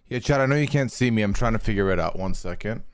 Yeah, Chad, I know you can't see me. I'm trying to figure it out. 1 second.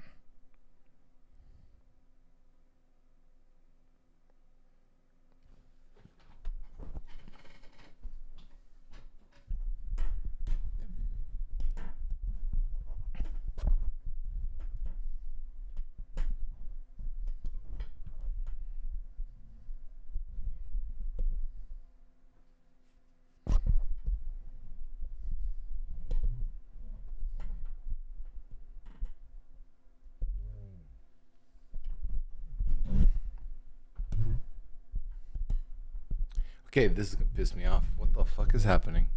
Okay, this is gonna piss me off. What the fuck is happening?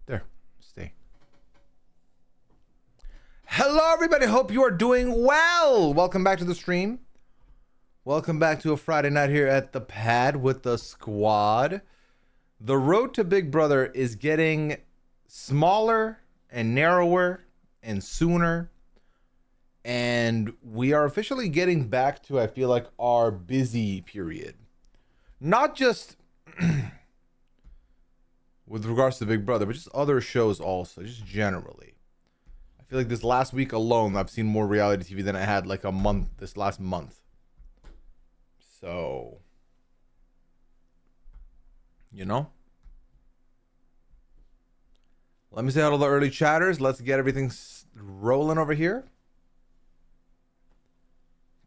There, stay. Hello, everybody. Hope you are doing well. Welcome back to the stream. Welcome back to a Friday night here at the pad with the squad. The road to Big Brother is getting smaller and narrower and sooner. And we are officially getting back to, I feel like, our busy period. Not just with regards to Big Brother, but just other shows also, just generally. I feel like this last week alone, I've seen more reality TV than I had like this last month. So, you know. Let me say hello to the early chatters. Let's get everything rolling over here.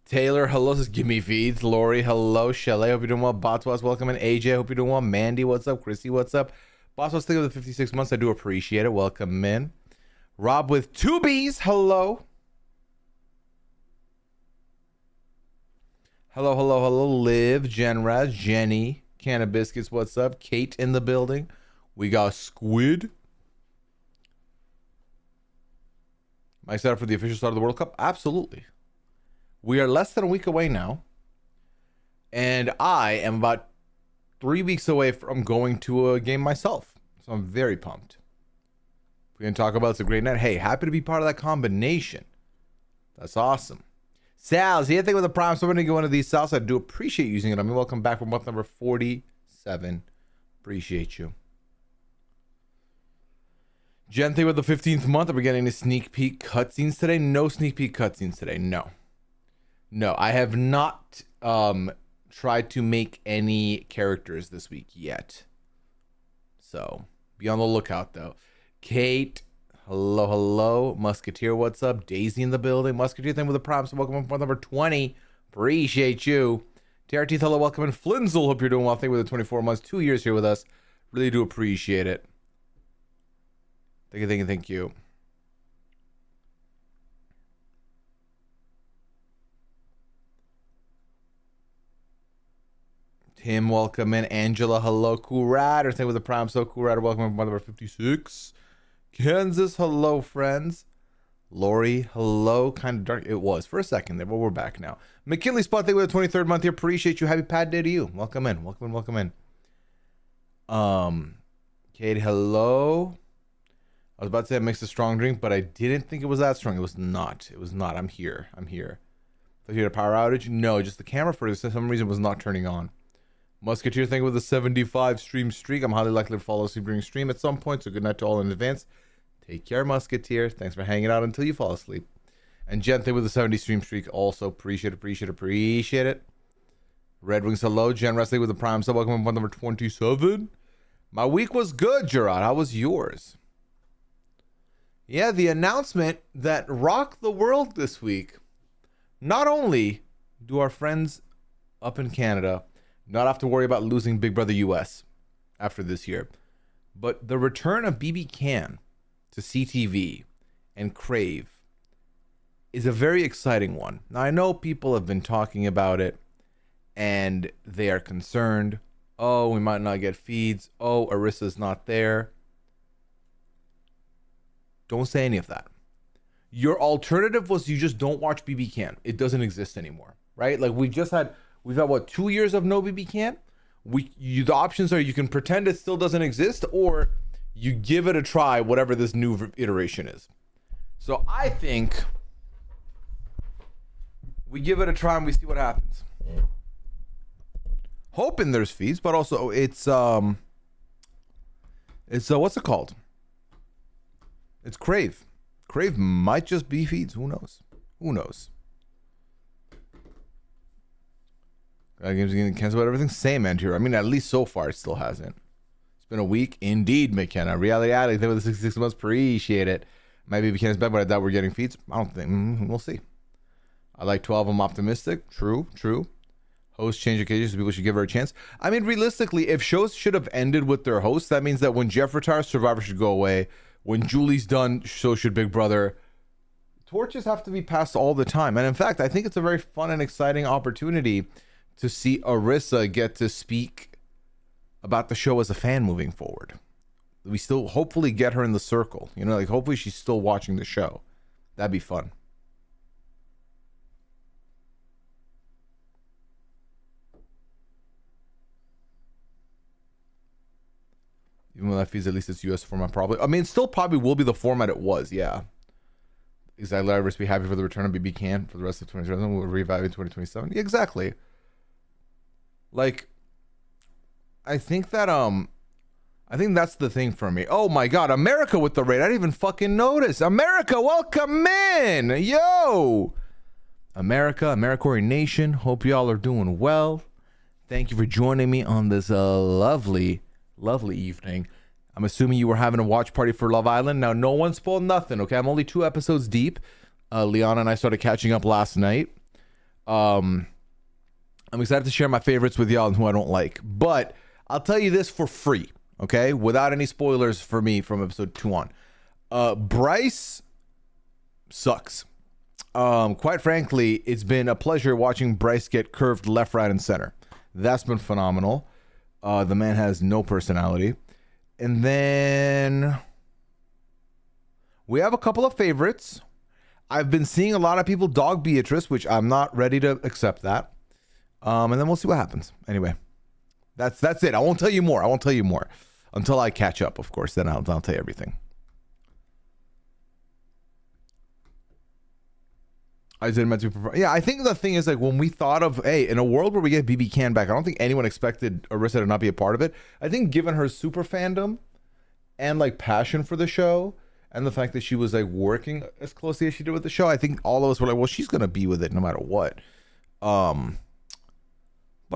Taylor, hello, says Gimme Feeds. Lori, hello. Shelley, hope you're doing well. Botswas, welcome in. AJ, hope you're doing well. Mandy, what's up? Chrissy, what's up? Botswas, thank you for the 56 months. I do appreciate it. Welcome in. Rob with 2 B's, hello. Hello, hello, hello. Liv, Genraz, Jenny, Canna Biscuits, what's up? Kate in the building. We got Squid. Am I excited for the official start of the World Cup? Absolutely. We are less than a week away now. And I am about 3 weeks away from going to a game myself. So I'm very pumped. We're going to talk about it's a great night. Hey, happy to be part of that combination. That's awesome. Sal's here. Thank you for the prime. So we're going to go into these Sal's. I do appreciate using it. I mean, welcome back for month number 47. Appreciate you. Jen, thank you for the 15th month. Are we getting any sneak peek cutscenes today? No sneak peek cutscenes today. No. No, I have not tried to make any characters this week yet. So, be on the lookout, though. Kate, hello, hello. Musketeer, what's up? Daisy in the building. Musketeer, thank you for the prompts. Welcome on number 20. Appreciate you. TRT, hello, welcome in. Flinzel, hope you're doing well. Thank you for the 24 months, 2 years here with us. Really do appreciate it. Thank you, thank you, thank you. Tim, welcome in. Angela, hello. Cool Rider, thank you for the prime. So Cool Rider, welcome in. Number 56. Kansas, hello, friends. Lori, hello. Kind of dark. It was for a second there, but we're back now. McKinley Spot, thank you for the 23rd month here. Appreciate you. Happy Pad Day to you. Welcome in. Welcome in. Welcome in. Kate, hello. I was about to say I mixed a strong drink, but I didn't think it was that strong. It was not. It was not. I'm here. I'm here. So you had a power outage? No, just the camera for some reason was not turning on. Musketeer, thank you for the 75 stream streak. I'm highly likely to follow during stream at some point, so good night to all in advance. Take care, Musketeer. Thanks for hanging out until you fall asleep. And Jen, thank you for the 70 stream streak. Also, appreciate it. Red Wings, hello. Jen Wesley with the prime sub. Welcome on number 27. My week was good, Gerard. How was yours? Yeah, the announcement that rocked the world this week. Not only do our friends up in Canada not have to worry about losing Big Brother US after this year, but the return of BB Can to CTV and Crave is a very exciting one. Now, I know people have been talking about it and they are concerned. Oh, we might not get feeds. Oh, Arissa's not there. Don't say any of that. Your alternative was you just don't watch BB Can. It doesn't exist anymore, right? Like we've had what, 2 years of no BB Can? The options are you can pretend it still doesn't exist, or you give it a try, whatever this new iteration is. So I think we give it a try and we see what happens. Hoping there's fees, but also it's what's it called? It's Crave. Crave might just be feeds. Who knows? Who knows? Games getting canceled about everything. Same end here. I mean, at least so far, it still hasn't. It's been a week. Indeed, McKenna. Reality Alley. Thank you for the 66 months. Appreciate it. Maybe McKenna's back, but I doubt we're getting feeds. I don't think. We'll see. I like 12. I'm optimistic. True. Host change occasions, so people should give her a chance. I mean, realistically, if shows should have ended with their hosts, that means that when Jeff retires, Survivor should go away. When Julie's done, so should Big Brother. Torches have to be passed all the time. And in fact, I think it's a very fun and exciting opportunity to see Arissa get to speak about the show as a fan moving forward. We still hopefully get her in the circle. You know, like hopefully she's still watching the show. That'd be fun. Even though that feeds, at least it's US format probably. I mean, it still probably will be the format it was, yeah. Exactly. I'd just be happy for the return of BB Can for the rest of 2027. We'll reevaluate 2027. Yeah, exactly. Like, I think that's the thing for me. Oh my God, America with the raid. I didn't even fucking notice. America, welcome in. Yo. Americorn Nation. Hope y'all are doing well. Thank you for joining me on this lovely evening. I'm assuming you were having a watch party for Love Island. Now, no one spoiled nothing, okay? I'm only 2 episodes deep. Liana and I started catching up last night. I'm excited to share my favorites with y'all and who I don't like. But I'll tell you this for free, okay? Without any spoilers for me from episode 2 on. Bryce sucks. Quite frankly, it's been a pleasure watching Bryce get curved left, right, and center. That's been phenomenal. The man has no personality. And then we have a couple of favorites. I've been seeing a lot of people dog Beatrice, which I'm not ready to accept that. And then we'll see what happens. Anyway, that's it. I won't tell you more. Until I catch up, of course. Then I'll tell you everything. I didn't meant to be. Yeah, I think the thing is, like, when we thought of, hey, in a world where we get BB Can back, I don't think anyone expected Arissa to not be a part of it. I think given her super fandom and like passion for the show and the fact that she was like working as closely as she did with the show, I think all of us were like, well, she's gonna be with it no matter what. But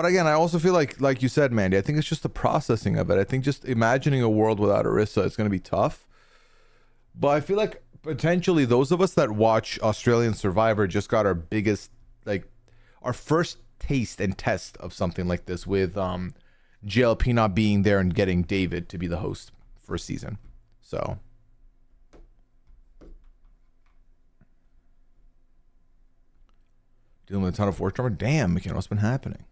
again, I also feel like you said, Mandy, I think it's just the processing of it. I think just imagining a world without Arissa is gonna be tough. But I feel like potentially those of us that watch Australian Survivor just got our biggest, like, our first taste and test of something like this with JLP not being there and getting David to be the host for a season. So dealing with a ton of force drama. Damn, McKenna, what's been happening?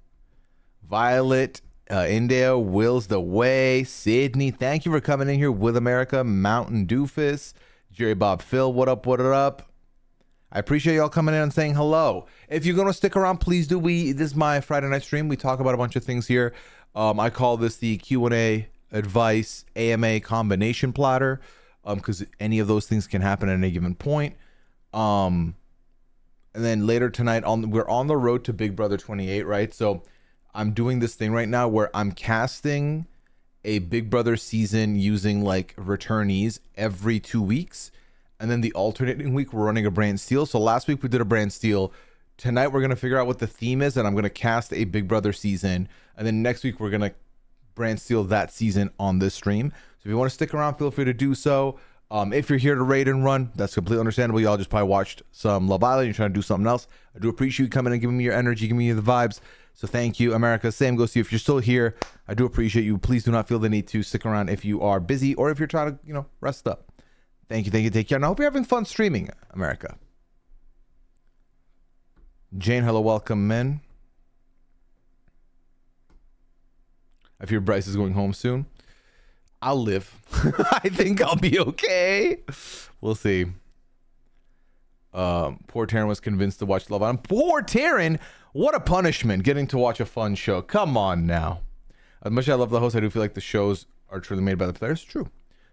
Violet, India wills the way. Sydney, thank you for coming in here with America. Mountain Doofus. Jerry Bob Phil, what up, what up? I appreciate y'all coming in and saying hello. If you're going to stick around, please do. This is my Friday night stream. We talk about a bunch of things here. I call this the Q&A advice AMA combination platter, because any of those things can happen at any given point. And then later tonight, we're on the road to Big Brother 28, right? So I'm doing this thing right now where I'm casting a Big Brother season using like returnees every 2 weeks, and then the alternating week we're running a brand steal. So last week we did a brand steal. Tonight we're gonna figure out what the theme is, and I'm gonna cast a Big Brother season, and then next week we're gonna brand steal that season on this stream. So if you want to stick around, feel free to do so. If you're here to raid and run, that's completely understandable. Y'all just probably watched some Love Island, you're trying to do something else. I do appreciate you coming and giving me your energy, giving me the vibes. So thank you, America. Same goes to you. If you're still here, I do appreciate you. Please do not feel the need to stick around if you are busy or if you're trying to, rest up. Thank you. Take care. And I hope you're having fun streaming, America. Jane, hello, welcome, men. I fear Bryce is going home soon. I'll live. I think I'll be okay. We'll see. Poor Taryn was convinced to watch Love Island. Poor Taryn! What a punishment, getting to watch a fun show. Come on now. As much as I love the host, I do feel like the shows are truly made by the players. True.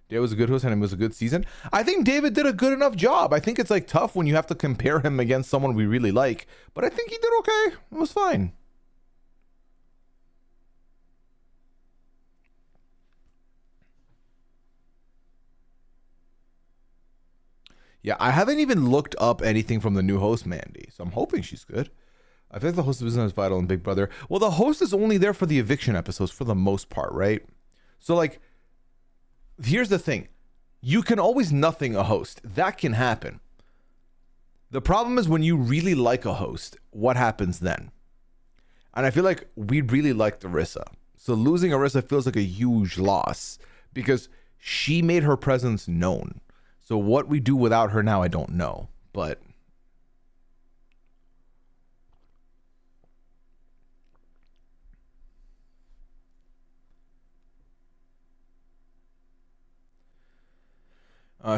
David was a good host and it was a good season. I think David did a good enough job. I think it's like tough when you have to compare him against someone we really like. But I think he did okay. It was fine. Yeah, I haven't even looked up anything from the new host, Mandy. So I'm hoping she's good. I think the host of Business is vital in Big Brother. Well, the host is only there for the eviction episodes for the most part, right? So, like, here's the thing. You can always nothing a host. That can happen. The problem is when you really like a host, what happens then? And I feel like we really liked Arissa. So losing Arissa feels like a huge loss because she made her presence known. So what we do without her now, I don't know. But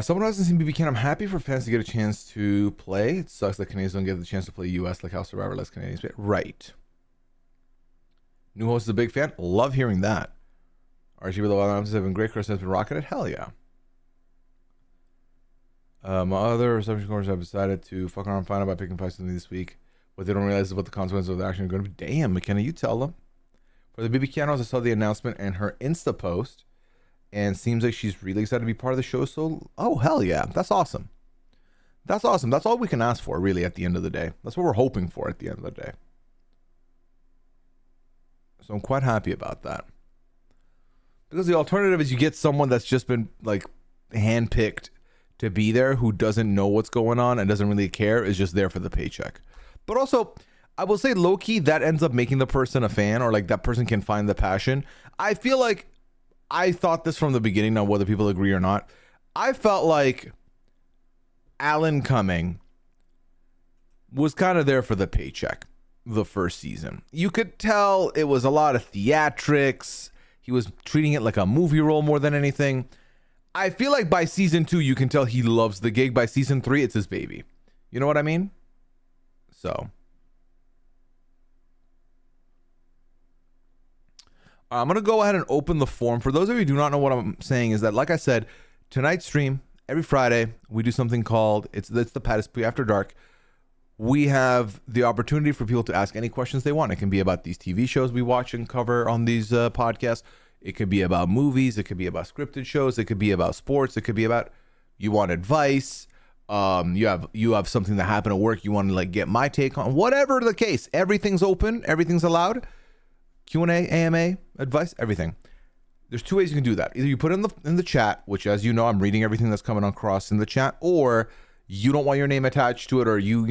someone hasn't seen BB28. I'm happy for fans to get a chance to play. It sucks that Canadians don't get the chance to play US like how Survivor lets Canadians play. Right. New host is a big fan. Love hearing that. RGB the Wild Mountains have been great. Chris has been rocking it. Hell yeah. My other reception corners have decided to fuck around and find out about picking fights with me this week. What they don't realize is what the consequences of the action are going to be. Damn, McKenna, you tell them. For the BB Canos, I saw the announcement and her Insta post, and seems like she's really excited to be part of the show. So, oh, hell yeah. That's awesome. That's awesome. That's all we can ask for, really, at the end of the day. That's what we're hoping for at the end of the day. So I'm quite happy about that. Because the alternative is you get someone that's just been, like, handpicked to be there who doesn't know what's going on and doesn't really care, is just there for the paycheck. But also, I will say low-key, that ends up making the person a fan, or like that person can find the passion. I feel like I thought this from the beginning, now whether people agree or not. I felt like Alan Cumming was kind of there for the paycheck the first season. You could tell it was a lot of theatrics. He was treating it like a movie role more than anything. I feel like by season 2, you can tell he loves the gig. By season 3, it's his baby. You know what I mean? So I'm going to go ahead and open the form. For those of you who do not know what I'm saying, is that, like I said, tonight's stream, every Friday, we do something called, it's the Pattis Pooya After Dark. We have the opportunity for people to ask any questions they want. It can be about these TV shows we watch and cover on these podcasts. It could be about movies. It could be about scripted shows. It could be about sports. It could be about, you want advice. You have something that happened at work. You want to like get my take on, whatever the case. Everything's open. Everything's allowed. Q&A, AMA, advice, everything. There's 2 ways you can do that. Either you put it in the chat, which, as you know, I'm reading everything that's coming across in the chat, or you don't want your name attached to it, or you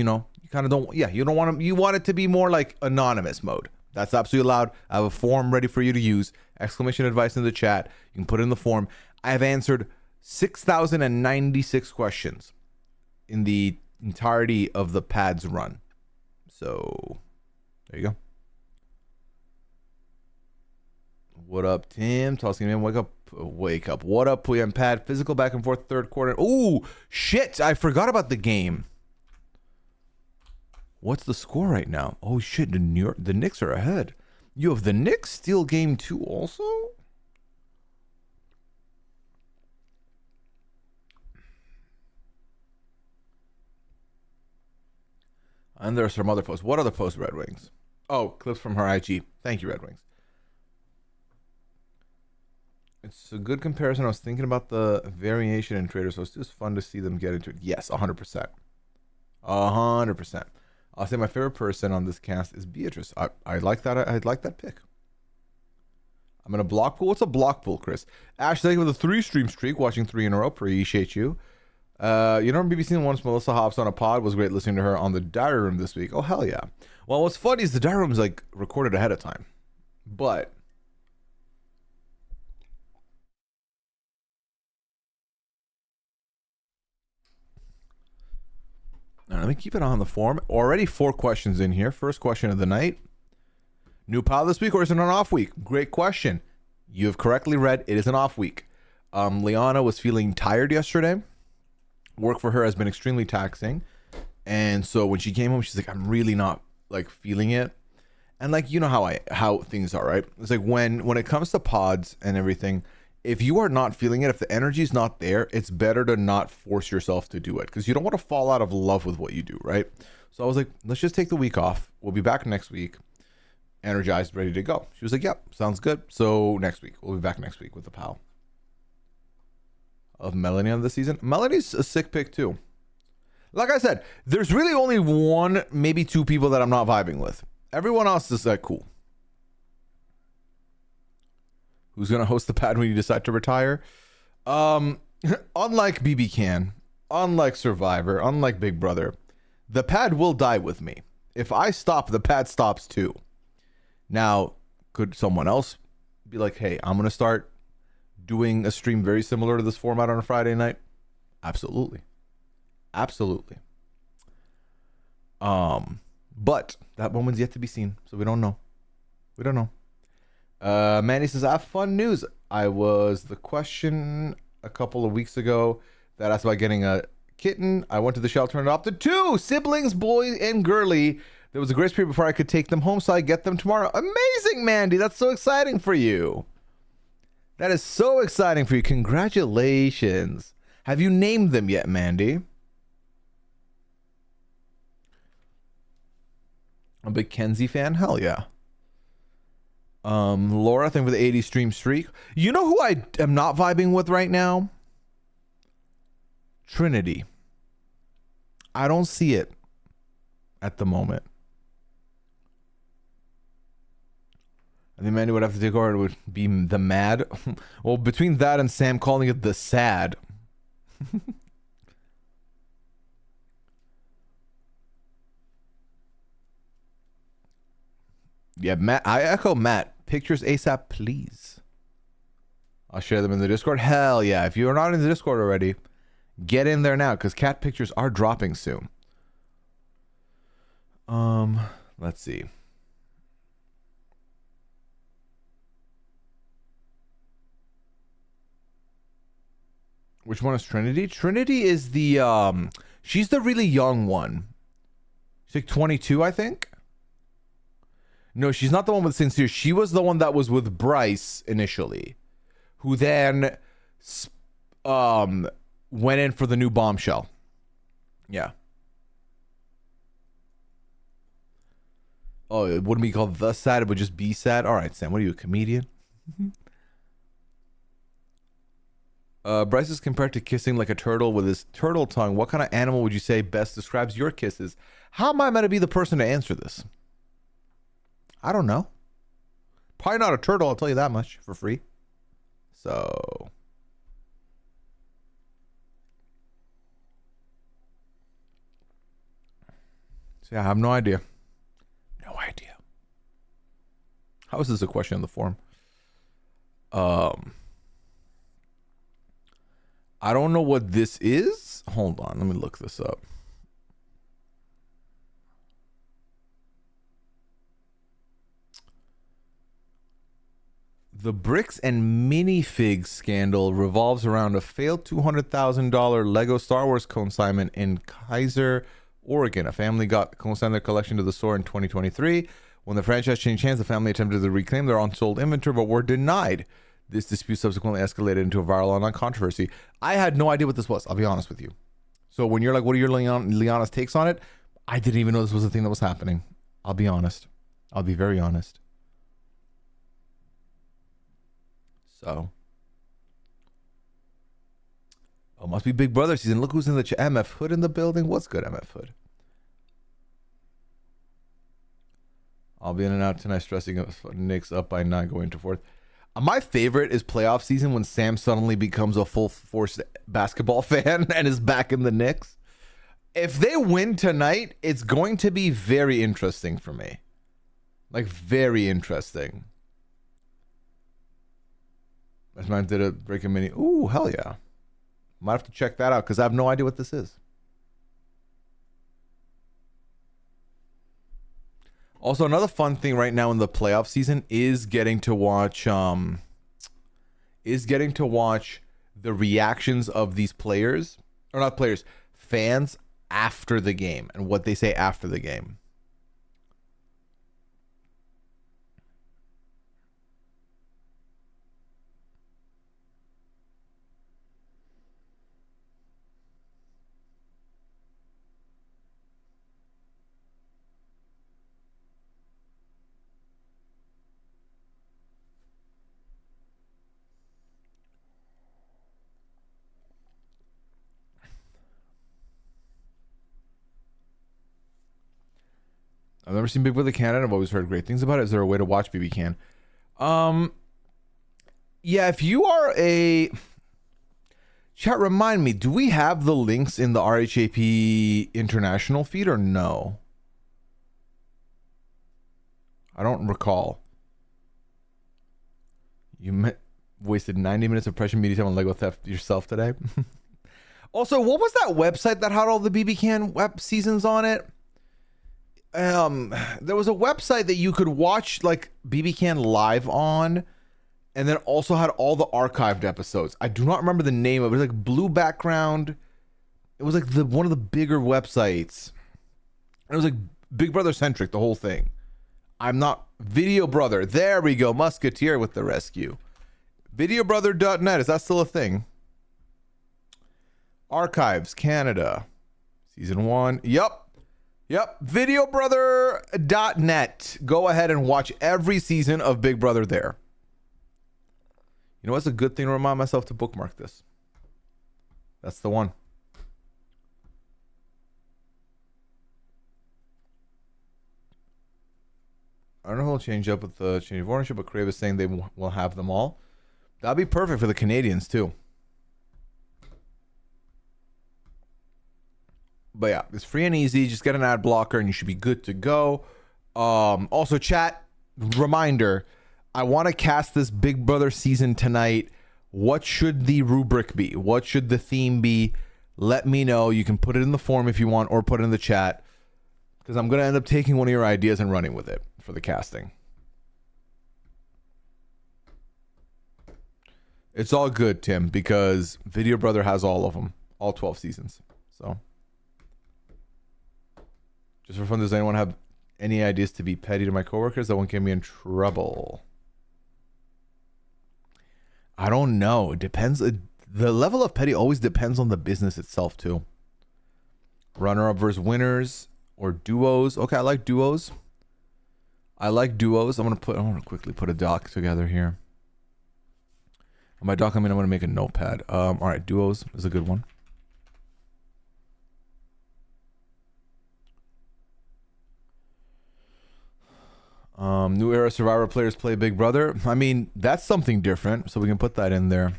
kind of don't. Yeah, you don't want to. You want it to be more like anonymous mode. That's absolutely allowed. I have a form ready for you to use. Exclamation advice in the chat. You can put it in the form. I have answered 6,096 questions in the entirety of the pads run. So there you go. What up, Tim? Tossing him in. Wake up. What up, Pooya and Pad? Physical back and forth, third quarter. Ooh, shit. I forgot about the game. What's the score right now? Oh, shit. The Knicks are ahead. You have the Knicks steal game 2 also? And there are some other posts. What other posts, Red Wings? Oh, clips from her IG. Thank you, Red Wings. It's a good comparison. I was thinking about the variation in traders, so it's just fun to see them get into it. Yes, 100%. 100%. I'll say my favorite person on this cast is Beatrice. I like that. I like that pick. I'm going to block pool. What's a block pool, Chris? Ash, thank you for the 3-stream streak, watching 3 in a row. Appreciate you. You know, BBC once Melissa hops on a pod. Was great listening to her on the diary room this week. Oh, hell yeah. Well, what's funny is the diary room is like recorded ahead of time. But let me keep it on the form. Already 4 questions in here. First question of the night. New pile this week or is it an off week? Great question. You have correctly read. It is an off week. Liana was feeling tired yesterday. Work for her has been extremely taxing. And so when she came home, she's like, I'm really not like feeling it. And like, you know how things are, right? It's like when it comes to pods and everything, if you are not feeling it, if the energy is not there, it's better to not force yourself to do it because you don't want to fall out of love with what you do, right? So I was like, let's just take the week off. We'll be back next week, energized, ready to go. She was like, yep, sounds good. So next week, we'll be back next week with the pal. Of Melanie on this season. Melanie's a sick pick too. Like I said, there's really only one, maybe two people that I'm not vibing with. Everyone else is like cool. Who's gonna host the pad when you decide to retire? Unlike BB Can, unlike Survivor, unlike Big Brother, the pad will die with me. If I stop, the pad stops too. Now, could someone else be like, hey, I'm gonna start doing a stream very similar to this format on a Friday night? Absolutely. Absolutely. But that moment's yet to be seen, so we don't know. We don't know. Manny says, I have fun news. I was the question a couple of weeks ago that asked about getting a kitten. I went to the shelter and adopted 2 siblings, boy and girly. There was a grace period before I could take them home, so I get them tomorrow. Amazing, Mandy. That's so exciting for you. That is so exciting for you. Congratulations. Have you named them yet, Mandy? A big Kenzie fan? Hell yeah. Laura, thank you for the 80 stream streak. You know who I am not vibing with right now? Trinity. I don't see it at the moment. I think Mandy would have to take over. It would be the mad. Well, between that and Sam calling it the sad. Yeah, Matt. I echo Matt. Pictures ASAP, please. I'll share them in the Discord. Hell yeah. If you're not in the Discord already, get in there now because cat pictures are dropping soon. Let's see. Which one is Trinity? Trinity is the she's the really young one. She's like 22, I think. No, she's not the one with Sincere. She was the one that was with Bryce initially, who then went in for the new bombshell. Yeah. Oh, it wouldn't be called The Sad. It would just be sad. All right, Sam. What are you, a comedian? Bryce is compared to kissing like a turtle with his turtle tongue. What kind of animal would you say best describes your kisses? How am I meant to be the person to answer this? I don't know. Probably not a turtle, I'll tell you that much for free. So yeah, I have no idea. No idea. How is this a question on the forum? I don't know what this is. Hold on, let me look this up. The bricks and minifigs scandal revolves around a failed $200,000 Lego Star Wars consignment in Kaiser, Oregon. A family consigned their collection to the store in 2023. When the franchise changed hands, the family attempted to reclaim their unsold inventory, but were denied. This dispute subsequently escalated into a viral online controversy. I had no idea what this was, I'll be honest with you. So when you're like, what are your Liana's takes on it? I didn't even know this was a thing that was happening. I'll be honest. I'll be very honest. So. Oh, must be Big Brother season. Look who's in the MF Hood in the building. What's good, MF Hood? I'll be in and out tonight, stressing Knicks up by 9 going to 4th. My favorite is playoff season when Sam suddenly becomes a full-force basketball fan and is back in the Knicks. If they win tonight, it's going to be very interesting for me. Like, very interesting. This man did a break a mini. Ooh, hell yeah. Might have to check that out because I have no idea what this is. Also, another fun thing right now in the playoff season is getting to watch the reactions of these players, or not players, fans after the game and what they say after the game. I've never seen Big Brother Canada. I've always heard great things about it. Is there a way to watch BB Can? Yeah, if you are a chat, remind me, do we have the links in the RHAP international feed or no? I don't recall. Wasted 90 minutes of pressure media time on Lego theft yourself today. Also, what was that website that had all the BB Can web seasons on it? There was a website that you could watch like BB Can live on, and then also had all the archived episodes. I do not remember the name of it. It was like blue background. It was like one of the bigger websites. It was like Big Brother centric, the whole thing. I'm not Video Brother. There we go. Musketeer with the rescue. Videobrother.net. Is that still a thing? Archives Canada. Season 1. Yep. Videobrother.net. Go ahead and watch every season of Big Brother there. You know what's a good thing to remind myself to bookmark this? That's the one. I don't know if it'll change up with the change of ownership, but Crave is saying they will have them all. That'd be perfect for the Canadians too. But yeah, it's free and easy. Just get an ad blocker and you should be good to go. Also, chat, reminder, I want to cast this Big Brother season tonight. What should the rubric be? What should the theme be? Let me know. You can put it in the form if you want or put it in the chat, because I'm going to end up taking one of your ideas and running with it for the casting. It's all good, Tim, because Video Brother has all of them, all 12 seasons. So, just for fun, does anyone have any ideas to be petty to my coworkers that won't get me in trouble? I don't know. It depends. The level of petty always depends on the business itself, too. Runner-up versus winners or duos. Okay, I like duos. I'm gonna quickly put a doc together here. On my doc, I'm gonna make a notepad. All right, duos is a good one. New era Survivor players play Big Brother. I mean, that's something different, so we can put that in there.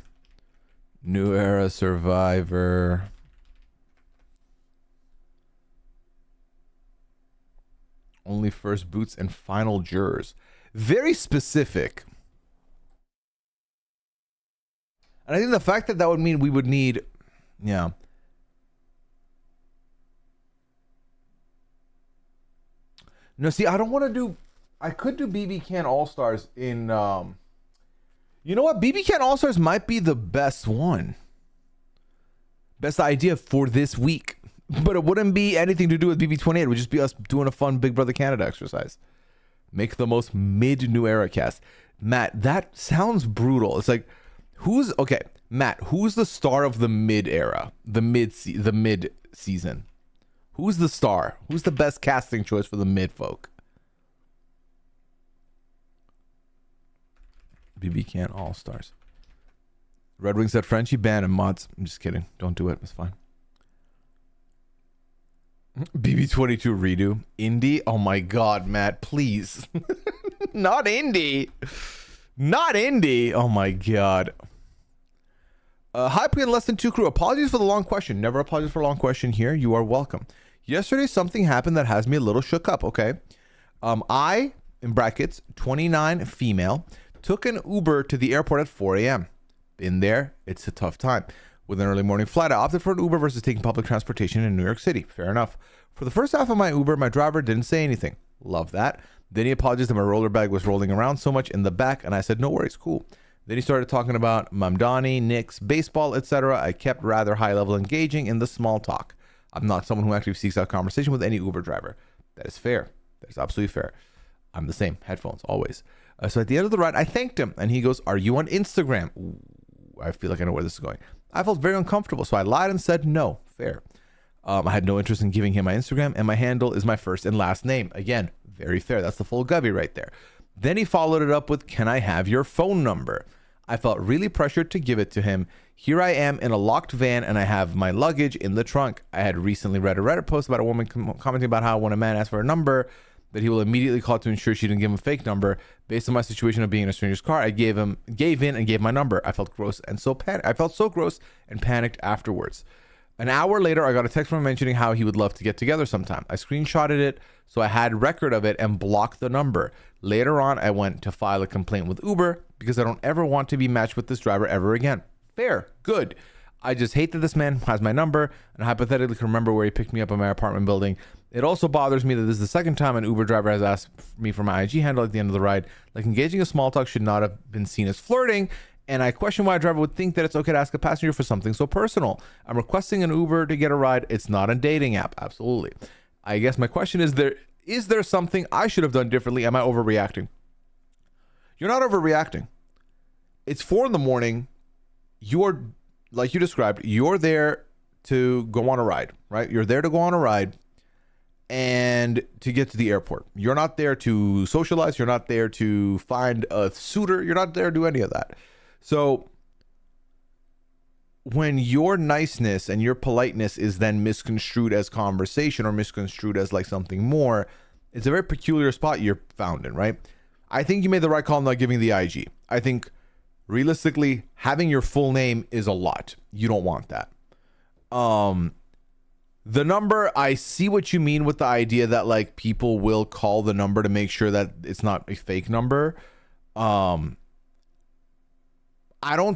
New era Survivor. Only first boots and final jurors. Very specific. And I think the fact that would mean we would need, yeah. No, see, I don't want to do, I could do BB Can All-Stars in, you know what? BB Can All-Stars might be the best one. Best idea for this week. But it wouldn't be anything to do with BB28. It would just be us doing a fun Big Brother Canada exercise. Make the most mid-new era cast. Matt, that sounds brutal. It's like, Matt, who's the star of the mid era? The mid season? Who's the star? Who's the best casting choice for the mid folk? BB Can All-Stars. Red Wings said Frenchie ban and mods. I'm just kidding. Don't do it. It's fine. BB22 redo. Indie? Oh my god, Matt, please. Not indie. Not indie. Oh my god. Hi, Pooya and Less Than 2 crew. Apologies for the long question. Never apologize for a long question here. You are welcome. Yesterday, something happened that has me a little shook up, okay? I, in brackets, 29 female, took an Uber to the airport at 4 a.m. Been there. It's a tough time. With an early morning flight, I opted for an Uber versus taking public transportation in New York City. Fair enough. For the first half of my Uber, my driver didn't say anything. Love that. Then he apologized that my roller bag was rolling around so much in the back, and I said, no worries, cool. Then he started talking about Mamdani, Knicks, baseball, etc. I kept rather high-level engaging in the small talk. I'm not someone who actually seeks out conversation with any Uber driver. That is fair. That is absolutely fair. I'm the same. Headphones, always. So at the end of the ride, I thanked him, and he goes, are you on Instagram? Ooh, I feel like I know where this is going. I felt very uncomfortable, so I lied and said no. Fair. I had no interest in giving him my Instagram, and my handle is my first and last name. Again, very fair. That's the full Gubby right there. Then he followed it up with, can I have your phone number? I felt really pressured to give it to him. Here I am in a locked van, and I have my luggage in the trunk. I had recently read a Reddit post about a woman commenting about how when a man asks for a number, that he will immediately call to ensure she didn't give him a fake number. Based on my situation of being in a stranger's car, I gave in and gave my number. I felt gross and so gross and panicked afterwards. An hour later, I got a text from him mentioning how he would love to get together sometime. I screenshotted it, so I had record of it and blocked the number. Later on, I went to file a complaint with Uber because I don't ever want to be matched with this driver ever again. Fair. Good. I just hate that this man has my number and I hypothetically can remember where he picked me up in my apartment building. It also bothers me that this is the second time an Uber driver has asked me for my IG handle at the end of the ride. Like, engaging in small talk should not have been seen as flirting. And I question why a driver would think that it's okay to ask a passenger for something so personal. I'm requesting an Uber to get a ride. It's not a dating app. Absolutely. I guess my question is there something I should have done differently? Am I overreacting? You're not overreacting. It's 4 a.m. You're, like you described, you're there to go on a ride, right? You're there to go on a ride and to get to the airport. You're not there to socialize. You're not there to find a suitor. You're not there to do any of that. So when your niceness and your politeness is then misconstrued as conversation or misconstrued as like something more, it's a very peculiar spot you're found in, right? I think you made the right call not giving the IG. I think realistically, having your full name is a lot. You don't want that. The number, I see what you mean with the idea that like people will call the number to make sure that it's not a fake number. I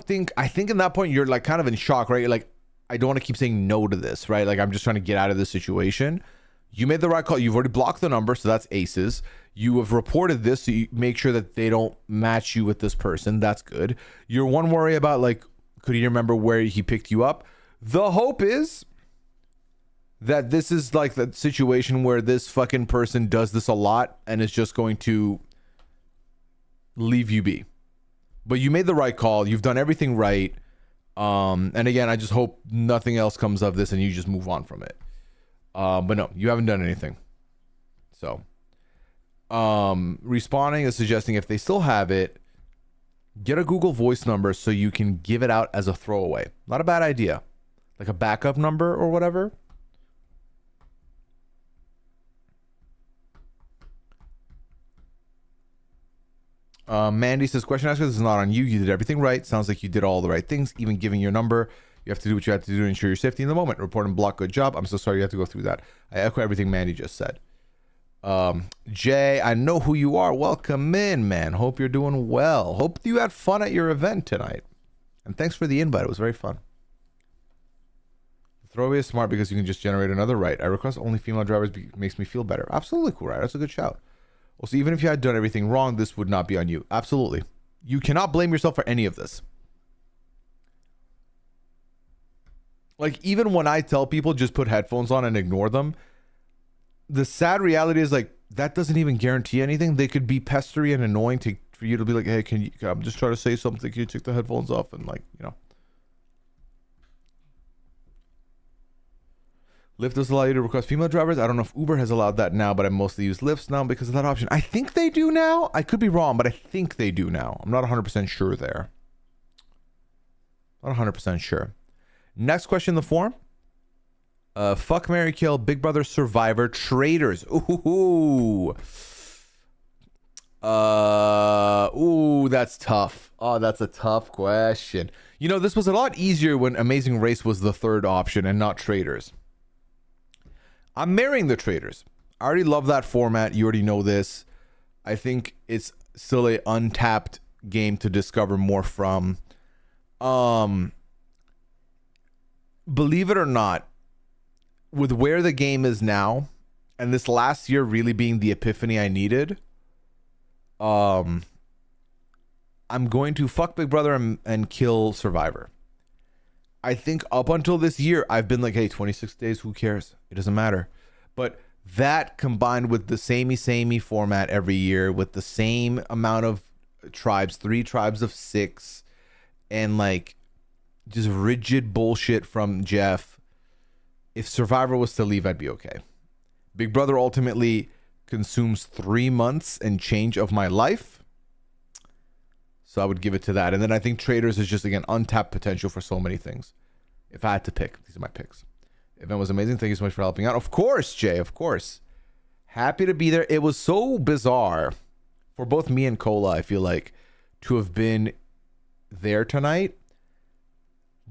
think in that point you're like kind of in shock, right? You're like, I don't want to keep saying no to this, right? Like, I'm just trying to get out of this situation. You made the right call. You've already blocked the number, so that's aces. You have reported this, so you make sure that they don't match you with this person. That's good. Your one worry about like, could he remember where he picked you up? The hope is that this is like the situation where this fucking person does this a lot and is just going to leave you be. But you made the right call. You've done everything right. And again, I just hope nothing else comes of this and you just move on from it. But no, you haven't done anything. So, responding is suggesting if they still have it, get a Google Voice number so you can give it out as a throwaway. Not a bad idea. Like a backup number or whatever. Mandy says, question asker, this is not on you. You did everything right. Sounds like you did all the right things, even giving your number. You have to do what you have to do to ensure your safety in the moment. Report and block, good job. I'm so sorry you have to go through that. I echo everything Mandy just said. Jay, I know who you are. Welcome in, man. Hope you're doing well. Hope you had fun at your event tonight. And thanks for the invite. It was very fun. Throwaway is smart because you can just generate another right. I request only female drivers makes me feel better. Absolutely cool, right? That's a good shout. Also, even if you had done everything wrong, this would not be on you. Absolutely. You cannot blame yourself for any of this. Like, even when I tell people just put headphones on and ignore them, the sad reality is, like, that doesn't even guarantee anything. They could be pestery and annoying for you to be like, hey, I'm just trying to say something. Can you take the headphones off? And, like, you know. Lyft does allow you to request female drivers. I don't know if Uber has allowed that now, but I mostly use Lyfts now because of that option. I think they do now. I could be wrong, but I think they do now. I'm not 100% sure there. Not 100% sure. Next question in the form. Fuck, marry, kill, Big Brother, Survivor, Traitors. Ooh. Ooh, that's tough. Oh, that's a tough question. You know, this was a lot easier when Amazing Race was the third option and not Traitors. I'm marrying the Traitors. I already love that format. You already know this. I think it's still a untapped game to discover more from. Believe it or not, with where the game is now, and this last year really being the epiphany I needed, I'm going to fuck Big Brother and kill Survivor. I think up until this year, I've been like, hey, 26 days, who cares? It doesn't matter. But that combined with the samey format every year, with the same amount of tribes, 3 tribes of 6, and like just rigid bullshit from Jeff. If Survivor was to leave, I'd be okay. Big Brother ultimately consumes 3 months and change of my life. So I would give it to that. And then I think Traitors is just, again, untapped potential for so many things. If I had to pick, these are my picks. Event was amazing. Thank you so much for helping out. Of course, Jay, of course. Happy to be there. It was so bizarre for both me and Cola, I feel like, to have been there tonight.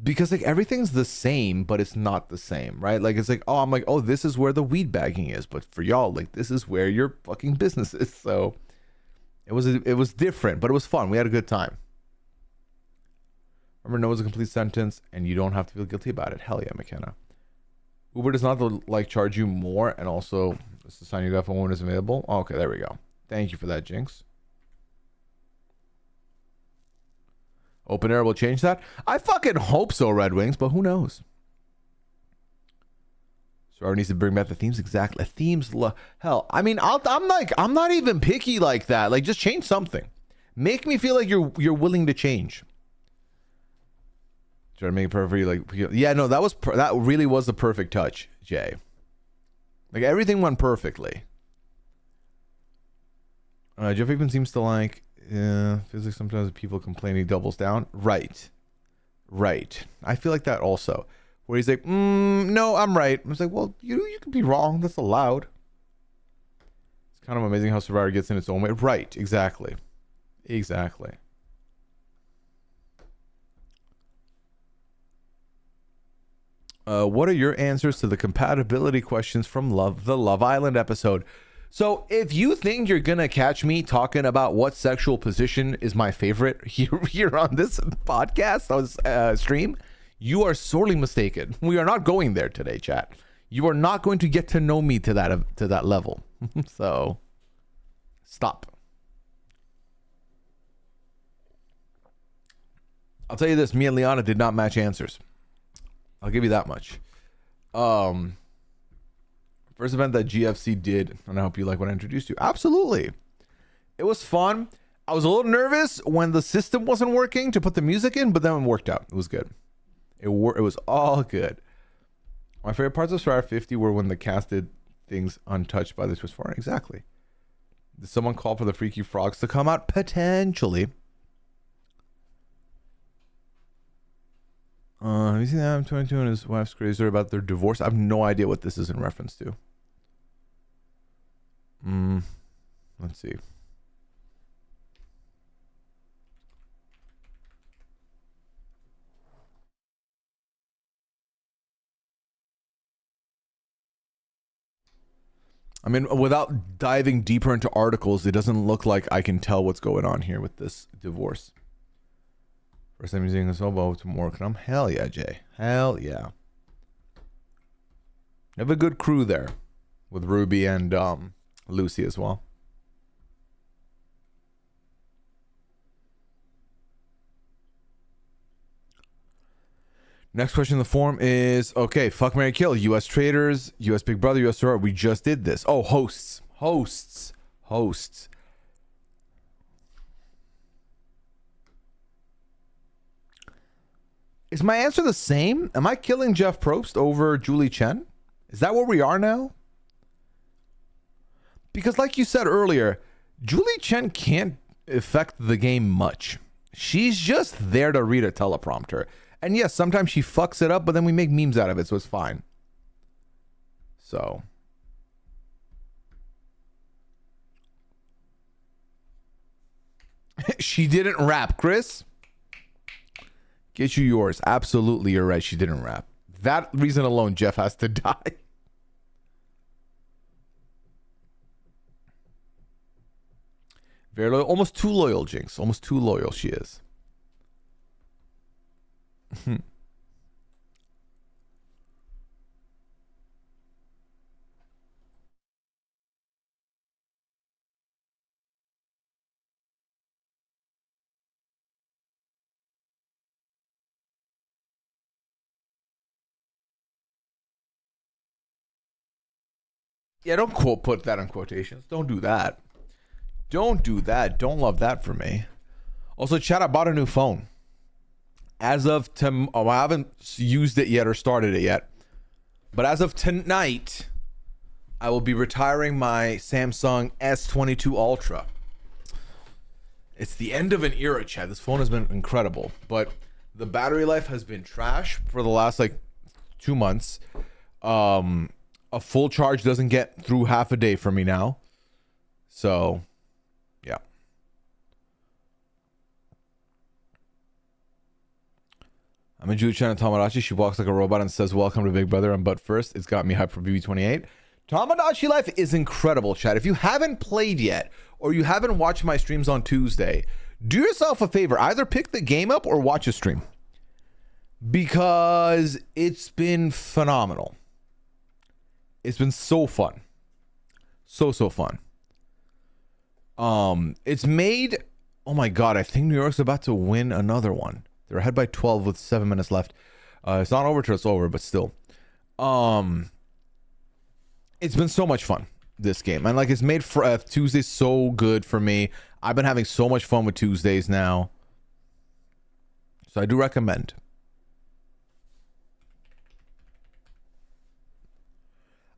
Because like everything's the same, but it's not the same, right? Like it's like, oh, I'm like, oh, this is where the weed bagging is, but for y'all, like this is where your fucking business is. So it was different, but it was fun. We had a good time. Remember, no is a complete sentence, and you don't have to feel guilty about it. Hell yeah, McKenna. Uber does not like charge you more, and also it's the sign you got for when it's available. Oh, okay, there we go. Thank you for that, Jinx. Open Air will change that? I fucking hope so, Red Wings, but who knows? Sorry, needs to bring back the themes. Exactly. Themes, hell, I mean, I'm not even picky like that. Like, just change something. Make me feel like you're willing to change. Try to make it perfect. Like, yeah, no, that really was the perfect touch, Jay. Like, everything went perfectly. Jeff even seems to like... Yeah, feels like sometimes people complain he doubles down. Right. I feel like that also. Where he's like, no, I'm right. I was like, well, you can be wrong. That's allowed. It's kind of amazing how Survivor gets in its own way. Right, exactly. What are your answers to the compatibility questions from the Love Island episode? So if you think you're going to catch me talking about what sexual position is my favorite here on this podcast, on stream, you are sorely mistaken. We are not going there today, chat. You are not going to get to know me to that level. So stop. I'll tell you this, me and Liana did not match answers. I'll give you that much. First event that GFC did, and I hope you like what I introduced you. Absolutely. It was fun. I was a little nervous when the system wasn't working to put the music in, but then it worked out. It was good. It was all good. My favorite parts of Survivor 50 were when the cast did things untouched by the Twist Forum. Exactly. Did someone call for the Freaky Frogs to come out? Potentially. Have you seen Adam 22 and his wife's crazy about their divorce? I have no idea what this is in reference to. Let's see. I mean, without diving deeper into articles, it doesn't look like I can tell what's going on here with this divorce. First time using this elbow to more come. Hell yeah, Jay. Hell yeah. You have a good crew there with Ruby and Lucy as well. Next question in the forum is, okay, fuck, marry, kill. U.S. traders, U.S. Big Brother, U.S. Soror. We just did this. Oh, hosts. Is my answer the same? Am I killing Jeff Probst over Julie Chen? Is that where we are now? Because like you said earlier, Julie Chen can't affect the game much. She's just there to read a teleprompter. And yes, sometimes she fucks it up, but then we make memes out of it, so it's fine. So. She didn't rap, Chris. Get you yours. Absolutely, you're right. She didn't rap. That reason alone, Jeff has to die. Very loyal. Almost too loyal, Jinx. Almost too loyal she is. Yeah, don't put that in quotations. Don't do that. Don't do that. Don't love that for me. Also, chat, I bought a new phone. As of I haven't used it yet or started it yet. But as of tonight, I will be retiring my Samsung S22 Ultra. It's the end of an era, chat. This phone has been incredible. But the battery life has been trash for the last, 2 months. a full charge doesn't get through half a day for me now. So, yeah. I'm in Julie Chan and Tamagotchi. She walks like a robot and says, "Welcome to Big Brother." And but first, it's got me hyped for BB28. Tamagotchi Life is incredible, chat. If you haven't played yet, or you haven't watched my streams on Tuesday, do yourself a favor. Either pick the game up or watch a stream. Because it's been phenomenal. It's been so fun. So fun. It's made... Oh my god, I think New York's about to win another one. They're ahead by 12 with 7 minutes left. It's not over till it's over, but still. It's been so much fun, this game. And like, it's made for Tuesdays so good for me. I've been having so much fun with Tuesdays now. So I do recommend.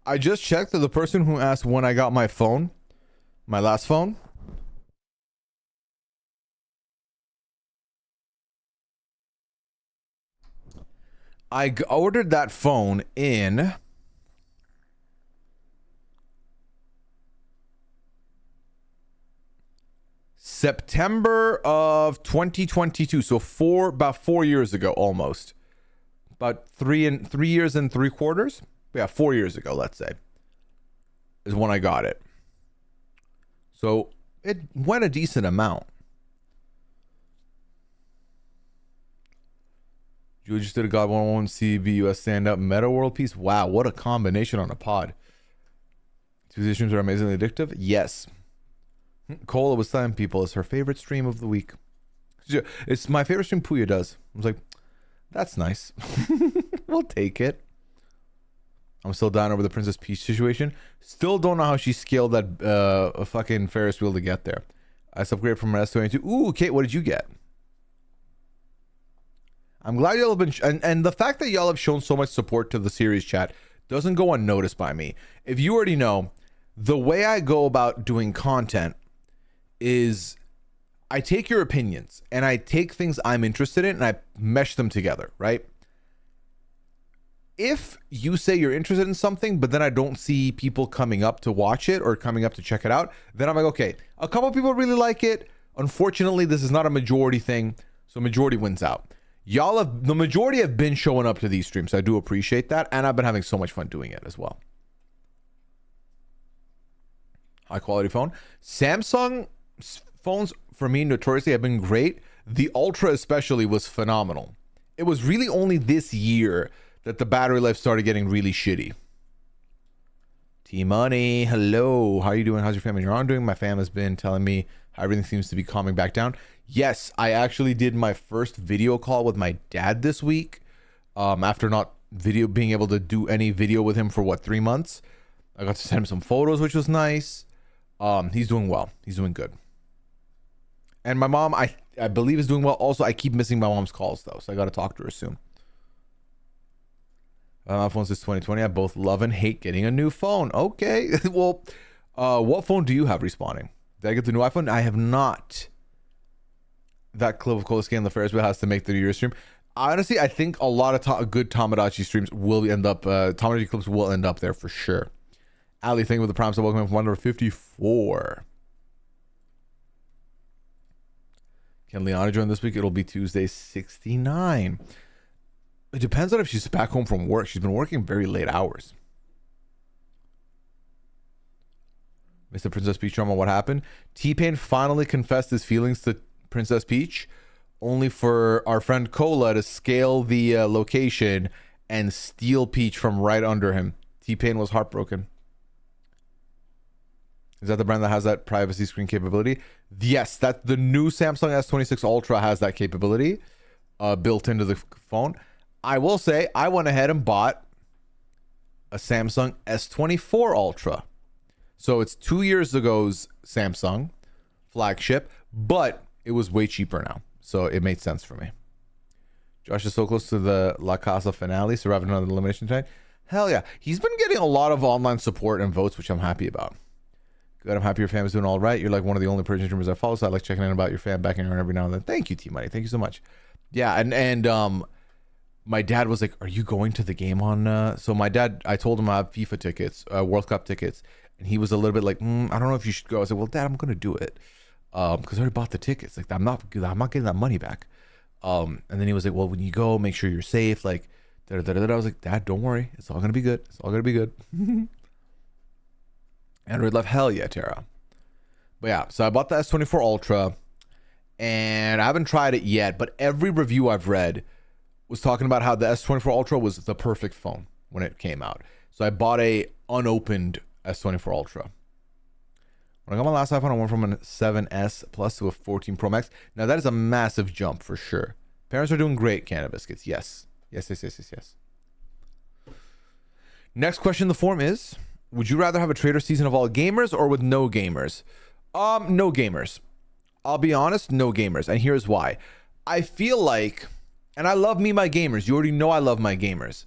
I just checked that the person who asked when I got my phone, my last phone, I ordered that phone in September of 2022. So about 4 years ago, almost. About 3 years and 3/4. Yeah, 4 years ago, let's say, is when I got it. So it went a decent amount. Julie just did a God 101 CBUS stand up meta world piece. Wow, what a combination on a pod. Tuesday streams are amazingly addictive. Yes. Cola was telling people it's her favorite stream of the week. It's my favorite stream Pooya does. I was like, that's nice. We'll take it. I'm still down over the Princess Peach situation. Still don't know how she scaled that a fucking Ferris wheel to get there. I upgraded from an S22. Ooh, Kate, what did you get? I'm glad y'all have been... And the fact that y'all have shown so much support to the series, chat, doesn't go unnoticed by me. If you already know, the way I go about doing content is I take your opinions and I take things I'm interested in and I mesh them together, right? If you say you're interested in something, but then I don't see people coming up to watch it or coming up to check it out, then I'm like, okay, a couple people really like it. Unfortunately, this is not a majority thing, so majority wins out. The majority have been showing up to these streams, so I do appreciate that, and I've been having so much fun doing it as well. High quality phone. Samsung phones, for me, notoriously have been great. The Ultra especially was phenomenal. It was really only this year that the battery life started getting really shitty. T-Money, hello. How are you doing? How's your family? You're on doing? My fam has been telling me how everything seems to be calming back down. Yes, I actually did my first video call with my dad this week. After not being able to do any video with him for 3 months. I got to send him some photos, which was nice. He's doing well. He's doing good. And my mom, I believe, is doing well. Also, I keep missing my mom's calls though, so I got to talk to her soon. iPhone since 2020. I both love and hate getting a new phone. Okay. Well, what phone do you have respawning? Did I get the new iPhone? I have not. That clip of Cola Scan the Ferris wheel has to make the New Year's stream. Honestly, I think a lot of good Tamagotchi streams will end up, Tamagotchi clips will end up there for sure. Ali, thank you for the promise of welcome from number 54. Can Liana join this week? It'll be Tuesday 69. It depends on if she's back home from work. She's been working very late hours. Mr. Princess Peach drama, what happened? T-Pain finally confessed his feelings to Princess Peach, only for our friend Cola to scale the location and steal Peach from right under him. T-Pain was heartbroken. Is that the brand that has that privacy screen capability? Yes, that the new Samsung S26 Ultra has that capability built into the phone. I will say I went ahead and bought a Samsung S24 Ultra. So it's 2 years ago's Samsung flagship, but it was way cheaper now. So it made sense for me. Josh is so close to the La Casa finale, surviving another elimination tonight. Hell yeah. He's been getting a lot of online support and votes, which I'm happy about. Good, I'm happy your fam is doing all right. You're like one of the only Persian streamers I follow, so I like checking in about your fam back in every now and then. Thank you, T-Money. Thank you so much. Yeah, and my dad was like, "Are you going to the game on?" So my dad, I told him I have FIFA tickets, World Cup tickets, and he was a little bit like, "I don't know if you should go." I said, "Well, Dad, I'm gonna do it, because I already bought the tickets. Like, I'm not getting that money back." And then he was like, "Well, when you go, make sure you're safe." Like, da, da, da, da. I was like, "Dad, don't worry. It's all gonna be good. It's all gonna be good." Android left, hell yeah, Tara. But yeah, so I bought the S24 Ultra, and I haven't tried it yet. But every review I've read was talking about how the S24 Ultra was the perfect phone when it came out. So I bought a unopened S24 Ultra. When I got my last iPhone, I went from a 7S Plus to a 14 Pro Max. Now that is a massive jump for sure. Parents are doing great, Canada Biscuits. Yes. Yes. Next question in the form is, would you rather have a trader season of all gamers or with no gamers? No gamers. I'll be honest, no gamers. And here's why. I feel like, and I love my gamers. You already know I love my gamers.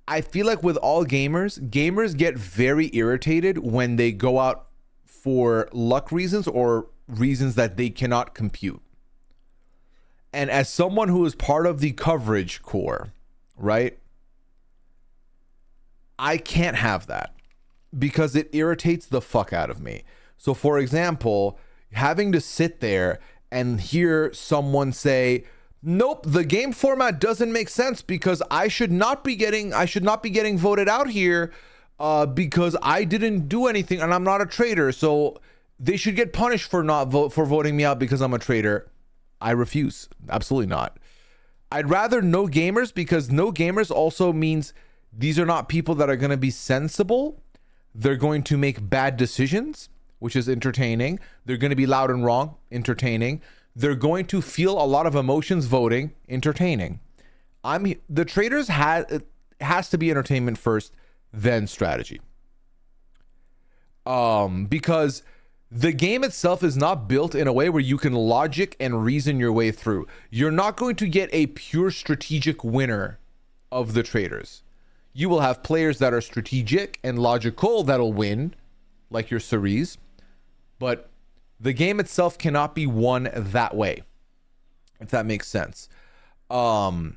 I feel like with all gamers get very irritated when they go out for luck reasons or reasons that they cannot compute. And as someone who is part of the coverage core, right? I can't have that because it irritates the fuck out of me. So for example, having to sit there and hear someone say, "Nope, the game format doesn't make sense because I should not be getting voted out here because I didn't do anything and I'm not a traitor. So they should get punished for voting me out because I'm a traitor." I refuse. Absolutely not. I'd rather no gamers, because no gamers also means these are not people that are going to be sensible. They're going to make bad decisions, which is entertaining. They're going to be loud and wrong, entertaining. They're going to feel a lot of emotions voting, entertaining. The traders has to be entertainment first, then strategy. Because the game itself is not built in a way where you can logic and reason your way through. You're not going to get a pure strategic winner of the traders. You will have players that are strategic and logical that'll win, like your Cerise, but the game itself cannot be won that way, if that makes sense. So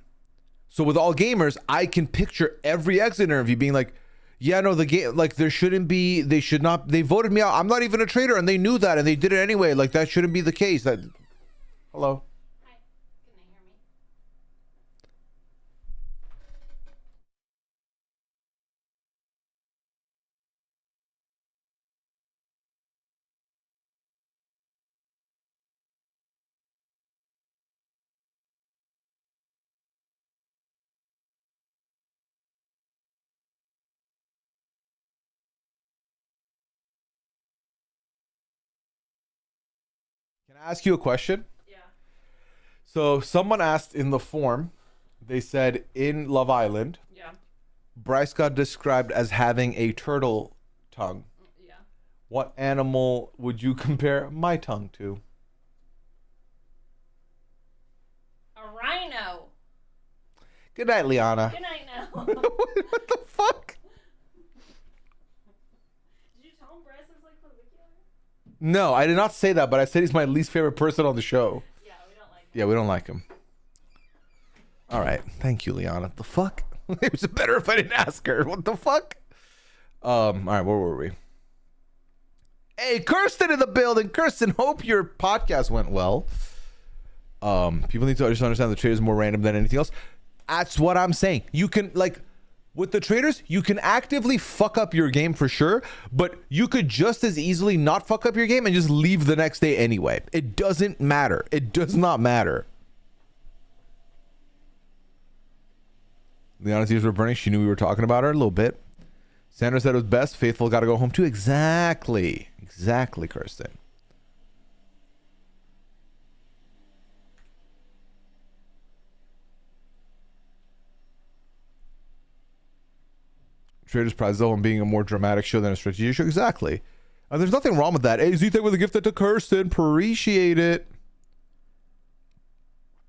with all gamers, I can picture every exit interview being like, "Yeah, no, the game, like, they voted me out. I'm not even a trader, and they knew that, and they did it anyway. Like, that shouldn't be the case." Hello. Hi. Can they hear me? Can I ask you a question? Yeah. So someone asked in the form, they said in Love Island, Yeah. Bryce got described as having a turtle tongue. Yeah. What animal would you compare my tongue to? A rhino. Good night, Liana. Good night now. What the fuck? Did you tell him Bryce is like clavicular? No, I did not say that, but I said he's my least favorite person on the show. Yeah, we don't like him. Yeah, we don't like him. All right. Thank you, Liana. The fuck? It was better if I didn't ask her. What the fuck? All right, where were we? Hey, Kirsten in the building. Kirsten, hope your podcast went well. People need to just understand the trade is more random than anything else. That's what I'm saying. You can, like, with the traders, you can actively fuck up your game for sure, but you could just as easily not fuck up your game and just leave the next day anyway. It doesn't matter. It does not matter. Liana's ears were burning. She knew we were talking about her a little bit. Sandra said it was best. Faithful got to go home too. Exactly. Exactly, Kirsten. Traders Prize though on being a more dramatic show than a strategic show. Exactly. There's nothing wrong with that. Hey, Z-Tech with a gift to Kirsten. Appreciate it.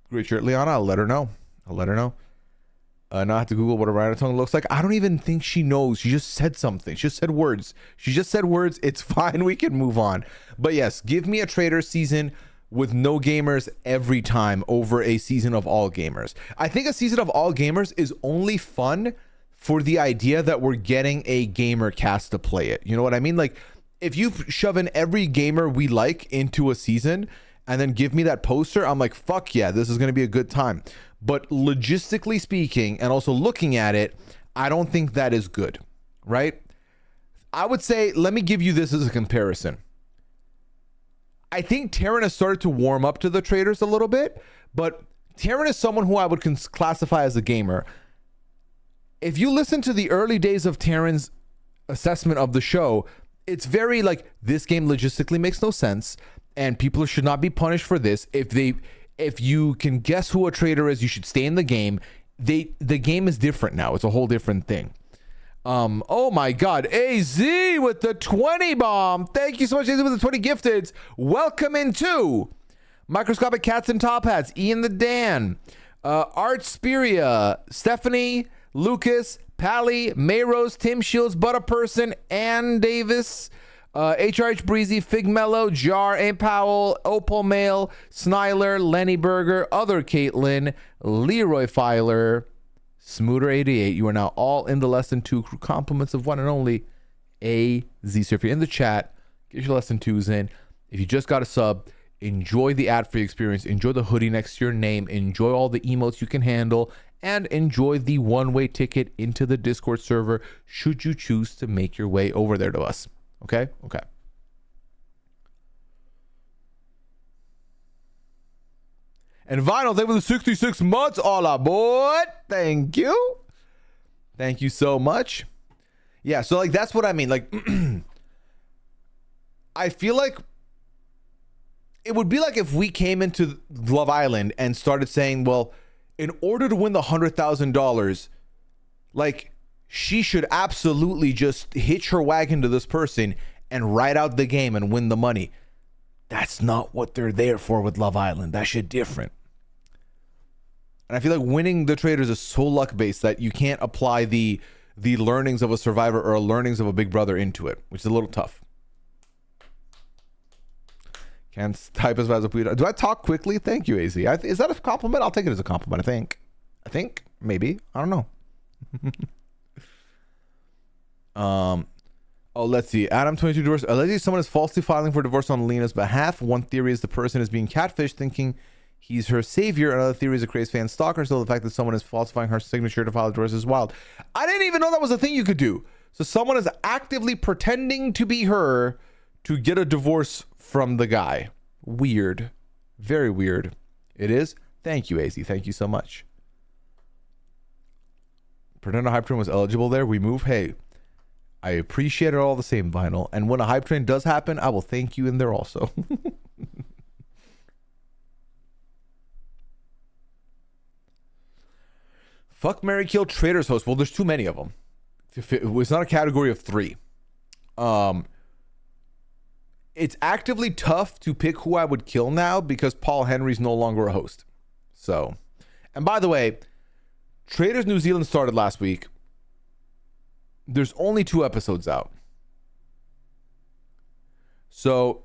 Great shirt, Liana. I'll let her know. Now I have to Google what a rhino tongue looks like. I don't even think she knows. She just said something. She just said words. It's fine. We can move on. But yes, give me a trader season with no gamers every time over a season of all gamers. I think a season of all gamers is only fun for the idea that we're getting a gamer cast to play it. You know what I mean? Like, if you shove in every gamer we like into a season and then give me that poster, I'm like, fuck yeah, this is going to be a good time. But logistically speaking, and also looking at it, I don't think that is good, right? I would say, let me give you this as a comparison. I think Terran has started to warm up to the traders a little bit, but Terran is someone who I would classify as a gamer. If you listen to the early days of Terran's assessment of the show, it's very like, this game logistically makes no sense and people should not be punished for this. If you can guess who a trader is, you should stay in the game. The game is different now. It's a whole different thing. Oh my god, AZ with the 20 bomb. Thank you so much, AZ, with the 20 gifted. Welcome into Microscopic Cats and Top Hats, Ian the Dan, Art Spiria, Stephanie, Lucas, Pally, Mayrose, Tim Shields, Butter Person, Ann Davis, HRH Breezy, Fig Mellow, Jar, A Powell, Opal Mail, Snyler, Lenny Berger, Other Caitlin, Leroy Filer, Smooter88. You are now all in the lesson 2 crew. Compliments of one and only AZ. So if you're in the chat, get your lesson 2s in. If you just got a sub, enjoy the ad-free experience. Enjoy the hoodie next to your name. Enjoy all the emotes you can handle. And enjoy the one-way ticket into the Discord server should you choose to make your way over there to us. Okay? Okay. And Vinyl, thank you for the 66 months. All aboard. Thank you. Thank you so much. Yeah, so like that's what I mean. Like I feel like it would be like if we came into Love Island and started saying, well, in order to win the $100,000, like she should absolutely just hitch her wagon to this person and ride out the game and win the money. That's not what they're there for with Love Island. That shit different. And I feel like winning the traders is so luck based that you can't apply the learnings of a Survivor or learnings of a Big Brother into it, which is a little tough. Can't type as fast as Pooya. Do I talk quickly? Thank you, AZ. Is that a compliment? I'll take it as a compliment. I think maybe. I don't know. Oh, let's see. Adam 22 divorce. Allegedly, someone is falsely filing for divorce on Lena's behalf. One theory is the person is being catfished, thinking he's her savior. Another theory is a crazy fan stalker. So the fact that someone is falsifying her signature to file a divorce is wild. I didn't even know that was a thing you could do. So someone is actively pretending to be her to get a divorce from the guy. Weird. Very weird. It is. Thank you, AZ. Thank you so much. Pretend a hype train was eligible there. We move. Hey, I appreciate it all the same, Vinyl. And when a hype train does happen, I will thank you in there also. Fuck, marry, kill traders host. Well, there's too many of them. It's not a category of 3. It's actively tough to pick who I would kill now because Paul Henry's no longer a host. So, and by the way, Traders New Zealand started last week. There's only 2 episodes out. So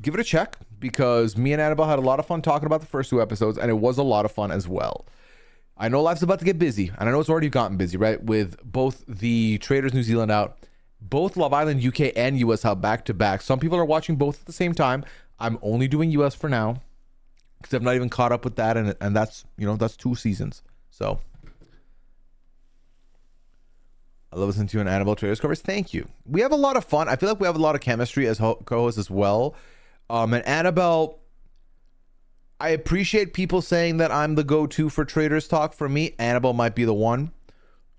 give it a check because me and Annabelle had a lot of fun talking about the first 2 episodes and it was a lot of fun as well. I know life's about to get busy and I know it's already gotten busy, right? With both the Traders New Zealand out, both Love Island UK and US out back to back. Some people are watching both at the same time. I'm only doing US for now because I've not even caught up with that and that's, you know, that's 2 seasons. So I love listening to you and Annabelle Traders covers. Thank you. We have a lot of fun. I feel like we have a lot of chemistry as co-hosts as well. And Annabelle, I appreciate people saying that I'm the go-to for Traders Talk. For me, Annabelle might be the one.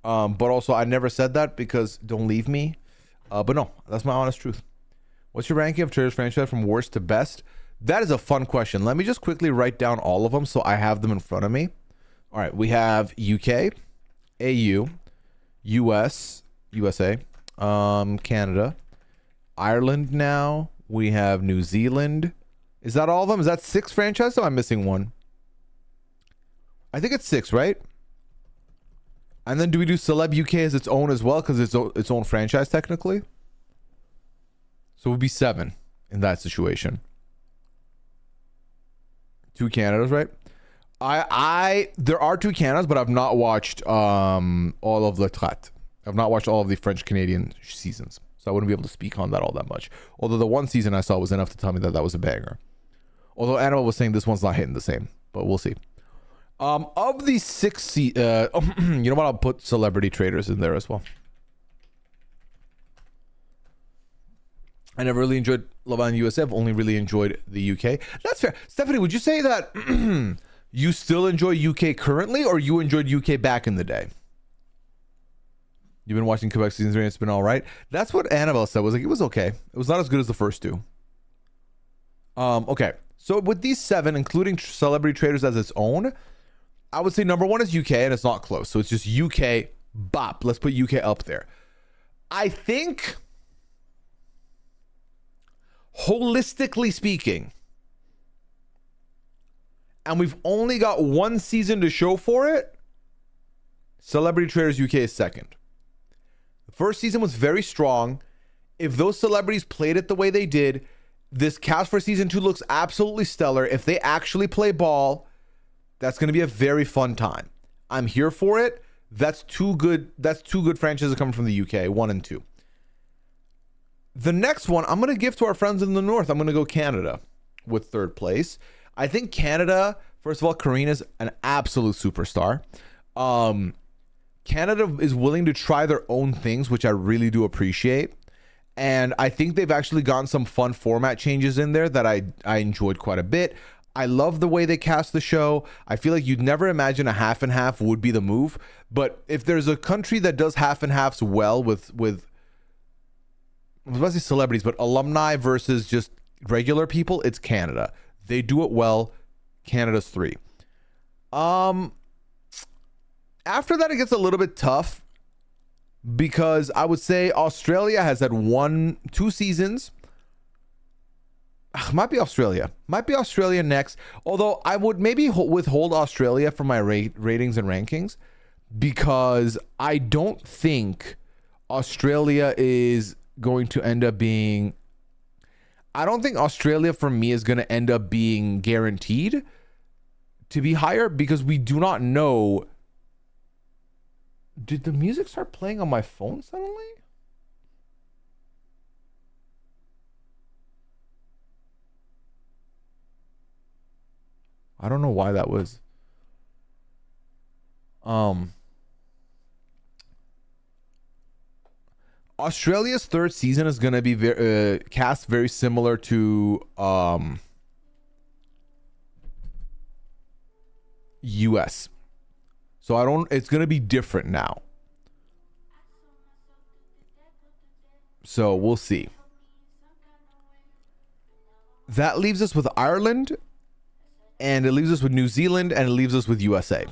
But also, I never said that because don't leave me. But no, that's my honest truth. What's your ranking of Traders franchise from worst to best? That is a fun question. Let me just quickly write down all of them so I have them in front of me. All right, we have UK, AU, US, USA, Canada, Ireland now. We have New Zealand. Is that all of them? Is that 6 franchises? Or am I missing one? I think it's 6, right? And then do we do Celeb UK as its own as well? Because it's its own franchise technically. So it would be 7 in that situation. 2 Canadas, right? I there are 2 Canadas, but I've not watched all of Le Traite. I've not watched all of the French Canadian seasons, so I wouldn't be able to speak on that all that much. Although the one season I saw was enough to tell me that that was a banger. Although Annabelle was saying this one's not hitting the same, but we'll see. Of the 6 you know what? I'll put Celebrity Traders in there as well. I never really enjoyed Love Island USA. I've only really enjoyed the UK. That's fair. Stephanie, would you say that you still enjoy UK currently, or you enjoyed UK back in the day? You've been watching Quebec season 3 and it's been all right. That's what Annabelle said. Was like, it was okay. It was not as good as the first 2. Okay. So with these 7, including Celebrity Traders as its own, I would say number 1 is UK, and it's not close. So it's just UK bop. Let's put UK up there. I think, holistically speaking, and we've only got 1 season to show for it, Celebrity Traders UK is second. The first season was very strong. If those celebrities played it the way they did, this cast for season 2 looks absolutely stellar. If they actually play ball, that's going to be a very fun time. I'm here for it. That's 2 good franchises coming from the UK, 1 and 2. The next one, I'm going to give to our friends in the North. I'm going to go Canada with 3rd place. I think Canada, first of all, Karina's an absolute superstar. Canada is willing to try their own things, which I really do appreciate. And I think they've actually gotten some fun format changes in there that I enjoyed quite a bit. I love the way they cast the show. I feel like you'd never imagine a half and half would be the move. But if there's a country that does half and halves well with I was about to say celebrities, but alumni versus just regular people, it's Canada. They do it well. Canada's 3. After that, it gets a little bit tough because I would say Australia has had 2 seasons. Might be Australia next, although I would maybe withhold Australia from my ratings and rankings because I don't think Australia is going to end up being, I don't think Australia for me is going to end up being guaranteed to be higher because we do not know. Did the music start playing on my phone suddenly? I don't know why that was. Australia's 3rd season is going to be cast very similar to US. So it's going to be different now. So we'll see. That leaves us with Ireland, and it leaves us with New Zealand, and it leaves us with USA.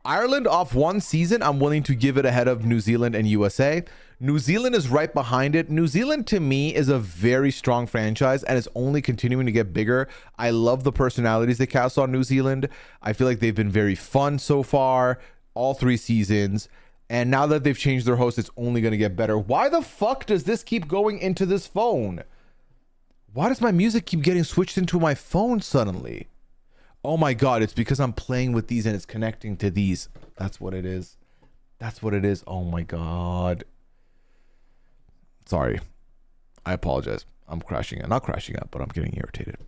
Ireland off 1 season, I'm willing to give it ahead of New Zealand and USA. New Zealand is right behind it. New Zealand to me is a very strong franchise and it's only continuing to get bigger. I love the personalities they cast on New Zealand. I feel like they've been very fun so far, all 3 seasons. And now that they've changed their host, it's only going to get better. Why the fuck does this keep going into this phone? Why does my music keep getting switched into my phone suddenly? Oh my God, it's because I'm playing with these and it's connecting to these. That's what it is. That's what it is. Oh my God. Sorry. I apologize. I'm crashing out. Not crashing out, but I'm getting irritated.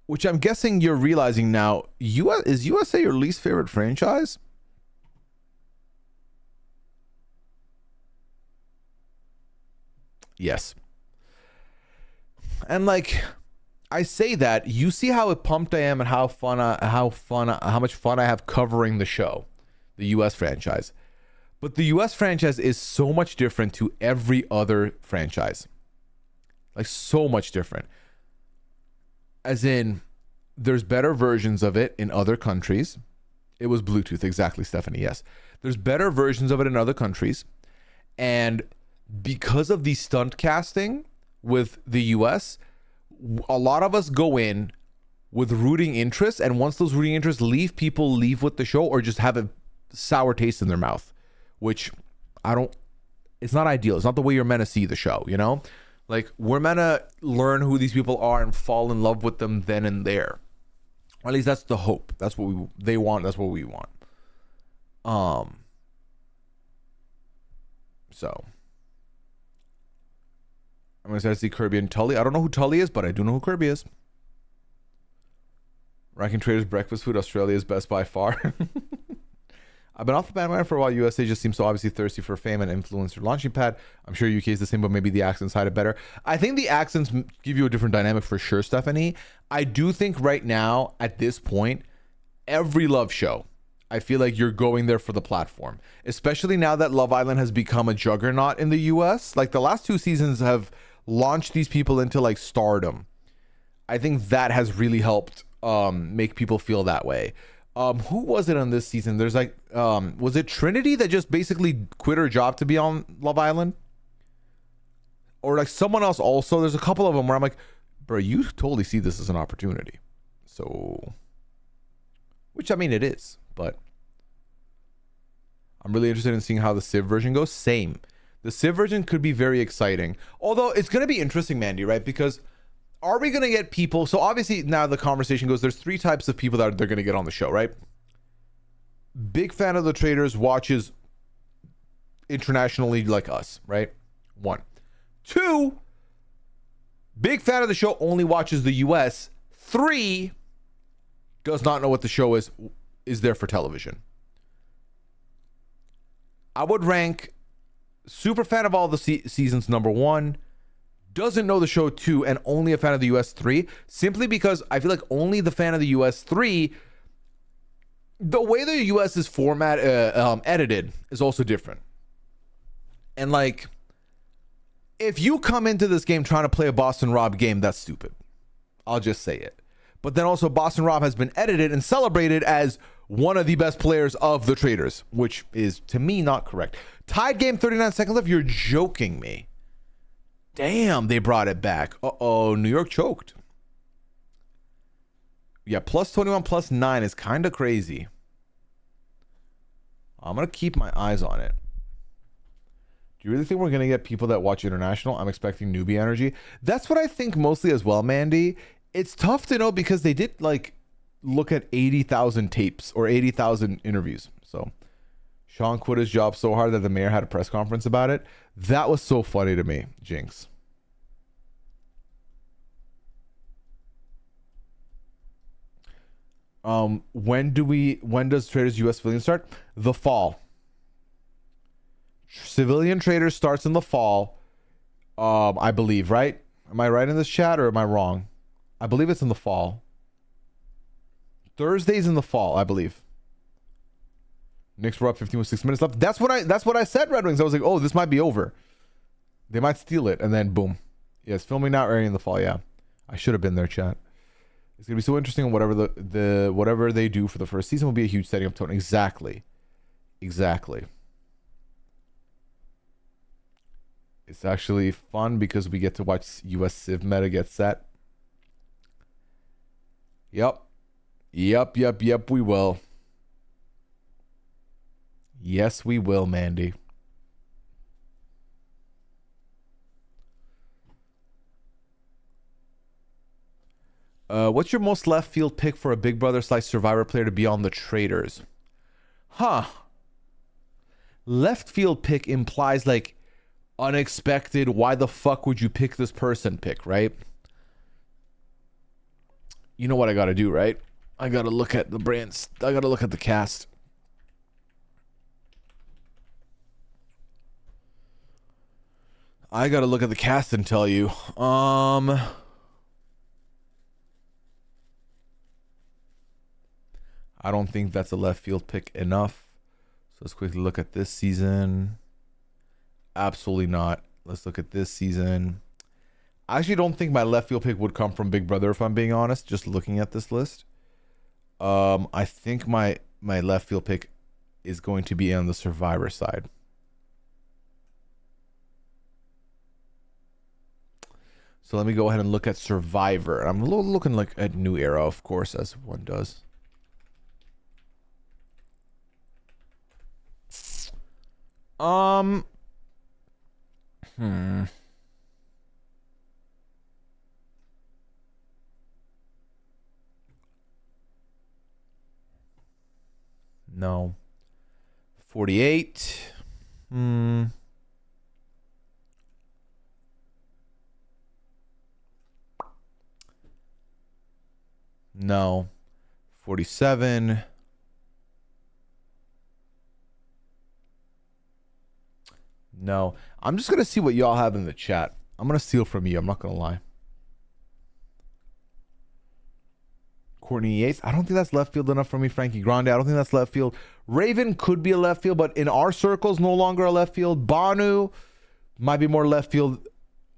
Which I'm guessing you're realizing now. Is USA your least favorite franchise? Yes. And like, I say that, you see how pumped I am and how much fun I have covering the show, the US franchise. But the US franchise is so much different to every other franchise. Like so much different. As in, there's better versions of it in other countries. It was Bluetooth, exactly, Stephanie, yes. There's better versions of it in other countries. And because of the stunt casting with the US, a lot of us go in with rooting interests, and once those rooting interests leave, people leave with the show or just have a sour taste in their mouth, which I don't it's not ideal. It's not the way you're meant to see the show, you know? Like, we're meant to learn who these people are and fall in love with them then and there. Or at least that's the hope. That's what they want. That's what we want. So I'm excited to see Kirby and Tully. I don't know who Tully is, but I do know who Kirby is. Ranking Traders breakfast food, Australia's best by far. I've been off the bandwagon for a while. USA just seems so obviously thirsty for fame and influencer launching pad. I'm sure UK is the same, but maybe the accents hide it better. I think the accents give you a different dynamic for sure, Stephanie. I do think right now, at this point, every love show, I feel like you're going there for the platform. Especially now that Love Island has become a juggernaut in the US. Like, the last 2 seasons have launched these people into like stardom. I think that has really helped make people feel that way. Who was it on this season? There's like, was it Trinity that just basically quit her job to be on Love Island? Or like someone else also? There's a couple of them where I'm like, bro, you totally see this as an opportunity. So, which I mean, it is, but I'm really interested in seeing how the Civ version goes. Same. The Civ version could be very exciting. Although it's going to be interesting, Mandy, right? Because are we going to get people? So obviously now the conversation goes, there's 3 types of people that they're going to get on the show, right? Big fan of the traders, watches internationally like us, right? 1. 2, big fan of the show, only watches the US. 3, does not know what the show is there for television. I would rank super fan of all the seasons number 1, doesn't know the show 2, and only a fan of the US 3, simply because I feel like only the fan of the US 3, the way the US is format edited is also different. And like, if you come into this game trying to play a Boston Rob game, that's stupid. I'll just say it. But then also Boston Rob has been edited and celebrated as one of the best players of the traders, which is to me not correct. Tied game, 39 seconds left. You're joking me. Damn, they brought it back. Uh-oh, New York choked. Yeah, plus 21, plus 9 is kind of crazy. I'm going to keep my eyes on it. Do you really think we're going to get people that watch international? I'm expecting newbie energy. That's what I think mostly as well, Mandy. It's tough to know because they did like look at 80,000 tapes or 80,000 interviews. So Sean quit his job so hard that the mayor had a press conference about it. That was so funny to me, Jinx. When does Traders US Civilian start? The fall. Civilian Traders starts in the fall. I believe, right? Am I right in this chat or am I wrong? I believe it's in the fall. Thursdays in the fall, I believe. Knicks were up 15 with 6 minutes left. That's what I said, Red Wings. I was like, oh, this might be over. They might steal it, and then boom. Yes, filming now, airing in the fall. Yeah, I should have been there, chat. It's gonna be so interesting. Whatever whatever they do for the first season will be a huge setting up tone. Exactly. It's actually fun because we get to watch US Civ meta get set. Yep, we will. Yes, we will, Mandy. What's your most left field pick for a Big Brother / Survivor player to be on the Traders? Left field pick implies like unexpected, why the fuck would you pick this person pick, right? You know what I gotta do, right? I gotta look at the brands. I gotta look at the cast. I gotta look at the cast and tell you. I don't think that's a left field pick enough. So let's quickly look at this season. Absolutely not. Let's look at this season. I actually don't think my left field pick would come from Big Brother, if I'm being honest, just looking at this list. I think my left field pick is going to be on the Survivor side. So let me go ahead and look at Survivor. I'm looking like at New Era, of course, as one does. Hmm. No. 48. Hmm. No. 47. No. I'm just going to see what y'all have in the chat. I'm going to steal from you. I'm not going to lie. Courtney Yates. I don't think that's left field enough for me. Frankie Grande. I don't think that's left field. Raven could be a left field, but in our circles, no longer a left field. Banu might be more left field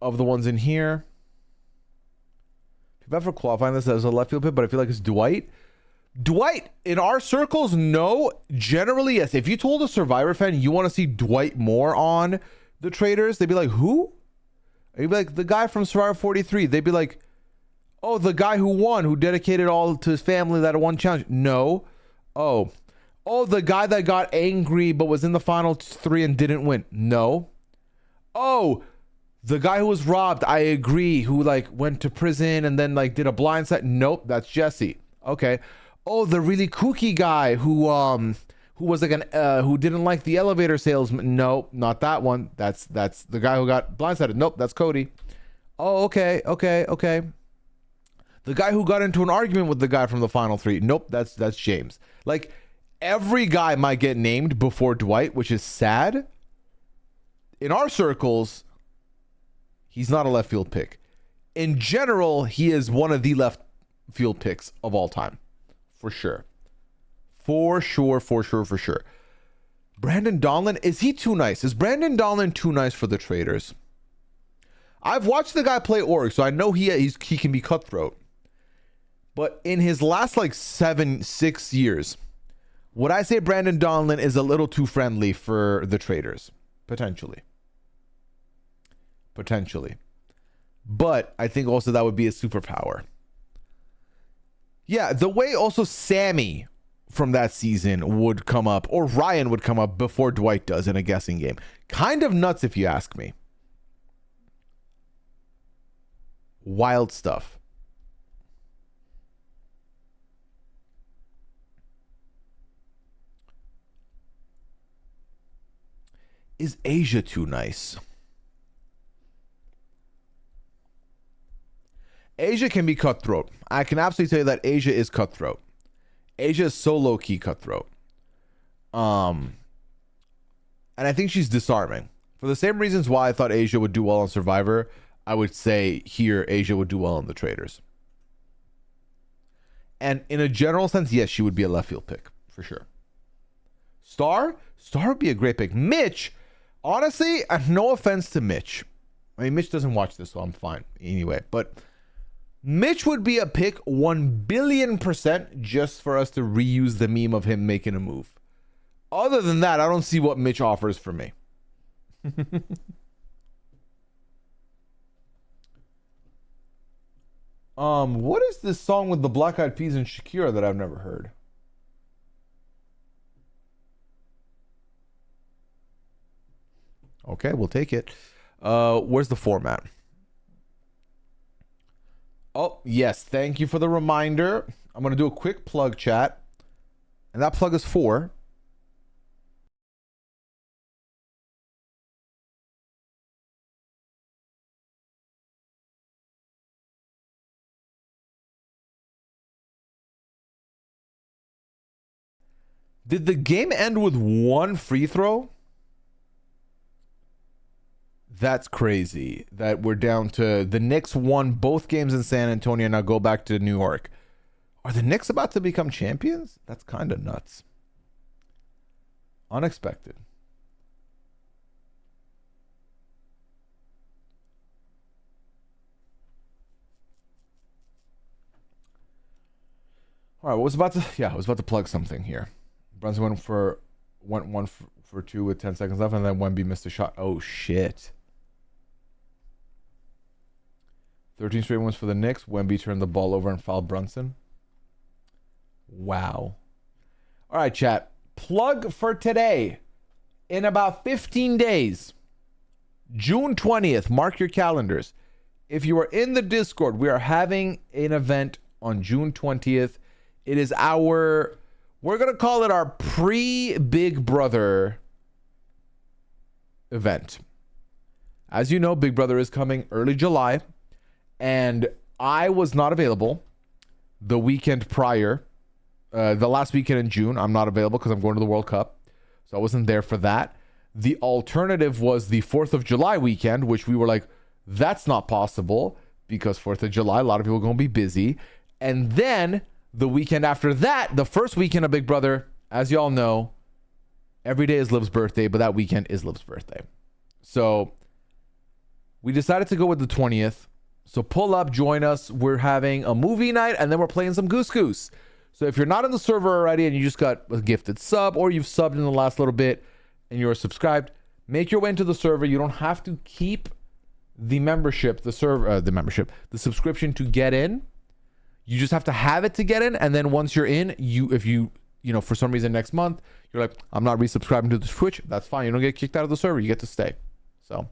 of the ones in here. People have for qualifying this as a left field pick, but I feel like it's Dwight. Dwight, in our circles, no. Generally, yes. If you told a Survivor fan you want to see Dwight more on the traders, they'd be like, who? And you'd be like, the guy from Survivor 43. They'd be like, oh, the guy who won, who dedicated all to his family that won challenge. No. Oh, the guy that got angry but was in the final 3 and didn't win. No. Oh, the guy who was robbed. I agree. Who like went to prison and then like did a blind side. Nope, that's Jesse. Okay. Oh, the really kooky guy who was like who didn't like the elevator salesman. Nope, not that one. That's the guy who got blindsided. Nope, that's Cody. Oh, okay. The guy who got into an argument with the guy from the final 3. Nope, that's James. Like every guy might get named before Dwight, which is sad. In our circles, he's not a left field pick. In general, he is one of the left field picks of all time. For sure. For sure. Brandon Donlin, is he too nice? Is Brandon Donlin too nice for the traders? I've watched the guy play Org, so I know he can be cutthroat. But in his last like 6 years, would I say Brandon Donlin is a little too friendly for the traders? Potentially. But I think also that would be a superpower. Yeah, the way also Sammy from that season would come up, or Ryan would come up before Dwight does in a guessing game. Kind of nuts if you ask me. Wild stuff. Is Asia too nice? Asia can be cutthroat. I can absolutely tell you that Asia is cutthroat. Asia is so low-key cutthroat. And I think she's disarming. For the same reasons why I thought Asia would do well on Survivor, I would say here Asia would do well on the traders. And in a general sense, yes, she would be a left field pick, for sure. Star would be a great pick. Mitch, honestly, no offense to Mitch. I mean, Mitch doesn't watch this, so I'm fine anyway. But Mitch would be a pick 1 billion% just for us to reuse the meme of him making a move. Other than that, I don't see what Mitch offers for me. What is this song with the Black Eyed Peas and Shakira that I've never heard? Okay, we'll take it. Where's the format? Oh, yes. Thank you for the reminder. I'm going to do a quick plug, chat. And that plug is for... Did the game end with 1 free throw? That's crazy that we're down to the Knicks won both games in San Antonio and now go back to New York. Are the Knicks about to become champions? That's kind of nuts. Unexpected. All right, I was about to plug something here. Brunson went one for 2 with 10 seconds left, and then Wemby missed a shot. Oh shit. 13 straight wins for the Knicks. Wemby turned the ball over and fouled Brunson. Wow. All right, chat. Plug for today. In about 15 days, June 20th, mark your calendars. If you are in the Discord, we are having an event on June 20th. It is we're going to call it our pre-Big Brother event. As you know, Big Brother is coming early July, and I was not available the weekend prior, the last weekend in June. I'm not available because I'm going to the World Cup, so I wasn't there for that. The alternative was the 4th of July weekend, which we were like, that's not possible because 4th of July, a lot of people are going to be busy. And then the weekend after that, the first weekend of Big Brother, as y'all know, every day is Liv's birthday, but that weekend is Liv's birthday. So we decided to go with the 20th. So pull up, join us. We're having a movie night, and then we're playing some Goose Goose. So if you're not in the server already and you just got a gifted sub, or you've subbed in the last little bit and you're subscribed, make your way into the server. You don't have to keep the membership, the subscription to get in. You just have to have it to get in. And then once you're in, if you for some reason next month, you're like, I'm not resubscribing to the Twitch, that's fine. You don't get kicked out of the server. You get to stay. So.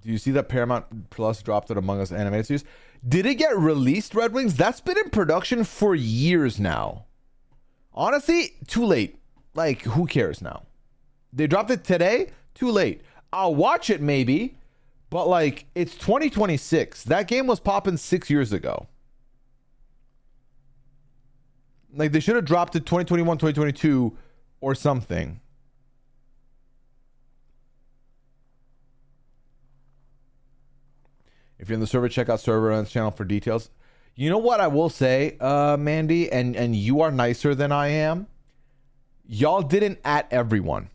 Do you see that Paramount Plus dropped it Among Us animated series? Did it get released, Red Wings? That's been in production for years now. Honestly, too late. Like, who cares now? They dropped it today? Too late. I'll watch it maybe, but like, it's 2026. That game was popping 6 years ago. Like, they should have dropped it 2021, 2022 or something. If you're in the server, check out server on this channel for details. You know what I will say, Mandy, and you are nicer than I am. Y'all didn't at everyone.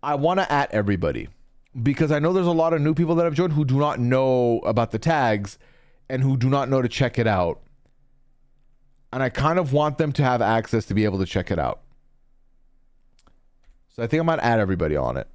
I want to at everybody because I know there's a lot of new people that have joined who do not know about the tags and who do not know to check it out. And I kind of want them to have access to be able to check it out. So I think I might add everybody on it.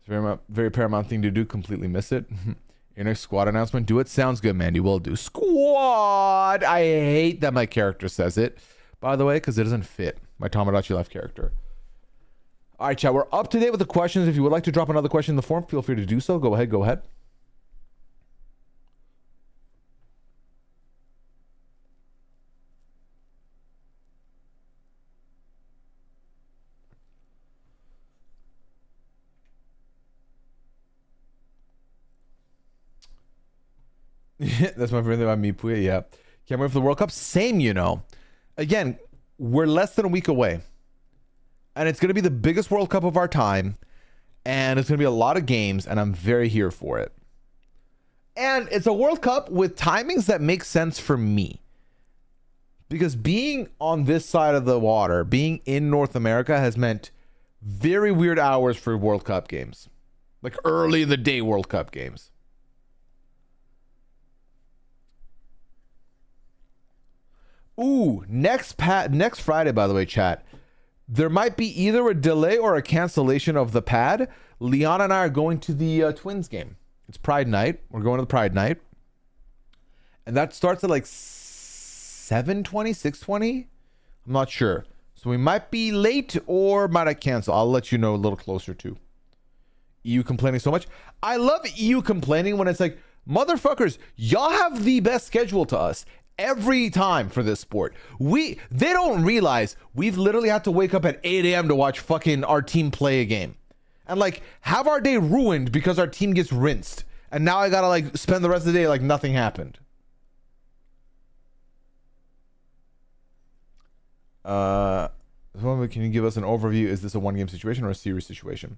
Very, very Paramount thing to do. Completely miss it. Your next squad announcement. Do it. Sounds good, Mandy. Will do. Squad. I hate that my character says it, by the way, because it doesn't fit my Tomodachi Life character. All right, chat. We're up to date with the questions. If you would like to drop another question in the forum, feel free to do so. Go ahead. Go ahead. That's my favorite thing about me, Pooya. Yeah. Can't wait for the World Cup. Same, Again, we're less than a week away. And it's going to be the biggest World Cup of our time. And it's going to be a lot of games. And I'm very here for it. And it's a World Cup with timings that make sense for me. Because being on this side of the water, being in North America has meant very weird hours for World Cup games. Like early in the day World Cup games. Ooh, next Friday, by the way, chat. There might be either a delay or a cancellation of the pad. Leon and I are going to the Twins game. It's Pride Night. We're going to the Pride Night. And that starts at like 7:20, 6:20. I'm not sure. So we might be late or might I cancel. I'll let you know a little closer to. EU complaining so much. I love EU complaining when it's like, motherfuckers, y'all have the best schedule to us. Every time for this sport. They don't realize we've literally had to wake up at 8 a.m. to watch fucking our team play a game. And like have our day ruined because our team gets rinsed. And now I gotta like spend the rest of the day like nothing happened. Can you give us an overview? Is this a one game situation or a series situation?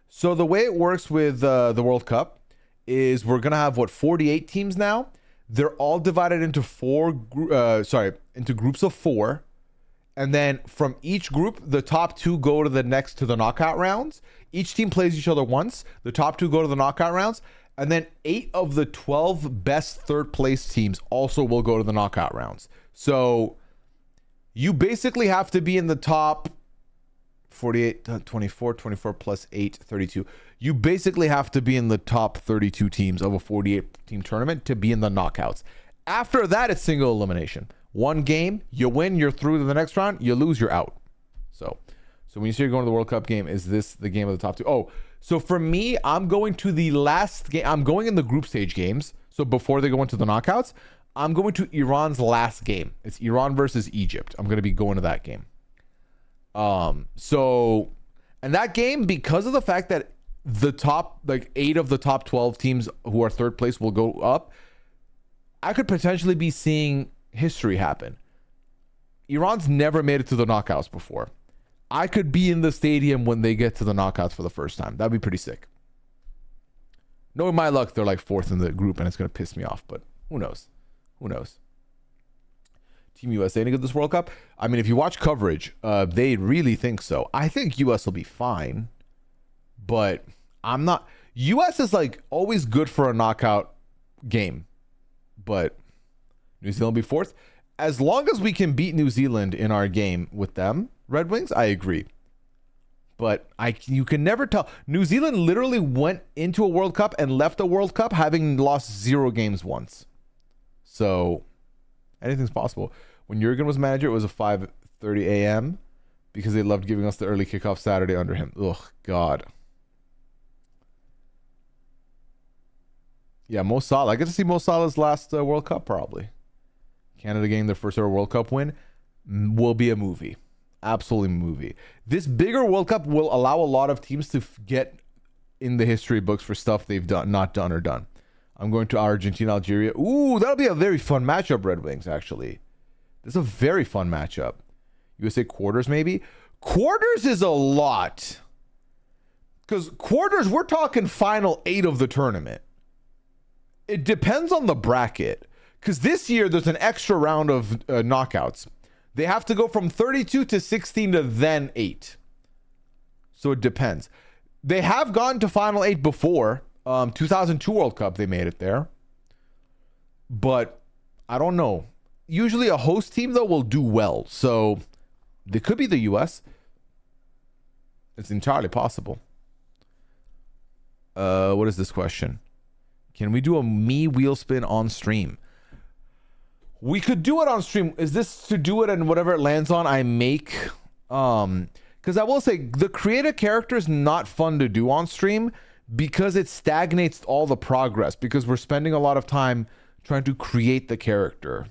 So the way it works with the World Cup is we're gonna have 48 teams now. They're all divided into into groups of 4. And then from each group, the top 2 go to the knockout rounds. Each team plays each other once. The top 2 go to the knockout rounds. And then 8 of the 12 best third place teams also will go to the knockout rounds. So you basically have to be in the top 48, 24 plus 8, 32. You basically have to be in the top 32 teams of a 48 team tournament to be in the knockouts. After that, it's single elimination. One game, you win, you're through to the next round. You lose, you're out. So when you say you're going to the World Cup game, is this the game of the top 2? Oh, so for me, I'm going to the last game. I'm going in the group stage games. So before they go into the knockouts, I'm going to Iran's last game. It's Iran versus Egypt. I'm going to be going to that game. And that game, because of the fact that the top, like 8 of the top 12 teams who are third place will go up, I could potentially be seeing history happen. Iran's never made it to the knockouts before. I could be in the stadium when they get to the knockouts for the first time. That'd be pretty sick. Knowing my luck, they're like 4th in the group and it's going to piss me off, but who knows? Who knows? Team USA any good this World Cup? I mean, if you watch coverage, they really think so. I think US will be fine, but I'm not. US is like always good for a knockout game, but New Zealand will be 4th. As long as we can beat New Zealand in our game with them, Red Wings, I agree. But you can never tell. New Zealand literally went into a World Cup and left a World Cup having lost 0 games once. So anything's possible. When Jurgen was manager, it was a 5:30 a.m. because they loved giving us the early kickoff Saturday under him. Ugh, God. Yeah, Mo Salah. I get to see Mo Salah's last World Cup probably. Canada getting their first ever World Cup win will be a movie. Absolutely movie. This bigger World Cup will allow a lot of teams to get in the history books for stuff they've not done or done. I'm going to Argentina, Algeria. Ooh, that'll be a very fun matchup, Red Wings, actually. This is a very fun matchup. USA quarters, maybe? Quarters is a lot. Because quarters, we're talking final 8 of the tournament. It depends on the bracket. Because this year, there's an extra round of knockouts. They have to go from 32 to 16 to then 8. So it depends. They have gone to final 8 before. 2002 World Cup, they made it there. But I don't know. Usually a host team, though, will do well. So they could be the US. It's entirely possible. What is this question? Can we do a me wheel spin on stream? We could do it on stream. Is this to do it and whatever it lands on, I make? Because I will say, the creative character is not fun to do on stream because it stagnates all the progress because we're spending a lot of time trying to create the character.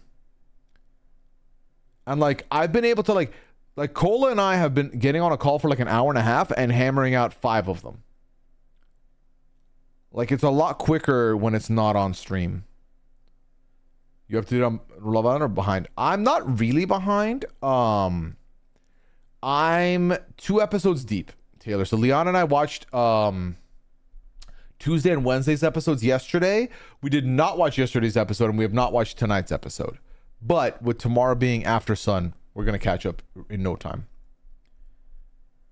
And like, I've been able to like Cola and I have been getting on a call for like an hour and a half and hammering out 5 of them. Like, it's a lot quicker when it's not on stream. You have to do it on Love Island or behind? I'm not really behind. I'm 2 episodes deep, Taylor. So Leon and I watched Tuesday and Wednesday's episodes yesterday. We did not watch yesterday's episode, and we have not watched tonight's episode. But with tomorrow being after sun, we're going to catch up in no time.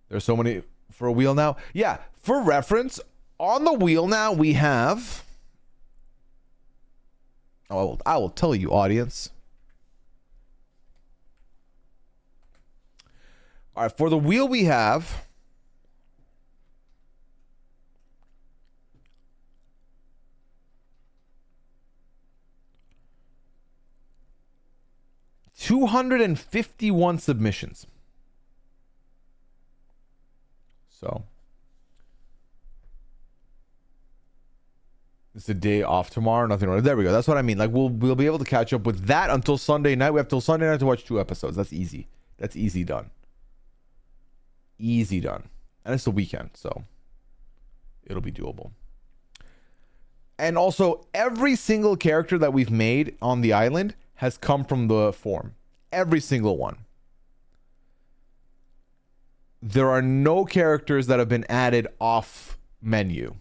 There's so many for a wheel now. Yeah, for reference, on the wheel now we have... Oh, I will tell you, audience. All right, for the wheel we have... $251 submissions. So it's a day off tomorrow. Nothing wrong. There we go. That's what I mean. Like we'll be able to catch up with that until Sunday night. We have till Sunday night to watch 2 episodes. That's easy. That's easy done. Easy done. And it's the weekend, so it'll be doable. And also, every single character that we've made on the island has come from the forum. Every single one. There are no characters that have been added off menu,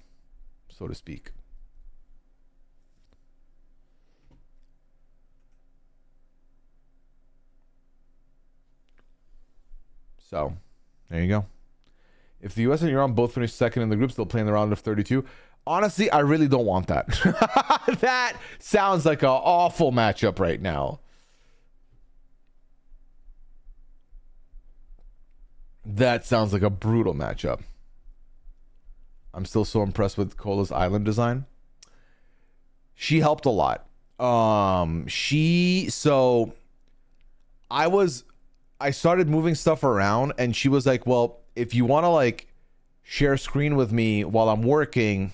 so to speak. So, there you go. If the US and Iran both finish second in the groups, they'll play in the round of 32. Honestly, I really don't want that. That sounds like an awful matchup right now. That sounds like a brutal matchup. I'm still so impressed with Cola's island design. She helped a lot. I started moving stuff around and she was like, well, if you want to like share screen with me while I'm working,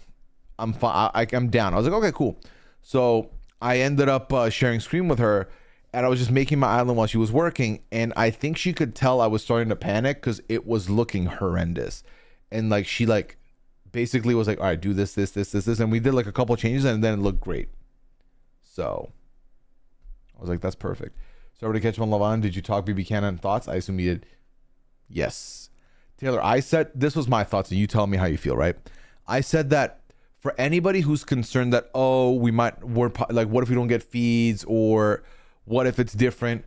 I'm fine. I'm down. I was like, okay, cool. So I ended up sharing screen with her and I was just making my island while she was working. And I think she could tell I was starting to panic because it was looking horrendous. And like, she like basically was like, all right, do this. And we did like a couple changes and then it looked great. So I was like, that's perfect. So everybody catch him on Love, did you talk BB Cannon thoughts? I assume you did. Yes. Taylor, I said, this was my thoughts and you tell me how you feel, right? I said that for anybody who's concerned that, oh, we're like, what if we don't get feeds or what if it's different?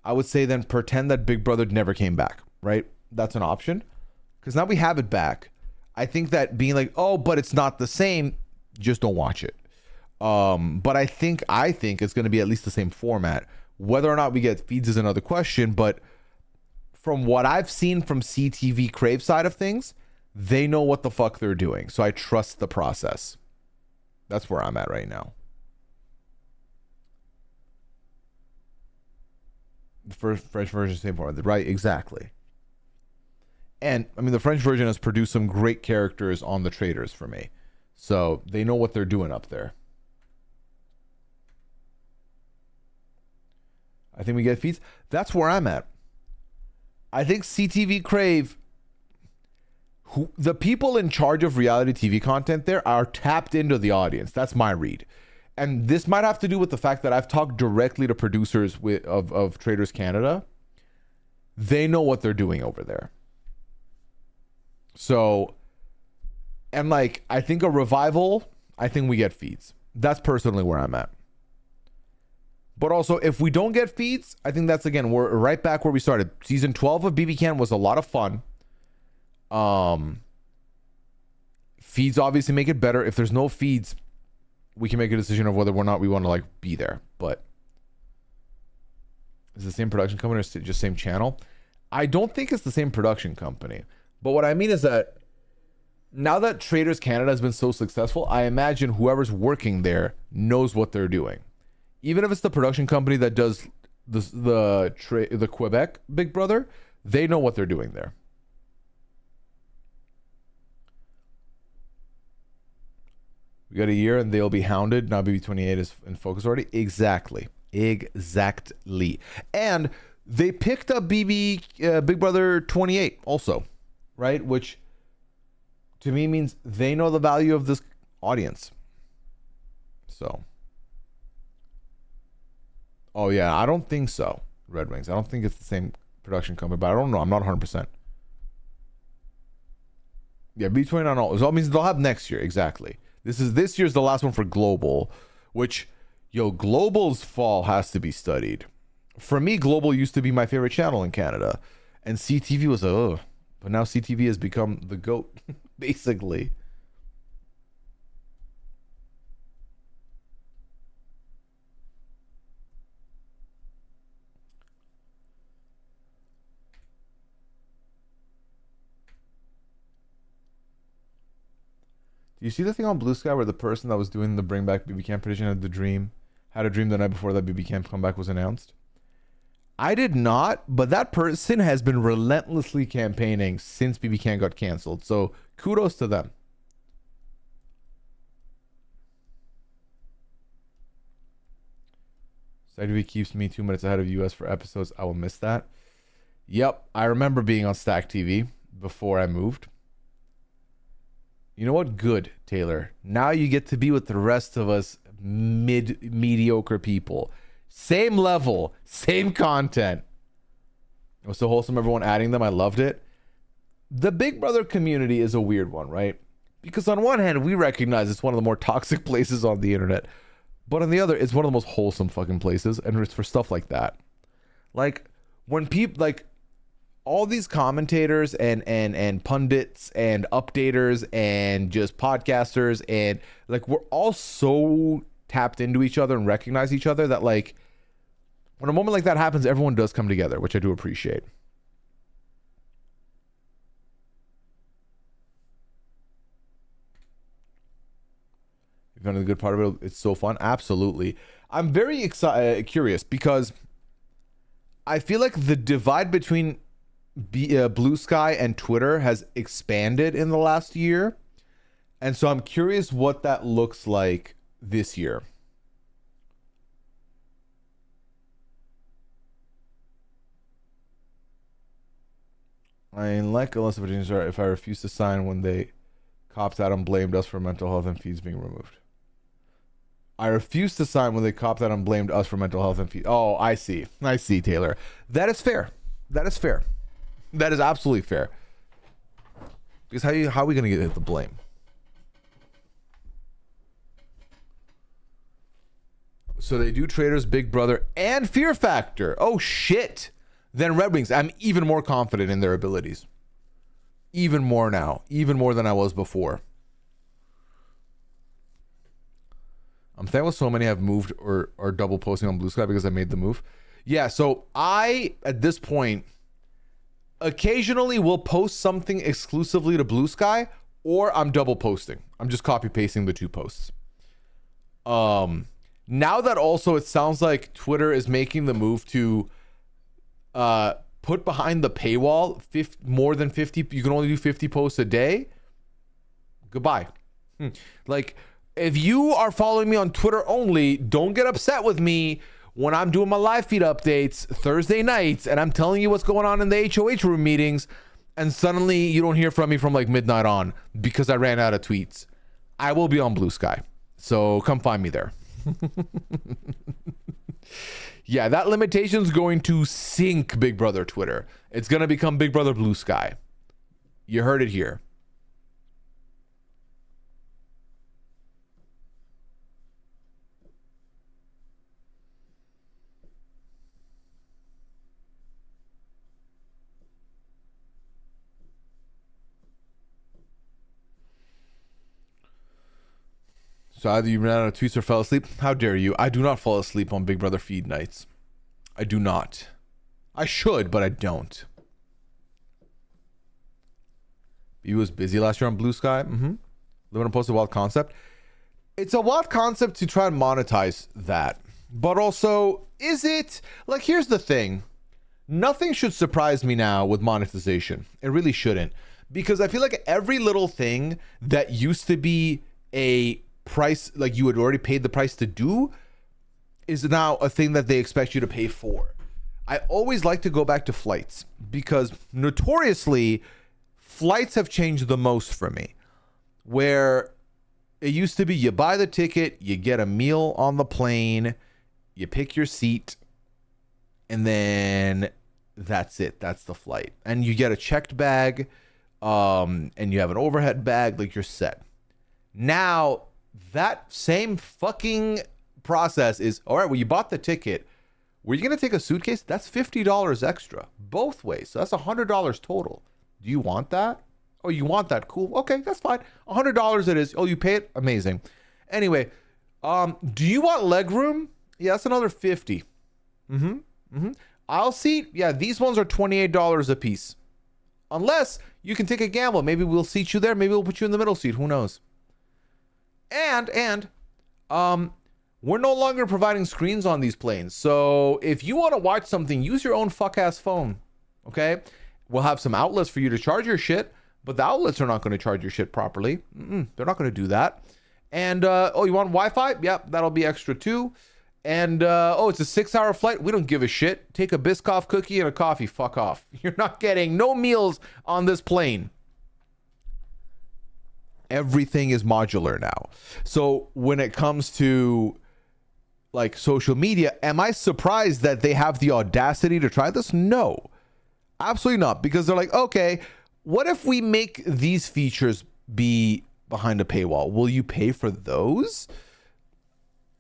I would say then pretend that Big Brother never came back, right? That's an option. Because now we have it back. I think that being like, oh, but it's not the same, just don't watch it. But I think it's going to be at least the same format. Whether or not we get feeds is another question, but from what I've seen from CTV Crave side of things, they know what the fuck they're doing. So I trust the process. That's where I'm at right now. The first French version, same format, right? Exactly. And I mean, the French version has produced some great characters on the traders for me. So they know what they're doing up there. I think we get feeds. That's where I'm at. I think CTV Crave, the people in charge of reality TV content there are tapped into the audience. That's my read. And this might have to do with the fact that I've talked directly to producers of Traders Canada. They know what they're doing over there. So, and like, I think a revival, I think we get feeds. That's personally where I'm at. But also, if we don't get feeds, I think that's, again, we're right back where we started. Season 12 of BB Can was a lot of fun. Feeds obviously make it better. If there's no feeds, we can make a decision of whether or not we want to like be there. But is it the same production company or just same channel? I don't think it's the same production company. But what I mean is that now that Traders Canada has been so successful, I imagine whoever's working there knows what they're doing. Even if it's the production company that does the Quebec Big Brother, they know what they're doing there. We got a year and they'll be hounded. Now BB28 is in focus already. Exactly. And they picked up Big Brother 28 also, right? Which to me means they know the value of this audience. So. Oh, yeah. I don't think so. Red Wings. I don't think it's the same production company, but I don't know. I'm not 100%. Yeah, B29 on all. So that means they'll have next year. Exactly. This year's the last one for Global, which, Global's fall has to be studied. For me, Global used to be my favorite channel in Canada, and CTV was but now CTV has become the GOAT, basically. Do you see the thing on Blue Sky where the person that was doing the Bring Back BB Camp petition had a dream the night before that BB Camp comeback was announced? I did not, but that person has been relentlessly campaigning since BB Camp got canceled. So kudos to them. Side TV keeps me 2 minutes ahead of US for episodes. I will miss that. Yep, I remember being on Stack TV before I moved. You know what? Good, Taylor. Now you get to be with the rest of us mediocre people. Same level, same content. It was so wholesome, everyone adding them. I loved it. The Big Brother community is a weird one, right? Because on one hand, we recognize it's one of the more toxic places on the internet. But on the other, it's one of the most wholesome fucking places. And it's for stuff like that. Like, when people, like, all these commentators and pundits and updaters and just podcasters and like we're all so tapped into each other and recognize each other that like when a moment like that happens, everyone does come together, which I do appreciate. You found the good part of it, it's so fun. Absolutely. I'm very excited, curious because I feel like the divide between Blue Sky and Twitter has expanded in the last year. And so I'm curious what that looks like this year. I like unless if I refuse to sign when they copped out and blamed us for mental health and fees being removed. I refuse to sign when they copped out and blamed us for mental health and fees. Oh, I see. I see, Taylor. That is fair. That is fair. That is absolutely fair. Because how are we going to get the blame? So they do Traders, Big Brother, and Fear Factor. Oh, shit. Then Red Wings. I'm even more confident in their abilities. Even more now. Even more than I was before. I'm thankful so many have moved or are double posting on Blue Sky because I made the move. Yeah, so I, at this point, occasionally will post something exclusively to Blue Sky, or I'm double posting. I'm just copy pasting the two posts. Now that also it sounds like Twitter is making the move to put behind the paywall more than 50, you can only do 50 posts a day. Goodbye. Like, if you are following me on Twitter only, don't get upset with me when I'm doing my live feed updates Thursday nights and I'm telling you what's going on in the HOH room meetings, and suddenly you don't hear from me from like midnight on because I ran out of tweets. I will be on Blue Sky, so come find me there. Yeah, that limitation is going to sink Big Brother Twitter. It's going to become Big Brother Blue Sky. You heard it here. So either you ran out of tweets or fell asleep. How dare you? I do not fall asleep on Big Brother feed nights. I do not. I should, but I don't. He was busy last year on Blue Sky. Living on Posted Wild Concept. It's a wild concept to try and monetize that. But also, is it? Like, here's the thing. Nothing should surprise me now with monetization. It really shouldn't. Because I feel like every little thing that used to be a price, like you had already paid the price to do, is now a thing that they expect you to pay for. I always like to go back to flights because notoriously flights have changed the most for me, where it used to be you buy the ticket, you get a meal on the plane, you pick your seat, and then that's it. That's the flight. And you get a checked bag, and you have an overhead bag, like you're set. Now that same fucking process is, all right, well, you bought the ticket. Were you going to take a suitcase? That's $50 extra both ways. So that's $100 total. Do you want that? Oh, you want that? Cool. Okay, that's fine. $100 it is. Oh, you pay it? Amazing. Anyway, do you want leg room? Yeah, that's another $50. Aisle seat? Yeah, these ones are $28 a piece. Unless you can take a gamble. Maybe we'll seat you there. Maybe we'll put you in the middle seat. Who knows? And we're no longer providing screens on these planes. So if you want to watch something, use your own fuck-ass phone, okay? We'll have some outlets for you to charge your shit, but the outlets are not going to charge your shit properly. They're not going to do that. And, oh, you want Wi-Fi? Yep, that'll be extra too. And, oh, it's a 6-hour flight. We don't give a shit. Take a Biscoff cookie and a coffee. Fuck off. You're not getting no meals on this plane. Everything is modular now. So when it comes to like social media, am I surprised that they have the audacity to try this? No, absolutely not. Because they're like, okay, what if we make these features be behind a paywall? Will you pay for those?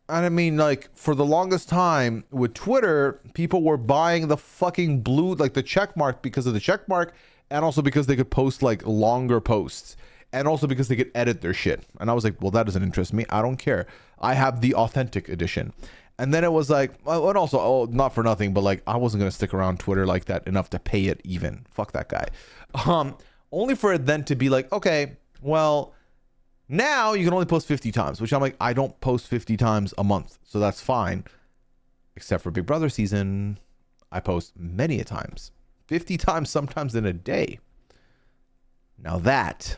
And I mean, like, for the longest time with Twitter, people were buying the fucking blue, like the check mark, because of the check mark, and also because they could post like longer posts, and also because they could edit their shit. And I was like, well, that doesn't interest me. I don't care. I have the authentic edition. And then it was like, and also, oh, not for nothing, but like, I wasn't gonna stick around Twitter like that enough to pay it even. Fuck that guy. Only for it then to be like, okay, well, now you can only post 50 times, which I'm like, I don't post 50 times a month, so that's fine. Except for Big Brother season, I post many a times. 50 times sometimes in a day. Now that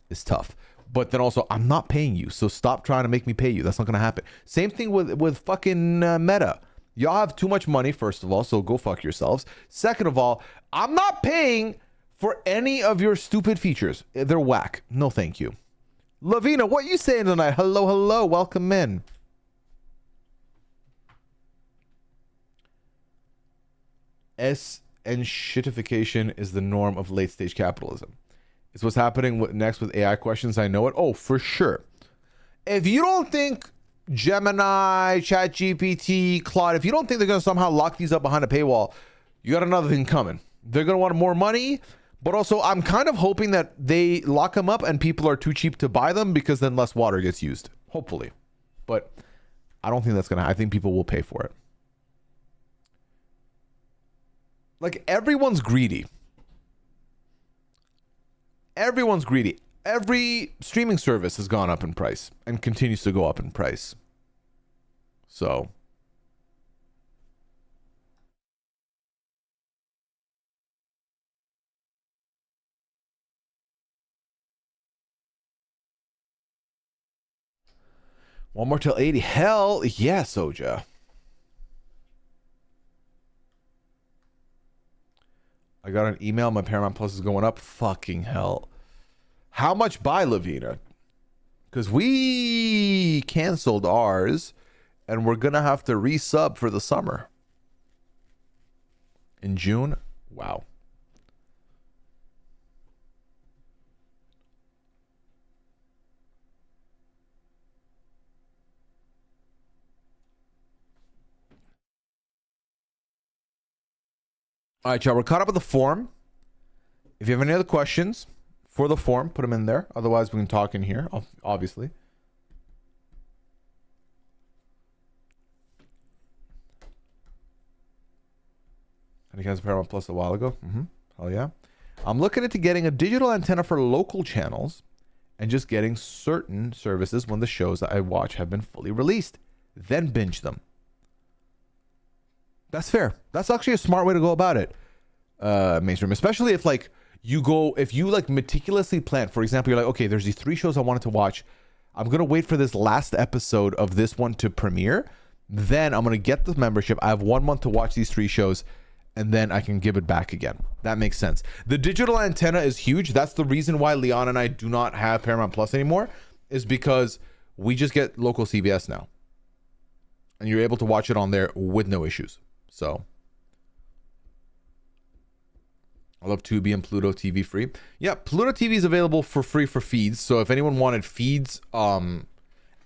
is tough. But then also, I'm not paying you, so stop trying to make me pay you. That's not going to happen. Same thing with fucking Meta. Y'all have too much money, first of all, so go fuck yourselves. Second of all, I'm not paying for any of your stupid features. They're whack. No, thank you. Lavina, what you saying tonight? Hello, hello. Welcome in. S and shitification is the norm of late stage capitalism. It's what's happening next with AI questions. I know it. Oh, for sure. If you don't think Gemini, ChatGPT, Claude, if you don't think they're going to somehow lock these up behind a paywall, you got another thing coming. They're going to want more money. But also, I'm kind of hoping that they lock them up and people are too cheap to buy them, because then less water gets used. Hopefully. But I don't think that's going to happen. I think people will pay for it. Like, everyone's greedy. Everyone's greedy. Every streaming service has gone up in price and continues to go up in price. So... one more till 80. Hell yeah, Soja. I got an email. My Paramount Plus is going up. Fucking hell. How much by Lavina? Because we canceled ours, and we're going to have to resub for the summer. In June? Wow. All right, y'all, we're caught up with the form. If you have any other questions for the form, put them in there. Otherwise, we can talk in here, obviously. And you guys Paramount Plus a while ago. Hell yeah. I'm looking into getting a digital antenna for local channels and just getting certain services when the shows that I watch have been fully released. Then binge them. That's fair. That's actually a smart way to go about it. Mainstream, especially if like if you like meticulously plan. For example, you're like, okay, there's these 3 shows I wanted to watch. I'm gonna wait for this last episode of this one to premiere. Then I'm gonna get the membership. I have 1 month to watch these 3 shows, and then I can give it back again. That makes sense. The digital antenna is huge. That's the reason why Leon and I do not have Paramount Plus anymore, is because we just get local CBS now, and you're able to watch it on there with no issues. So I love Tubi and Pluto TV free. Yeah, Pluto TV is available for free for feeds. So if anyone wanted feeds, and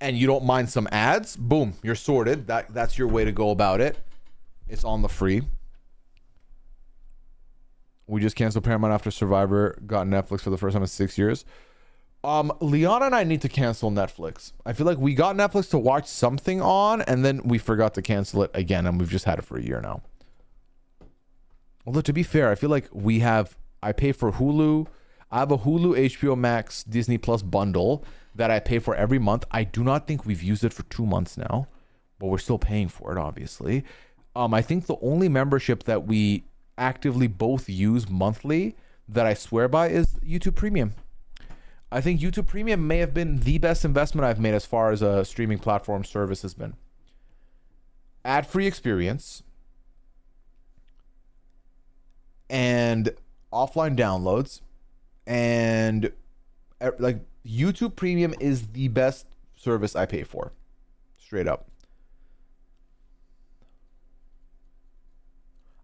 you don't mind some ads, boom, you're sorted. That's your way to go about it. It's on the free. We just canceled Paramount after Survivor got Netflix for the first time in 6 years. Leon and I need to cancel Netflix. I feel like we got Netflix to watch something on, and then we forgot to cancel it again, and we've just had it for a year now. Although, to be fair, I feel like I pay for Hulu. I have a Hulu, HBO Max, Disney Plus bundle that I pay for every month. I do not think we've used it for 2 months now, but we're still paying for it, obviously. I think the only membership that we actively both use monthly that I swear by is YouTube Premium. I think YouTube Premium may have been the best investment I've made as far as a streaming platform service has been. Ad-free experience and offline downloads, and like YouTube Premium is the best service I pay for, straight up.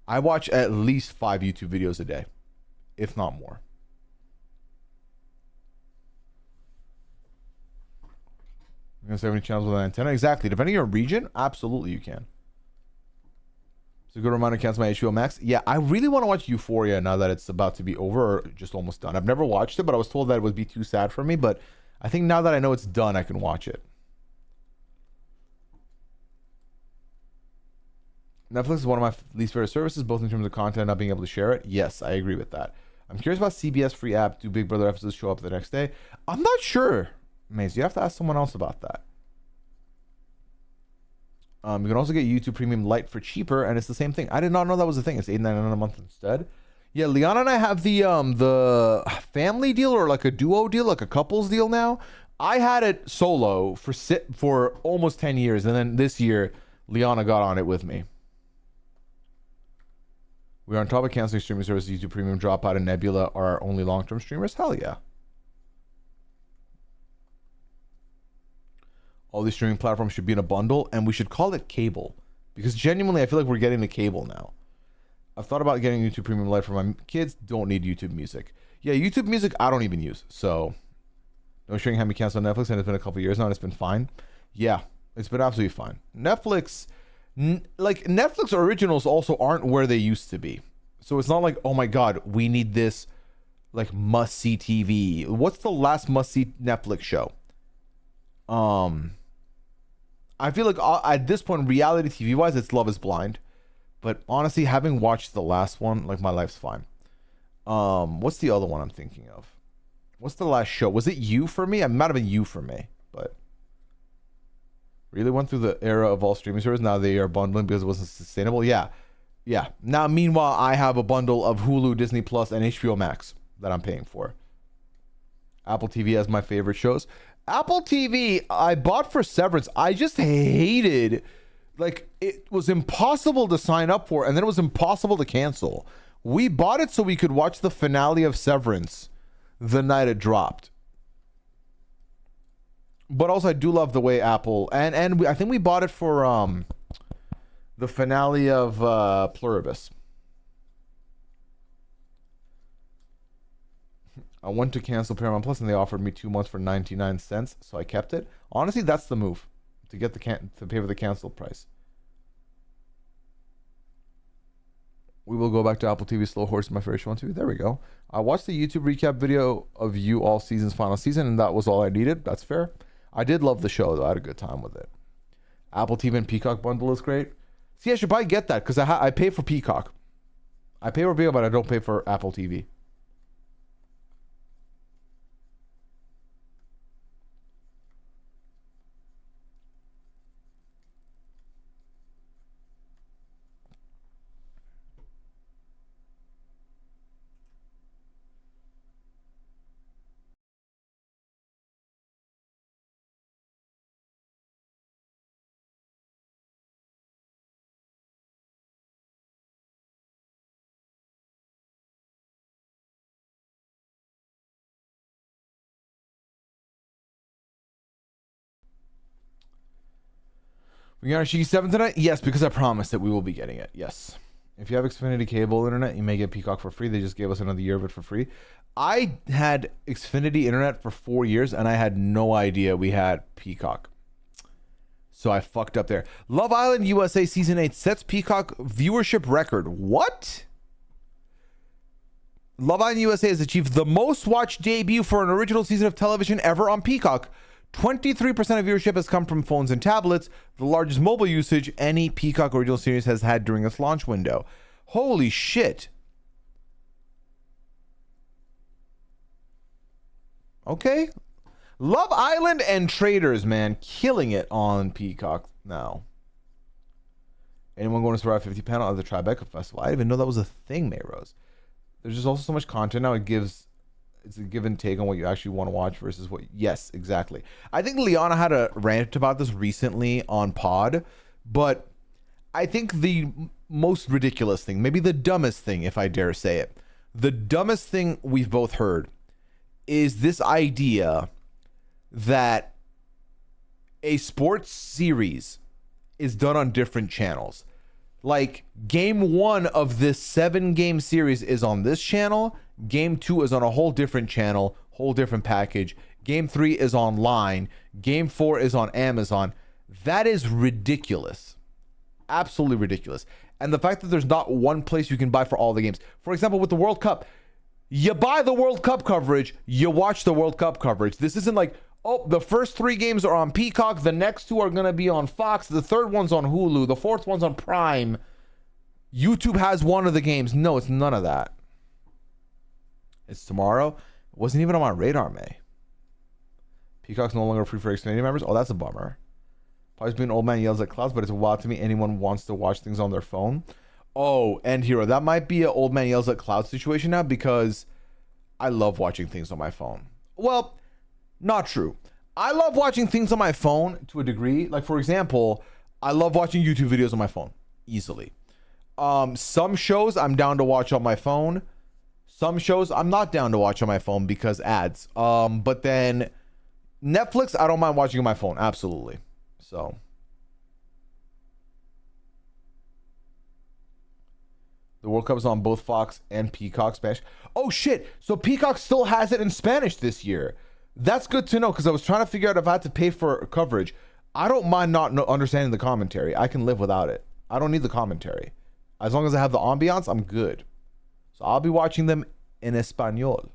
I watch at least 5 YouTube videos a day, if not more. You can 70 channels with an antenna. Exactly. Depending on your region, absolutely you can. It's a good reminder to cancel my HBO Max. Yeah, I really want to watch Euphoria now that it's about to be over or just almost done. I've never watched it, but I was told that it would be too sad for me. But I think now that I know it's done, I can watch it. Netflix is one of my least favorite services, both in terms of content and not being able to share it. Yes, I agree with that. I'm curious about CBS free app. Do Big Brother episodes show up the next day? I'm not sure, Maze. You have to ask someone else about that. You can also get YouTube Premium Lite for cheaper, and it's the same thing. I did not know that was a thing. It's $8.99 a month instead. Yeah, Leon and I have the family deal, or like a duo deal, like a couples deal now. I had it solo for almost 10 years, and then this year, Liana got on it with me. We are on top of canceling streaming services. YouTube Premium, Dropout, and Nebula are our only long-term streamers. Hell yeah. All these streaming platforms should be in a bundle, and we should call it cable. Because genuinely, I feel like we're getting the cable now. I've thought about getting YouTube Premium Lite for my kids. Don't need YouTube Music. Yeah, YouTube Music, I don't even use. So, no sharing had me cancel Netflix, and it's been a couple years now, and it's been fine. Yeah, it's been absolutely fine. Netflix, like, Netflix originals also aren't where they used to be. So, it's not like, oh my God, we need this, like, must-see TV. What's the last must-see Netflix show? I feel like at this point, reality TV wise, it's Love is Blind. But honestly, having watched the last one, like, my life's fine. What's the other one I'm thinking of? What's the last show? Was it You for Me? It might have been You for Me, but really went through the era of all streaming services. Now they are bundling because it wasn't sustainable. Yeah. Yeah. Now, meanwhile, I have a bundle of Hulu, Disney Plus, and HBO Max that I'm paying for. Apple TV has my favorite shows. Apple TV, I bought for Severance. I just hated, like, it was impossible to sign up for, and then it was impossible to cancel. We bought it so we could watch the finale of Severance the night it dropped. But also, I do love the way Apple, and I think we bought it for the finale of Pluribus. I went to cancel Paramount Plus, and they offered me 2 months for 99 cents, so I kept it. Honestly, that's the move, to get to pay for the cancel price. We will go back to Apple TV. Slow Horse, my favorite show on TV. There we go. I watched the YouTube recap video of You All Season's final season, and that was all I needed. That's fair. I did love the show, though. I had a good time with it. Apple TV and Peacock bundle is great. See, I should probably get that, because I pay for Peacock. I pay for Peacock, but I don't pay for Apple TV. We got our Shiki 7 tonight? Yes, because I promised that we will be getting it. Yes. If you have Xfinity cable internet, you may get Peacock for free. They just gave us another year of it for free. I had Xfinity internet for 4 years, and I had no idea we had Peacock. So I fucked up there. Love Island USA Season 8 sets Peacock viewership record. What? Love Island USA has achieved the most watched debut for an original season of television ever on Peacock. 23% of viewership has come from phones and tablets, the largest mobile usage any Peacock original series has had during its launch window. Holy shit. Okay. Love Island and Traders, man. Killing it on Peacock now. Anyone going to Survivor 50 panel at the Tribeca Festival? I didn't even know that was a thing, Mayrose. There's just also so much content now. It's a give and take on what you actually want to watch versus what. Yes, exactly. I think Liana had a rant about this recently on Pod, but I think the most ridiculous thing, maybe the dumbest thing, if I dare say it, the dumbest thing we've both heard is this idea that a sports series is done on different channels. Like, game 1 of this 7-game series is on this channel. Game 2 is on a whole different channel, whole different package. Game 3 is online. Game 4 is on Amazon. That is ridiculous. Absolutely ridiculous. And the fact that there's not one place you can buy for all the games. For example, with the World Cup, you buy the World Cup coverage, you watch the World Cup coverage. This isn't like, oh, the first 3 games are on Peacock, the next 2 are going to be on Fox, the third one's on Hulu, the fourth one's on Prime. YouTube has one of the games. No, it's none of that. It's tomorrow. It wasn't even on my radar, May. Peacock's no longer free for Xfinity members. Oh, that's a bummer. Probably being an old man yells at clouds, but it's wild to me anyone wants to watch things on their phone. Oh, and Hero, that might be an old man yells at clouds situation now because I love watching things on my phone. Well, not true. I love watching things on my phone to a degree. Like, for example, I love watching YouTube videos on my phone easily. Some shows I'm down to watch on my phone. Some shows I'm not down to watch on my phone because ads. But then Netflix, I don't mind watching on my phone. Absolutely. So the World Cup is on both Fox and Peacock Spanish. Oh shit. So Peacock still has it in Spanish this year. That's good to know because I was trying to figure out if I had to pay for coverage. I don't mind not understanding the commentary. I can live without it. I don't need the commentary. As long as I have the ambiance, I'm good. So I'll be watching them in Espanol.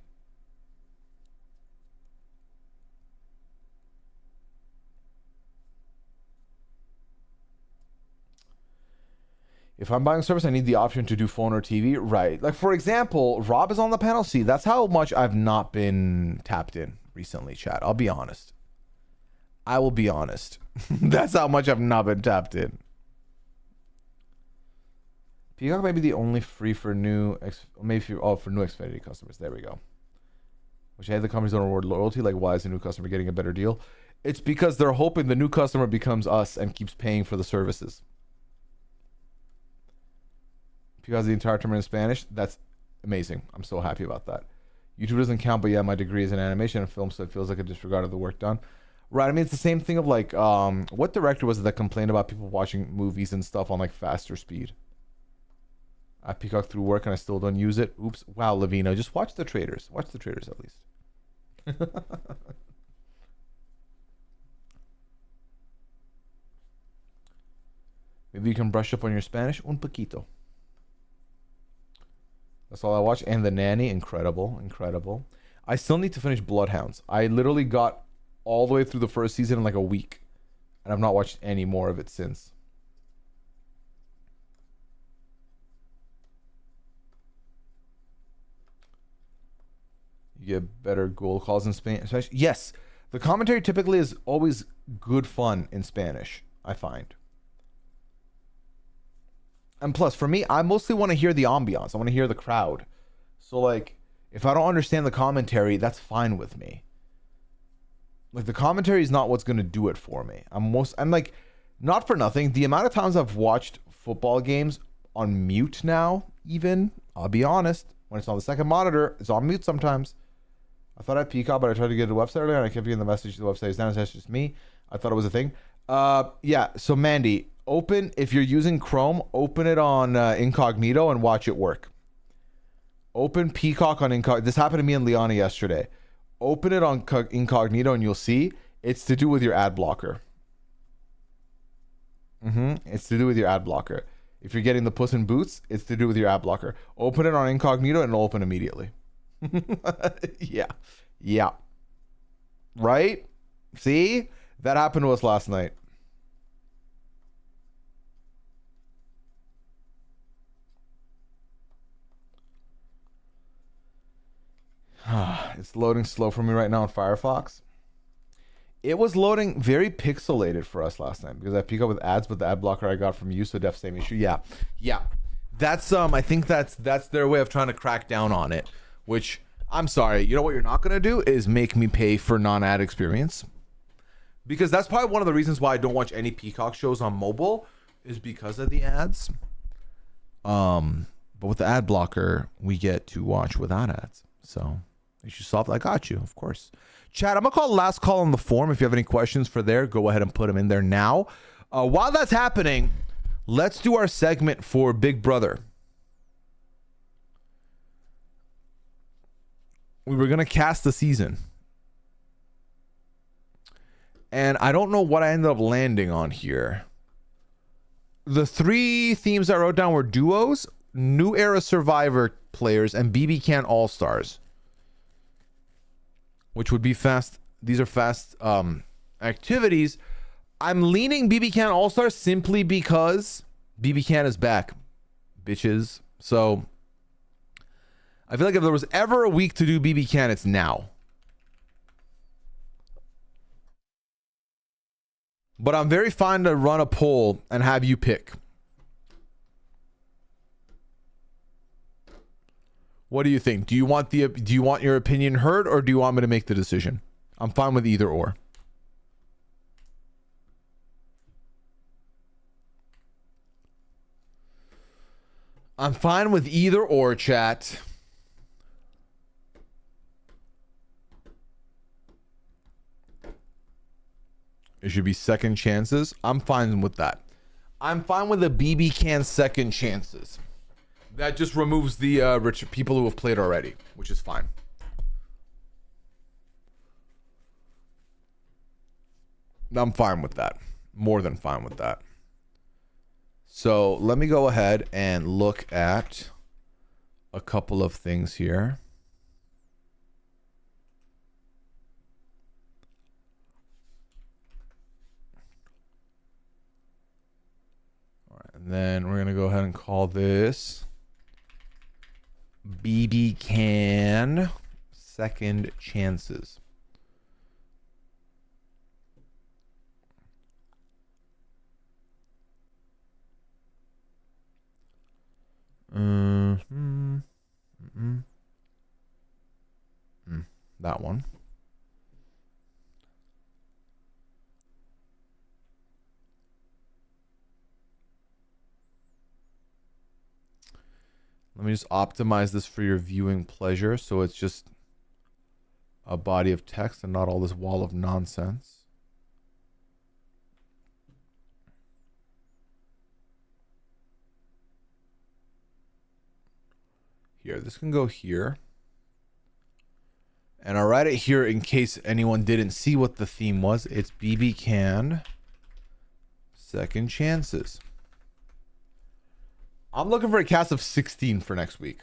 If I'm buying service, I need the option to do phone or TV. Right. Like, for example, Rob is on the panel. See, that's how much I've not been tapped in recently, chat. I'll be honest. I will be honest. That's how much I've not been tapped in. Peacock may be the only free for new, for new Xfinity customers. There we go. Which I had the companies don't reward loyalty. Like, why is the new customer getting a better deal? It's because they're hoping the new customer becomes us and keeps paying for the services. Because the entire term in Spanish, that's amazing. I'm so happy about that. YouTube doesn't count, but yeah, my degree is in animation and film, so it feels like a disregard of the work done. Right, I mean, it's the same thing of like, what director was it that complained about people watching movies and stuff on like faster speed? I Peacock through work and I still don't use it. Oops. Wow, Lavino. Just watch the traders. Watch the traders at least. Maybe you can brush up on your Spanish. Un poquito. That's all I watch. And The Nanny. Incredible. Incredible. I still need to finish Bloodhounds. I literally got all the way through the first season in like a week. And I've not watched any more of it since. You get better goal calls in Spanish. Yes, the commentary typically is always good fun in Spanish, I find. And plus, for me, I mostly want to hear the ambiance. I want to hear the crowd. So, like, if I don't understand the commentary, that's fine with me. Like, the commentary is not what's going to do it for me. I'm like, not for nothing. The amount of times I've watched football games on mute now, even, I'll be honest, when it's on the second monitor, it's on mute sometimes. I thought I had Peacock, but I tried to get to the website earlier and I kept getting the message to the website is down. That's just me. I thought it was a thing. Yeah. So Mandy, if you're using Chrome, open it on incognito and watch it work. Open Peacock on incognito. This happened to me and Liana yesterday. Open it on incognito and you'll see it's to do with your ad blocker. It's to do with your ad blocker. If you're getting the Puss in Boots, it's to do with your ad blocker. Open it on incognito and it'll open immediately. Yeah. Right? See? That happened to us last night. It's loading slow for me right now in Firefox. It was loading very pixelated for us last night because I peek up with ads, but the ad blocker I got from you, so def same issue. Yeah. That's I think that's their way of trying to crack down on it. Which, I'm sorry, you know what you're not going to do is make me pay for non-ad experience. Because that's probably one of the reasons why I don't watch any Peacock shows on mobile is because of the ads. But with the ad blocker, we get to watch without ads. So, issue solved. I got you, of course. Chat, I'm going to call last call on the form. If you have any questions for there, go ahead and put them in there now. While that's happening, let's do our segment for Big Brother. We were going to cast the season. And I don't know what I ended up landing on here. The 3 themes I wrote down were duos, New Era Survivor players, and BB Can All-Stars. Which would be fast. These are fast activities. I'm leaning BB Can All-Stars simply because BB Can is back, bitches. So I feel like if there was ever a week to do BB Can, it's now. But I'm very fine to run a poll and have you pick. What do you think? Do you want your opinion heard, or do you want me to make the decision? I'm fine with either or. I'm fine with either or, chat. It should be second chances. I'm fine with that. I'm fine with the BB Can second chances. That just removes the rich people who have played already, which is fine. I'm fine with that. More than fine with that. So let me go ahead and look at a couple of things here. All right, and then we're going to go ahead and call this BB Can Second Chances. That one. Let me just optimize this for your viewing pleasure, so it's just a body of text and not all this wall of nonsense. Here, this can go here. And I'll write it here in case anyone didn't see what the theme was. It's BB Can Second Chances. I'm looking for a cast of 16 for next week.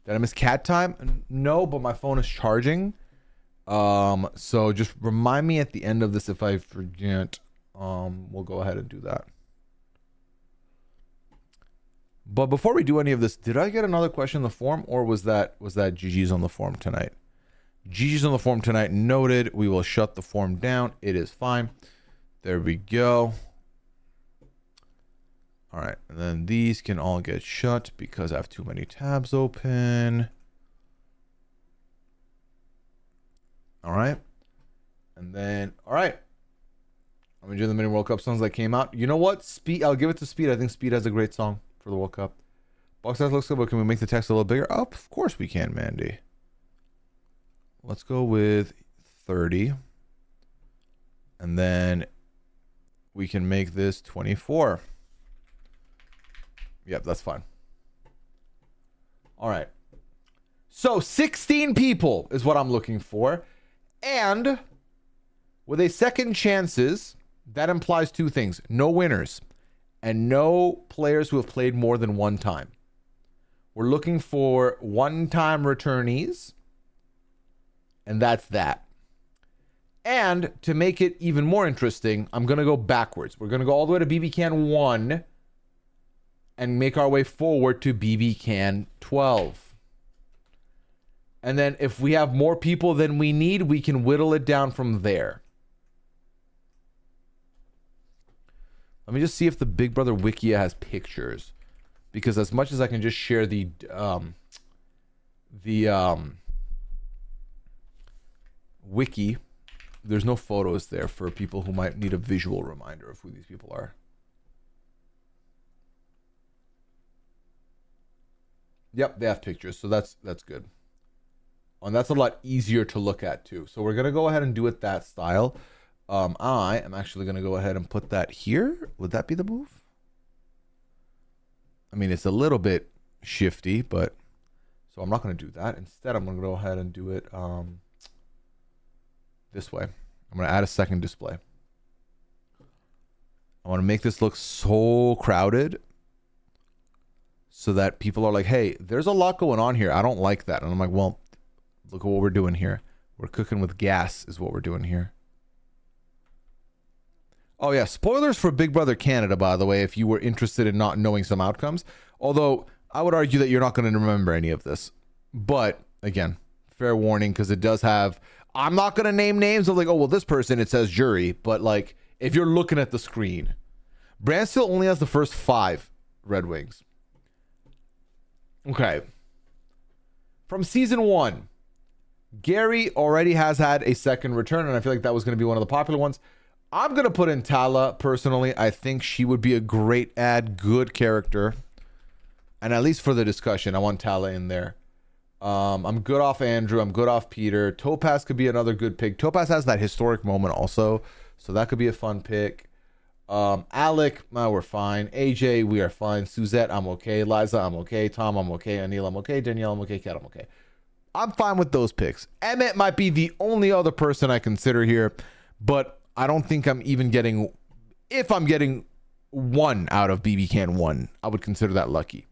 Did I miss cat time? No, but my phone is charging. So just remind me at the end of this if I forget. We'll go ahead and do that. But before we do any of this, did I get another question in the form, or was that GG's on the form tonight? GG's on the form tonight. Noted. We will shut the form down. It is fine. There we go. All right, and then these can all get shut because I have too many tabs open. All right, and then all right. I'm enjoying the mini World Cup songs that came out. You know what? Speed. I'll give it to Speed. I think Speed has a great song for the World Cup. Box size looks good, but can we make the text a little bigger? Oh, of course we can, Mandy. Let's go with 30. And then we can make this 24. Yep, that's fine. All right. So 16 people is what I'm looking for. And with a second chances, that implies two things. No winners and no players who have played more than one time. We're looking for one-time returnees, and that's that. And to make it even more interesting, I'm going to go backwards. We're going to go all the way to BB Can 1 and make our way forward to BB Can 12. And then if we have more people than we need, we can whittle it down from there. Let me just see if the Big Brother Wikia has pictures. Because as much as I can just share the wiki, there's no photos there for people who might need a visual reminder of who these people are. Yep, they have pictures, so that's good. And that's a lot easier to look at too. So we're gonna go ahead and do it that style. I am actually gonna go ahead and put that here. Would that be the move? I mean, it's a little bit shifty, but so So I'm not going to do that. Instead, I'm going to go ahead and do it this way. I'm going to add a second display. I want to make this look so crowded so that people are like, hey, there's a lot going on here. I don't like that. And I'm like, well, look at what we're doing here. We're cooking with gas is what we're doing here. Oh, yeah. Spoilers for Big Brother Canada, by the way, if you were interested in not knowing some outcomes. Although, I would argue that you're not going to remember any of this. But, again, fair warning, because it does have... I'm not going to name names of like, oh, well, this person, it says jury. But, like, if you're looking at the screen, Bransfield only has the first 5 Red Wings. Okay. From season 1, Gary already has had a second return, and I feel like that was going to be one of the popular ones. I'm going to put in Tala, personally. I think she would be a great add, good character. And at least for the discussion, I want Tala in there. I'm good off Andrew. I'm good off Peter. Topaz could be another good pick. Topaz has that historic moment also, so that could be a fun pick. Alec, we're fine. AJ, we are fine. Suzette, I'm okay. Liza, I'm okay. Tom, I'm okay. Anil, I'm okay. Danielle, I'm okay. Kat, I'm okay. I'm fine with those picks. Emmett might be the only other person I consider here, but I don't think I'm even getting... If I'm getting 1 out of BB Can 1, I would consider that lucky.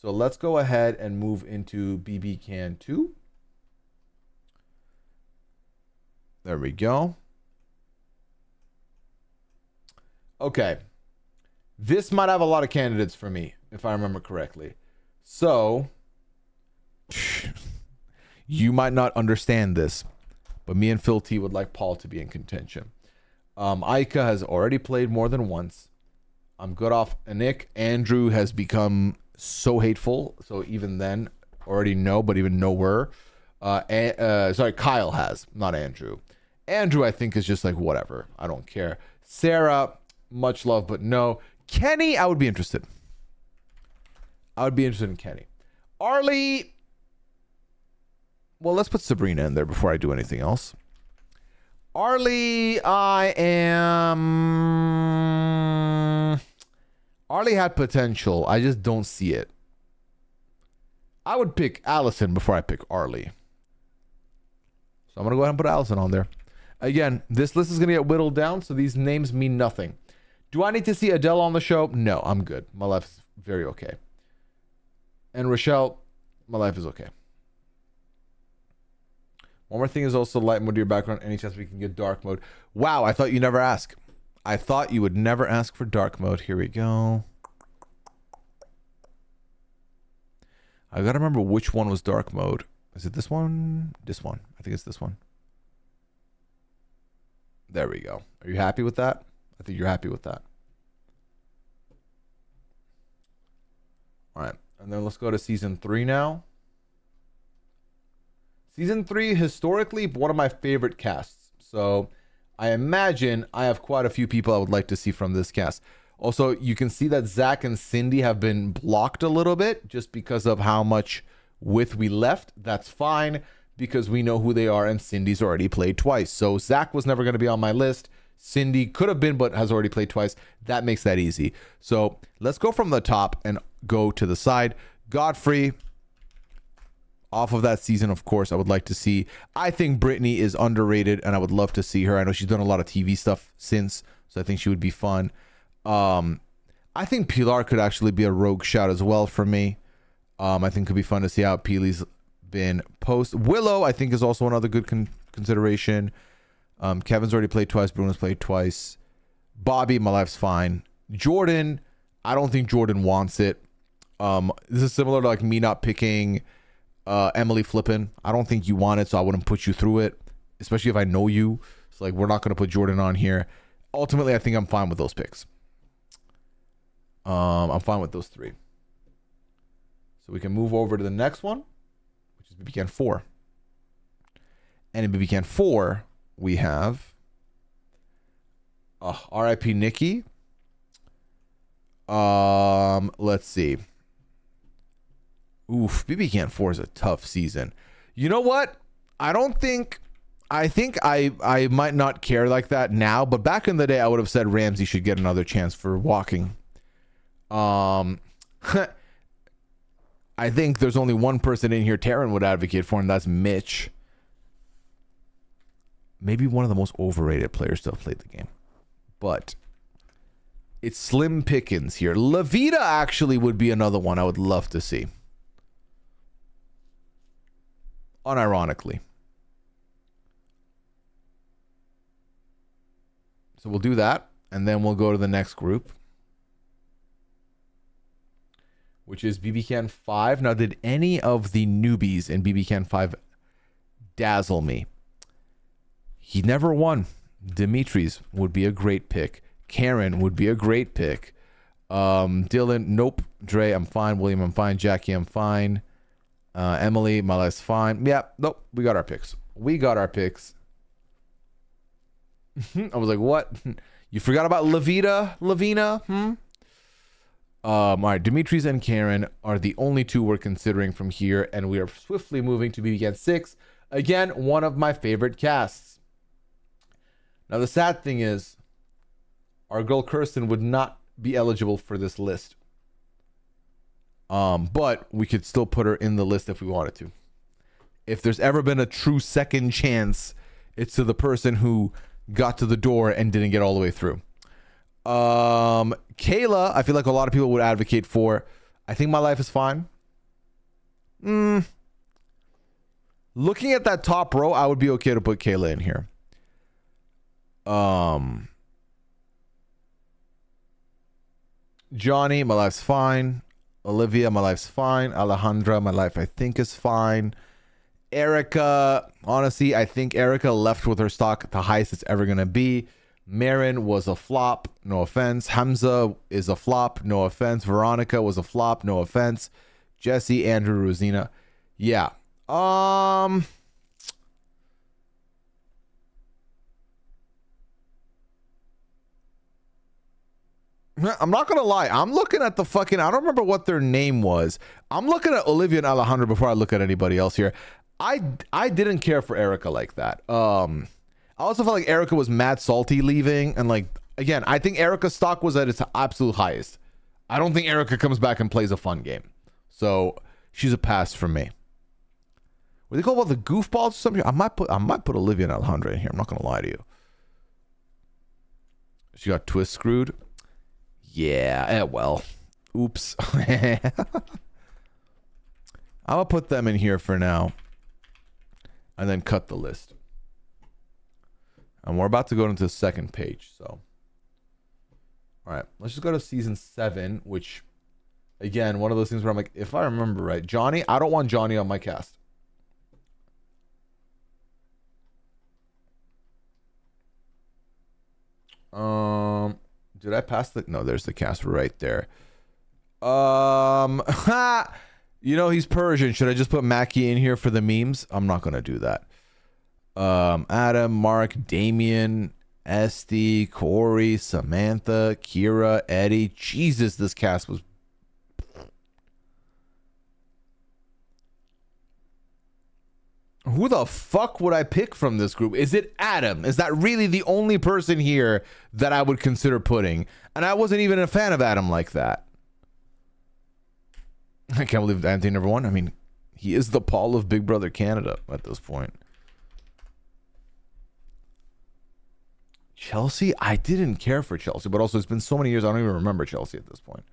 So let's go ahead and move into BB Can 2. There we go. Okay. This might have a lot of candidates for me, if I remember correctly. So, you might not understand this, but me and Phil T would like Paul to be in contention. Aika has already played more than once. I'm good off Nick. Andrew has become so hateful, so even then, already know, but even nowhere. Sorry, Kyle has, not Andrew. Andrew, I think, is just like, whatever. I don't care. Sarah, much love, but no. Kenny, I would be interested. I would be interested in Kenny. Arlie, well, let's put Sabrina in there before I do anything else. Arlie, Arlie had potential. I just don't see it. I would pick Allison before I pick Arlie. So I'm going to go ahead and put Allison on there. Again, this list is going to get whittled down, so these names mean nothing. Do I need to see Adele on the show? No, I'm good. My life is very okay. And Rochelle, my life is okay. One more thing is also light mode to your background. Any chance we can get dark mode? Wow, I thought you never ask. I thought you would never ask for dark mode. Here we go. I gotta remember which one was dark mode. Is it this one? This one. I think it's this one. There we go. Are you happy with that? I think you're happy with that. All right. And then let's go to season 3 now. Season 3, historically, one of my favorite casts. So I imagine I have quite a few people I would like to see from this cast. Also, you can see that Zach and Cindy have been blocked a little bit just because of how much width we left. That's fine because we know who they are and Cindy's already played twice. So Zach was never going to be on my list. Cindy could have been, but has already played twice. That makes that easy. So let's go from the top and go to the side. Godfrey, off of that season, of course, I would like to see. I think Brittany is underrated, and I would love to see her. I know she's done a lot of TV stuff since, so I think she would be fun. I think Pilar could actually be a rogue shout as well for me. I think it could be fun to see how Peely's been post. Willow, I think, is also another good consideration. Kevin's already played twice. Bruno's played twice. Bobby, my life's fine. Jordan, I don't think Jordan wants it. This is similar to like me not picking Emily Flippin. I don't think you want it, so I wouldn't put you through it, especially if I know you. It's like, we're not going to put Jordan on here. Ultimately, I think I'm fine with those picks. I'm fine with those 3. So we can move over to the next one, which is BB Can 4. And in BB Can 4, we have RIP Nikki. Let's see. Oof, BB Can 4 is a tough season. You know what? I think I might not care like that now, but back in the day I would have said Ramsey should get another chance for walking. I think there's only one person in here Taryn would advocate for, and that's Mitch. Maybe one of the most overrated players to have played the game. But it's slim pickings here. Levita actually would be another one I would love to see. Unironically. So we'll do that, and then we'll go to the next group, which is BB 5. Now, did any of the newbies in BB 5 dazzle me? He never won. Dimitri's would be a great pick. Karen would be a great pick. Dylan, nope. Dre, I'm fine. William, I'm fine. Jackie, I'm fine. Emily, my life's fine. Yeah, nope. We got our picks. We got our picks. I was like, what? You forgot about Lavina? All right, Dimitri's and Karen are the only two we're considering from here, and we are swiftly moving to BB 6. Again, one of my favorite casts. Now, the sad thing is, our girl Kirsten would not be eligible for this list. But we could still put her in the list if we wanted to. If there's ever been a true second chance, it's to the person who got to the door and didn't get all the way through. Kayla, I feel like a lot of people would advocate for. I think my life is fine. Looking at that top row, I would be okay to put Kayla in here. Johnny, my life's fine. Olivia, my life's fine. Alejandra, my life I think is fine. Erica, honestly, I think Erica left with her stock the highest it's ever going to be. Marin was a flop, no offense. Hamza is a flop, no offense. Veronica was a flop, no offense. Jesse, Andrew, Rosina. Yeah. I'm not gonna lie. I'm looking at the fucking. I don't remember what their name was. I'm looking at Olivia and Alejandra before I look at anybody else here. I didn't care for Erica like that. I also felt like Erica was mad salty leaving, and like again, I think Erica's stock was at its absolute highest. I don't think Erica comes back and plays a fun game, so she's a pass from me. What do they call about the goofballs or something? I might put Olivia and Alejandra in here. I'm not gonna lie to you. She got twist screwed. Yeah, well, oops. I'll put them in here for now and then cut the list. And we're about to go into the second page, so. All right, let's just go to season 7, which, again, one of those things where I'm like, if I remember right, Johnny, I don't want Johnny on my cast. Did I pass the? No, there's the cast right there. You know he's Persian. Should I just put Mackie in here for the memes? I'm not gonna do that. Adam, Mark, Damien, Esty, Corey, Samantha, Kira, Eddie. Jesus, this cast was. Who the fuck would I pick from this group? Is it Adam? Is that really the only person here that I would consider putting? And I wasn't even a fan of Adam like that. I can't believe Anthony never won. I mean, he is the Paul of Big Brother Canada at this point. Chelsea? I didn't care for Chelsea, but also it's been so many years I don't even remember Chelsea at this point.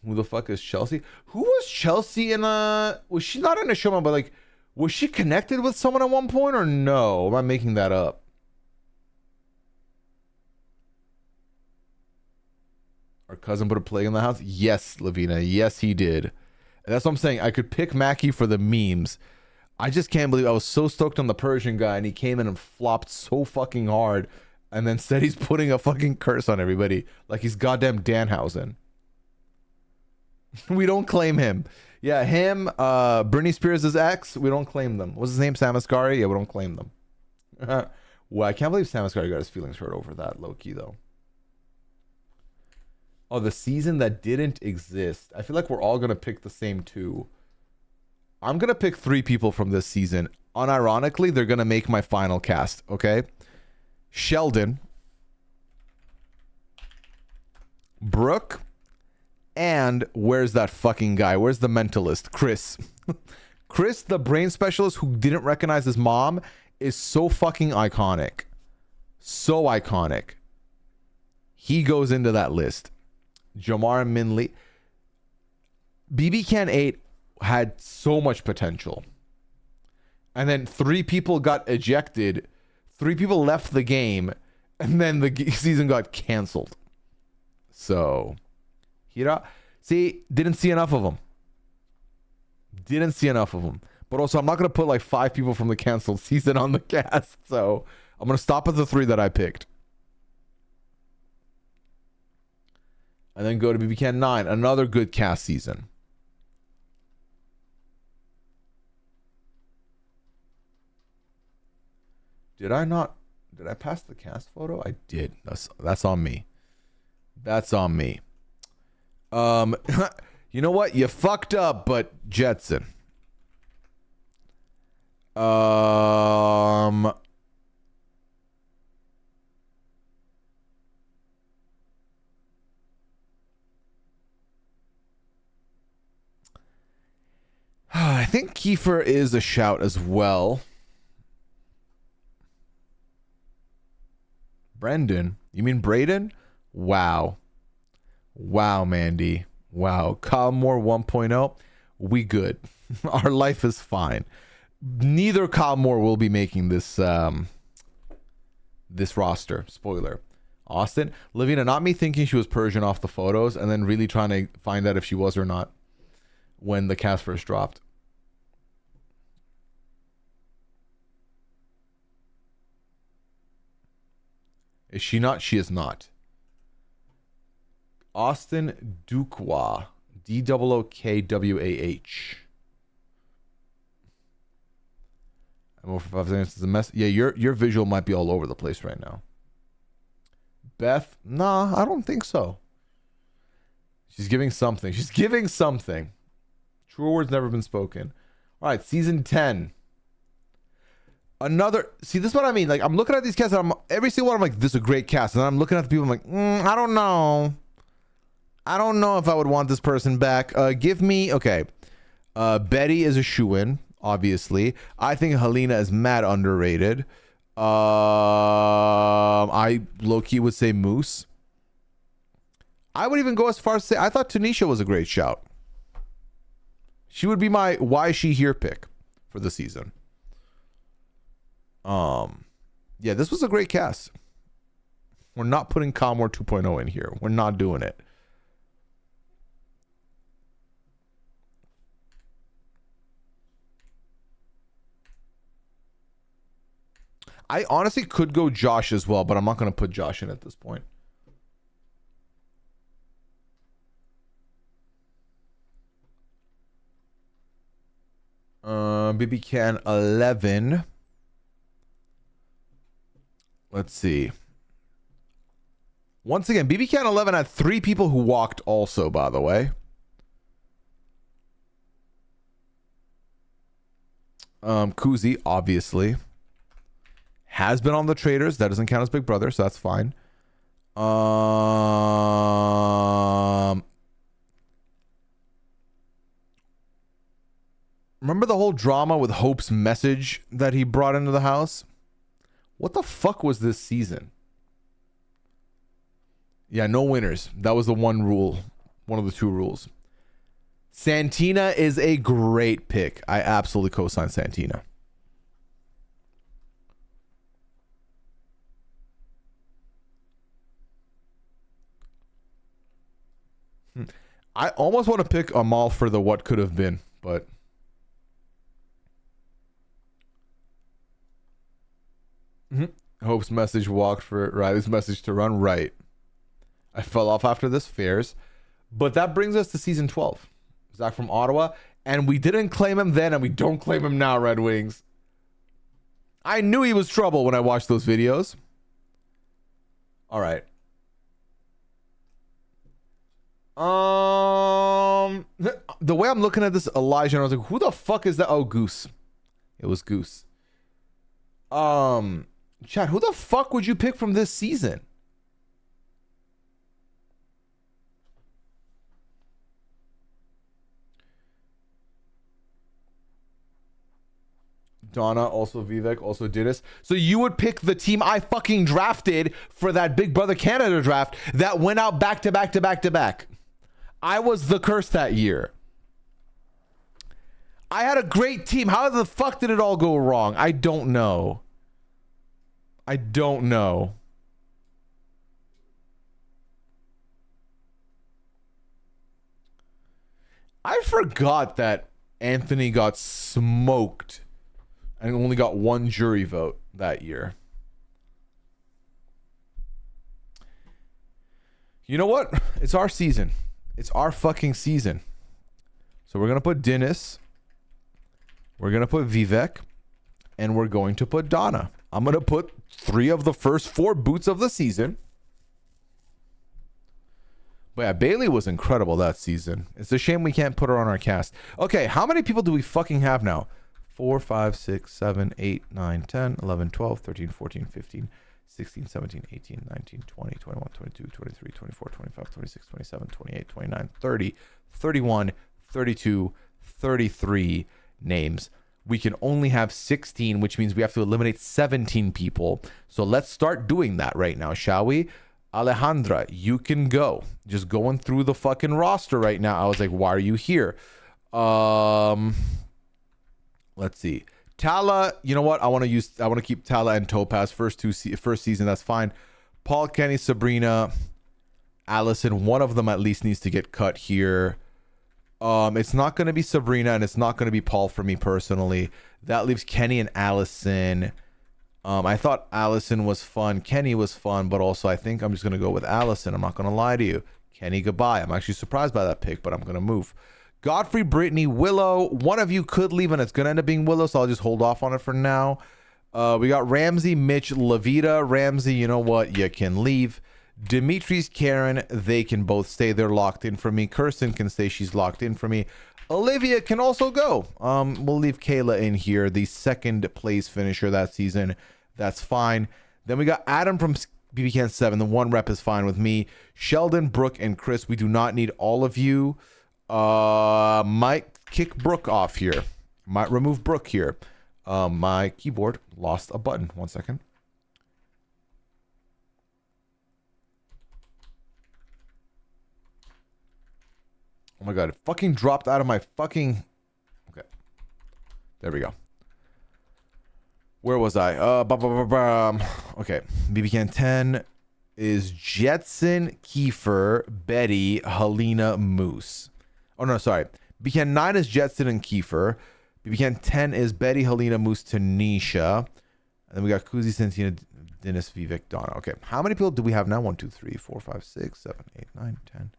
Who the fuck is Chelsea? Who was Chelsea in was she not in a show, but like, was she connected with someone at one point or no? Am I making that up? Our cousin put a plague in the house? Yes, Lavina. Yes, he did. And that's what I'm saying. I could pick Mackie for the memes. I just can't believe I was so stoked on the Persian guy and he came in and flopped so fucking hard and then said he's putting a fucking curse on everybody like he's goddamn Danhausen. We don't claim him. Yeah, him, Britney Spears' ex, we don't claim them. What's his name? Sam Asghari? Yeah, we don't claim them. Well, I can't believe Sam Asghari got his feelings hurt over that, low-key, though. Oh, the season that didn't exist. I feel like we're all going to pick the same two. I'm going to pick 3 people from this season. Unironically, they're going to make my final cast, okay? Sheldon. Brooke. And where's that fucking guy? Where's the mentalist? Chris. Chris, the brain specialist who didn't recognize his mom, is so fucking iconic. So iconic. He goes into that list. Jamar Minley. BB Can 8 had so much potential. And then 3 people got ejected. 3 people left the game. And then the season got canceled. So, Hira, see, didn't see enough of them. Didn't see enough of them. But also, I'm not going to put like 5 people from the canceled season on the cast. So, I'm going to stop at the 3 that I picked. And then go to BB Can 9. Another good cast season. Did I pass the cast photo? I did. That's on me. That's on me. You know what? You fucked up, but Jetson. I think Kiefer is a shout as well. Brendan? You mean Braden? Wow. Wow, Mandy. Wow. Kyle Moore 1.0. We good. Our life is fine. Neither Kyle Moore will be making this this roster. Spoiler. Austin. Livina, not me thinking she was Persian off the photos and then really trying to find out if she was or not when the cast first dropped. Is she not? She is not. Austin Dukwa. DOOKWAH. I'm over 5 seconds. This is a mess. Yeah, your visual might be all over the place right now. Beth? Nah, I don't think so. She's giving something. She's giving something. True words never been spoken. All right, season 10. Another, see, this is what I mean. Like, I'm looking at these casts, and every single one, I'm like, this is a great cast. And then I'm looking at the people, I'm like, I don't know. I don't know if I would want this person back. Give me, okay. Betty is a shoo-in, obviously. I think Helena is mad underrated. I low-key would say Moose. I would even go as far as to say, I thought Tanisha was a great shout. She would be my why is she here pick for the season. Yeah, this was a great cast. We're not putting Comware 2.0 in here. We're not doing it. I honestly could go Josh as well, but I'm not going to put Josh in at this point. BB Can 11. Let's see. Once again, BB Can 11 had 3 people who walked also, by the way. Kuzi, obviously. Has been on the Traders. That doesn't count as Big Brother, so that's fine. Remember the whole drama with Hope's message that he brought into the house? What the fuck was this season? Yeah, no winners. That was the one rule. One of the 2 rules. Santina is a great pick. I absolutely co-sign Santina. I almost want to pick Amal for the what could have been, but Hope's message walked for Riley's message to run right. I fell off after this fairs, but that brings us to season 12. Zach from Ottawa, and we didn't claim him then, and we don't claim him now. Red Wings. I knew he was trouble when I watched those videos. All right. The way I'm looking at this Elijah, and I was like, who the fuck is that? Oh, Goose. It was Goose. Chad, who the fuck would you pick from this season? Donna, also Vivek, also Dennis. So you would pick the team I fucking drafted for that Big Brother Canada draft that went out back to back to back to back. I was the curse that year. I had a great team. How the fuck did it all go wrong? I don't know. I don't know. I forgot that Anthony got smoked and only got one jury vote that year. You know what? It's our season. It's our fucking season. So we're going to put Dennis. We're going to put Vivek. And we're going to put Donna. I'm going to put 3 of the first 4 boots of the season. But yeah, Bailey was incredible that season. It's a shame we can't put her on our cast. Okay, how many people do we fucking have now? 4, 5, 6, 7, 8, 9, 10, 11, 12, 13, 14, 15, 16, 17, 18, 19, 20, 21, 22, 23, 24, 25, 26, 27, 28, 29, 30, 31, 32, 33 names. We can only have 16, which means we have to eliminate 17 people. So let's start doing that right now, shall we? Alejandra, you can go. Just going through the fucking roster right now. I was like, why are you here? Let's see. Tala, you know what? I want to keep Tala and Topaz first season. That's fine. Paul, Kenny, Sabrina, Allison. One of them at least needs to get cut here. It's not going to be Sabrina and it's not going to be Paul for me personally. That leaves Kenny and Allison. I thought Allison was fun. Kenny was fun, but also I think I'm just going to go with Allison. I'm not going to lie to you. Kenny, goodbye. I'm actually surprised by that pick, but I'm going to move. Godfrey, Brittany, Willow. One of you could leave, and it's going to end up being Willow, so I'll just hold off on it for now. We got Ramsey, Mitch, Levita. Ramsey, you know what? You can leave. Dimitri's, Karen, they can both stay. They're locked in for me. Kirsten can stay. She's locked in for me. Olivia can also go. We'll leave Kayla in here, the second place finisher that season. That's fine. Then we got Adam from BB Can 7. The 1 rep is fine with me. Sheldon, Brooke, and Chris. We do not need all of you. Might kick Brooke off here. Might remove Brooke here. My keyboard lost a button. 1 second. Oh my god, it fucking dropped out of my fucking... Okay. There we go. Where was I? Okay. BB Can 10 is Jetson, Kiefer, Betty, Helena, Moose. Oh, no, sorry. BB Can 9 is Jetson and Kiefer. BB Can 10 is Betty, Helena, Moose, Tanisha. And then we got Kuzi, Santina, Dennis, Vivek, Donna. Okay. How many people do we have now? 1, 2, 3, 4, 5, 6, 7, 8, 9, 10.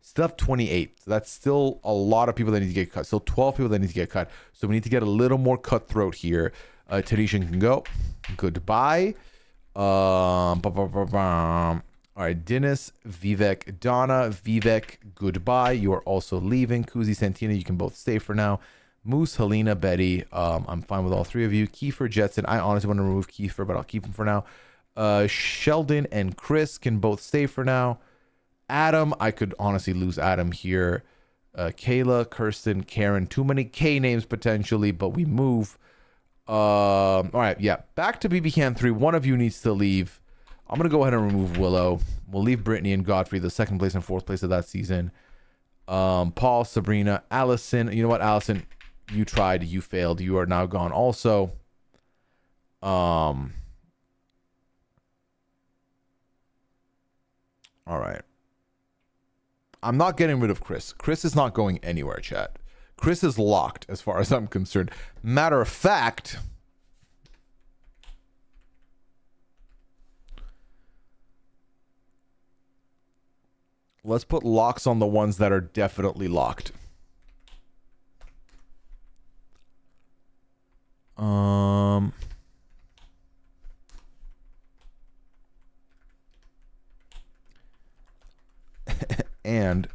Still have 28. So that's still a lot of people that need to get cut. Still 12 people that need to get cut. So we need to get a little more cutthroat here. Tanisha can go. Goodbye. All right, Dennis, Vivek, Donna, Vivek, goodbye. You are also leaving. Kuzi, Santina, you can both stay for now. Moose, Helena, Betty. I'm fine with all 3 of you. Kiefer, Jetson. I honestly want to remove Kiefer, but I'll keep him for now. Sheldon and Chris can both stay for now. Adam, I could honestly lose Adam here. Kayla, Kirsten, Karen. Too many K names potentially, but we move. All right, yeah. Back to BB Can 3. One of you needs to leave. I'm going to go ahead and remove Willow. We'll leave Brittany and Godfrey, the 2nd place and 4th place of that season. Paul, Sabrina, Allison. You know what, Allison? You tried. You failed. You are now gone also. All right. I'm not getting rid of Chris. Chris is not going anywhere, chat. Chris is locked as far as I'm concerned. Matter of fact, let's put locks on the ones that are definitely locked. and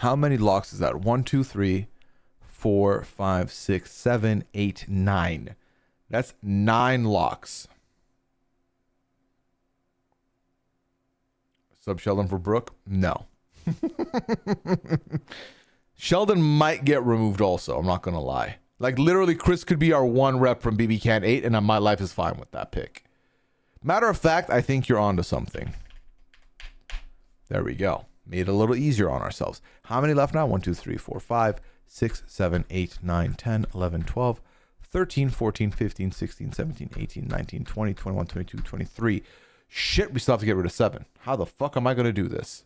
How many locks is that? 1, 2, 3, 4, 5, 6, 7, 8, 9. That's 9 locks. Sub Sheldon for Brooke? No. Sheldon might get removed also. I'm not going to lie. Like, literally, Chris could be our one rep from BB28, and my life is fine with that pick. Matter of fact, I think you're onto something. There we go. Made it a little easier on ourselves. How many left now? 1, 2, 3, 4, 5, 6, 7, 8, 9, 10, 11, 12, 13, 14, 15, 16, 17, 18, 19, 20, 21, 22, 23. Shit, we still have to get rid of 7. How the fuck am I going to do this?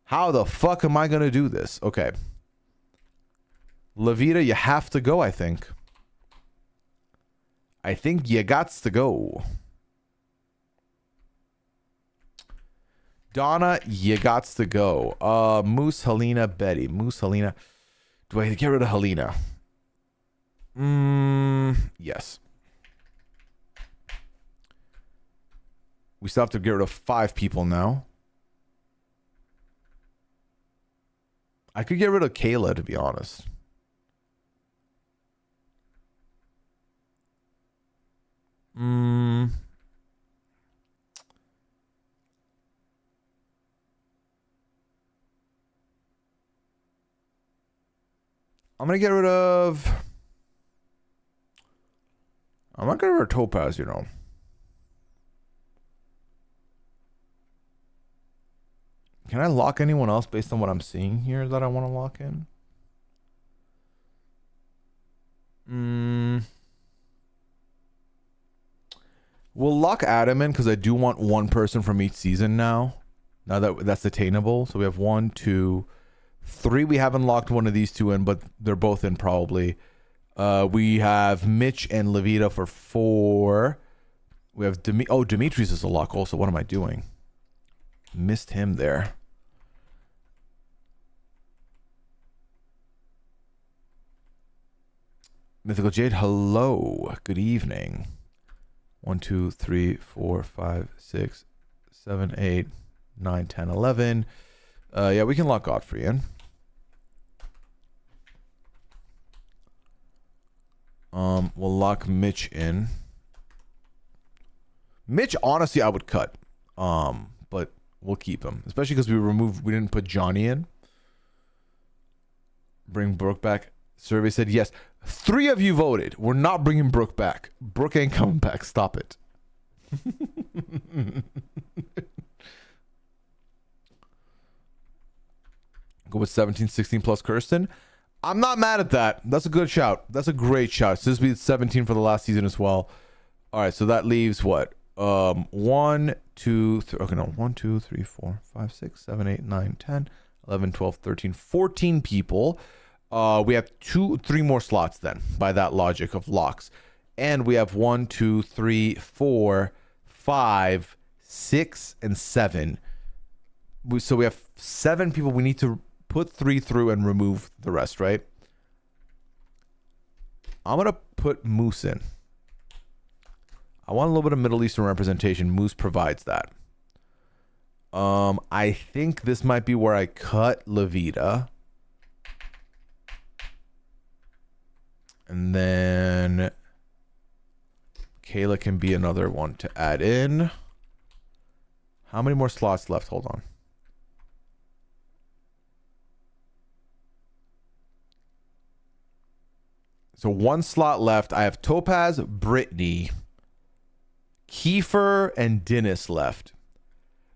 How the fuck am I going to do this? Okay. Levita, you have to go, I think. I think you gots to go. Donna, you gots to go. Moose, Helena, Betty. Moose, Helena. Do I get rid of Helena? Yes. We still have to get rid of 5 people now. I could get rid of Kayla, to be honest. I'm going to get rid of... I'm not going to get rid of Topaz, you know. Can I lock anyone else based on what I'm seeing here that I want to lock in? We'll lock Adam in because I do want one person from each season now. Now that that's attainable. So we have 1, 2, 3. We haven't locked one of these 2 in, but they're both in probably. We have Mitch and Levita for 4. We have Dimitri's is a lock also. What am I doing? Missed him there. Mythical Jade, hello. Good evening. 1, 2, 3, 4, 5, 6, 7, 8, 9, 10, 11. Yeah, we can lock Godfrey in. We'll lock Mitch in. Mitch, honestly, I would cut. But we'll keep him. Especially because we didn't put Johnny in. Bring Brooke back. Survey said yes. 3 of you voted. We're not bringing Brooke back. Brooke ain't coming back. Stop it. Go with 17, 16 plus Kirsten. I'm not mad at that. That's a good shout. That's a great shout. So this will be 17 for the last season as well. All right, so that leaves what? 1, 2, 3. Okay, no. 1, 2, 3, 4, 5, 6, 7, 8, 9, 10, 11, 12, 13, 14 people. We have 3 more slots then, by that logic of locks. And we have 1, 2, 3, 4, 5, 6, and 7. So we have 7 people. We need to put 3 through and remove the rest, right? I'm going to put Moose in. I want a little bit of Middle Eastern representation. Moose provides that. I think this might be where I cut Levita. And then Kayla can be another one to add in. How many more slots left? Hold on. So 1 slot left. I have Topaz, Brittany, Kiefer, and Dennis left.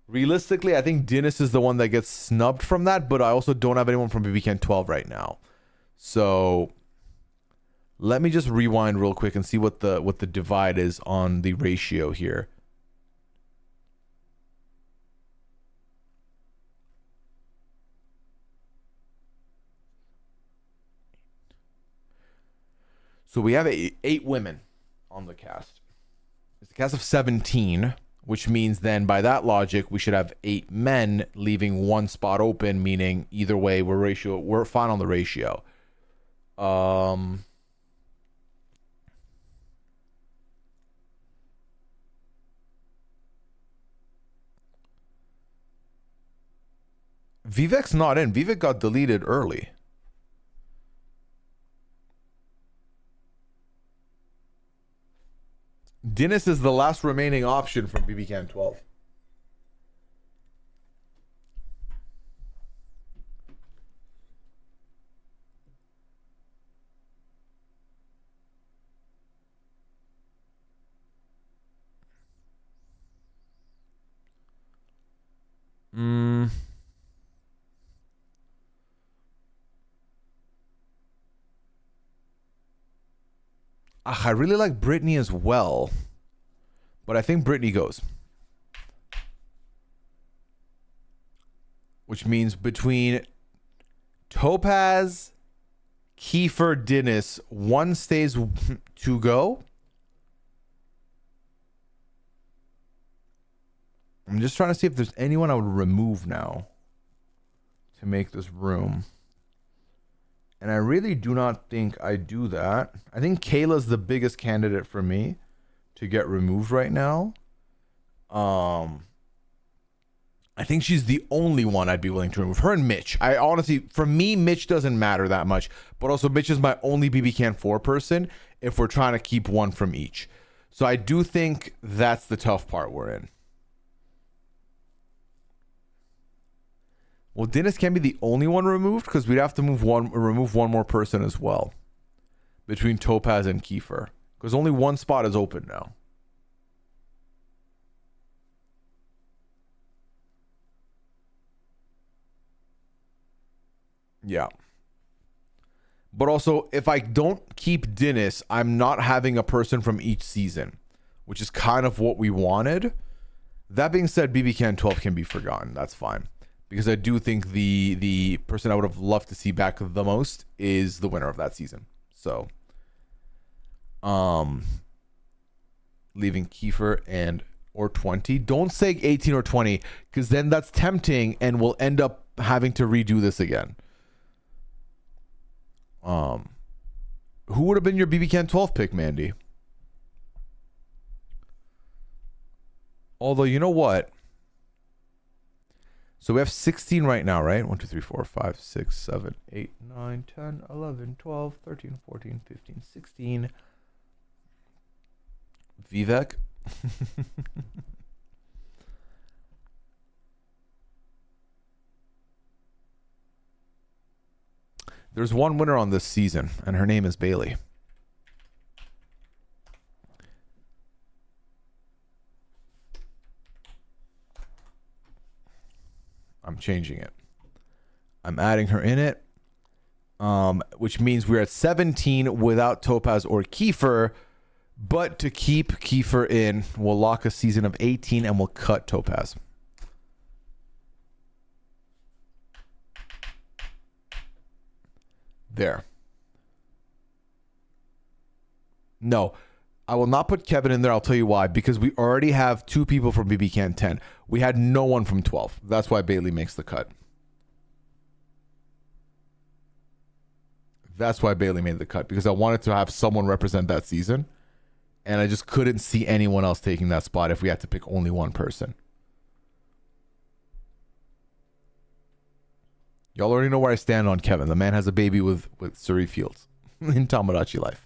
Realistically, I think Dennis is the one that gets snubbed from that, but I also don't have anyone from BB 12 right now. So let me just rewind real quick and see what the divide is on the ratio here. So we have 8 women on the cast. It's a cast of 17, which means then by that logic, we should have 8 men leaving 1 spot open, meaning either way, we're fine on the ratio. Vivek's not in. Vivek got deleted early. Dennis is the last remaining option from BB 12. I really like Brittany as well, but I think Brittany goes. Which means between Topaz, Kiefer, Dennis, one stays to go. I'm just trying to see if there's anyone I would remove now to make this room. And I really do not think I do that. I think Kayla's the biggest candidate for me to get removed right now. I think she's the only one I'd be willing to remove. Her and Mitch. I honestly, for me, Mitch doesn't matter that much. But also, Mitch is my only BB Can 4 person if we're trying to keep one from each. So I do think that's the tough part we're in. Well, Dennis can't be the only one removed because we'd have to remove one more person as well between Topaz and Kiefer because only one spot is open now. Yeah. But also, if I don't keep Dennis, I'm not having a person from each season, which is kind of what we wanted. That being said, BB Can 12 can be forgotten. That's fine. Because I do think the person I would have loved to see back the most is the winner of that season. So, leaving Kiefer and or 20. Don't say 18 or 20, because then that's tempting and we'll end up having to redo this again. Who would have been your BB Can 12 pick, Mandy? Although, you know what? So we have 16 right now, right? 1, 2, 3, 4, 5, 6, 7, 8, 9, 10, 11, 12, 13, 14, 15, 16. Vivek. There's one winner on this season, and her name is Bailey. I'm changing it. I'm adding her in it, which means we're at 17 without Topaz or Kiefer. But to keep Kiefer in, we'll lock a season of 18 and we'll cut Topaz. There. No, I will not put Kevin in there. I'll tell you why. Because we already have 2 people from BB Can 10. We had no one from 12. That's why Bailey makes the cut. That's why Bailey made the cut. Because I wanted to have someone represent that season. And I just couldn't see anyone else taking that spot if we had to pick only one person. Y'all already know where I stand on Kevin. The man has a baby with Surrey Fields in Tamagotchi life.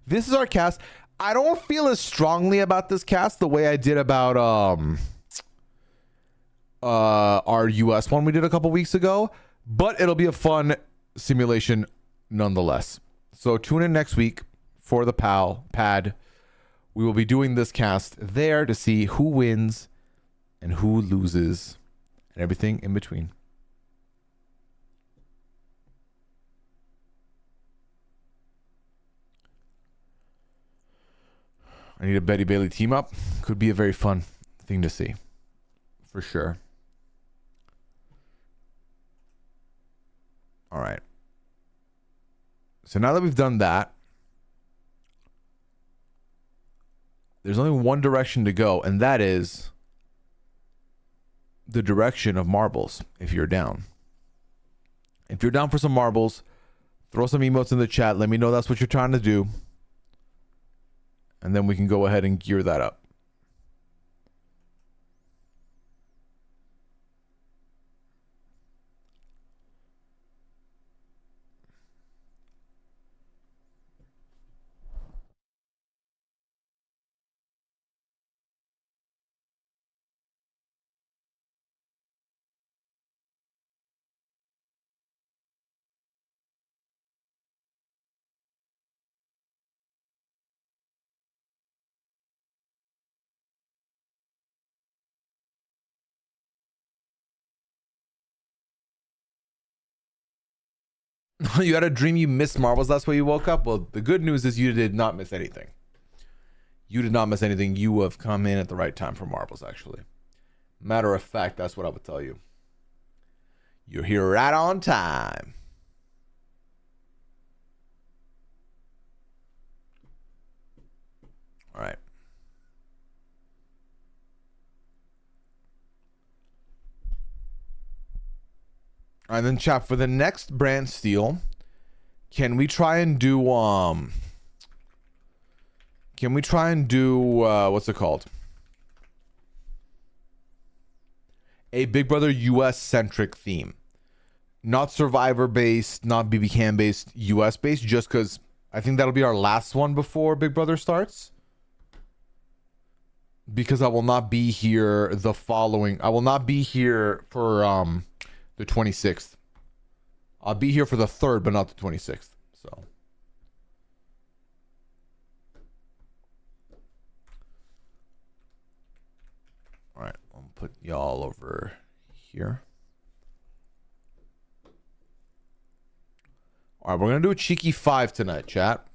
This is our cast. I don't feel as strongly about this cast the way I did about our US one we did a couple weeks ago, but it'll be a fun simulation nonetheless. So tune in next week for the pad. We will be doing this cast there to see who wins and who loses and everything in between. I need a Betty Bailey team up. Could be a very fun thing to see. For sure. All right. So now that we've done that, there's only one direction to go, and that is the direction of marbles, if you're down. If you're down for some marbles, throw some emotes in the chat. Let me know that's what you're trying to do. And then we can go ahead and gear that up. You had a dream you missed marbles. That's why you woke up. Well, the good news is you did not miss anything. You did not miss anything. You have come in at the right time for marbles, actually. Matter of fact, that's what I would tell you. You're here right on time. All right. All right, then chat for the next brand steal. Can we try and do what's it called? A Big Brother US centric theme. Not Survivor based, not BB Cam based, US based, just because I think that'll be our last one before Big Brother starts. Because I will not be here I will not be here for the 26th. I'll be here for the 3rd, but not the 26th. So. All right, I'll put y'all over here. All right, we're going to do a cheeky 5 tonight, chat.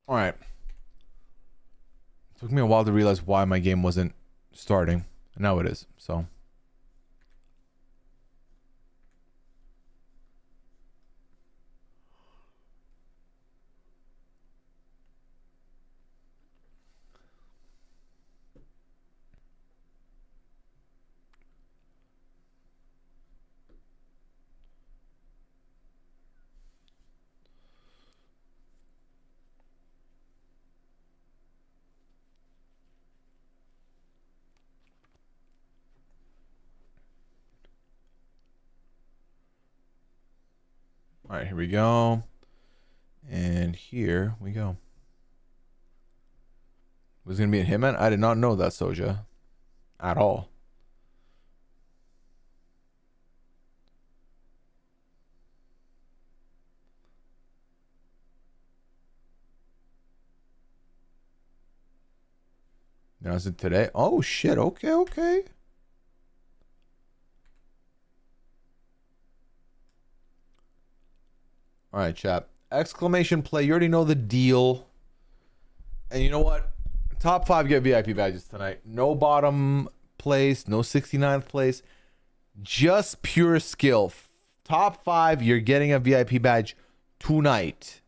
All right. Took me a while to realize why my game wasn't starting. And now it is. So. All right, here we go. And here we go. Was going to be a Hitman? I did not know that, Soja. At all. Now is it today? Oh, shit. Okay, okay. All right, chat. Exclamation play. You already know the deal. And you know what? Top 5 get VIP badges tonight. No bottom place. No 69th place. Just pure skill. Top 5, you're getting a VIP badge tonight.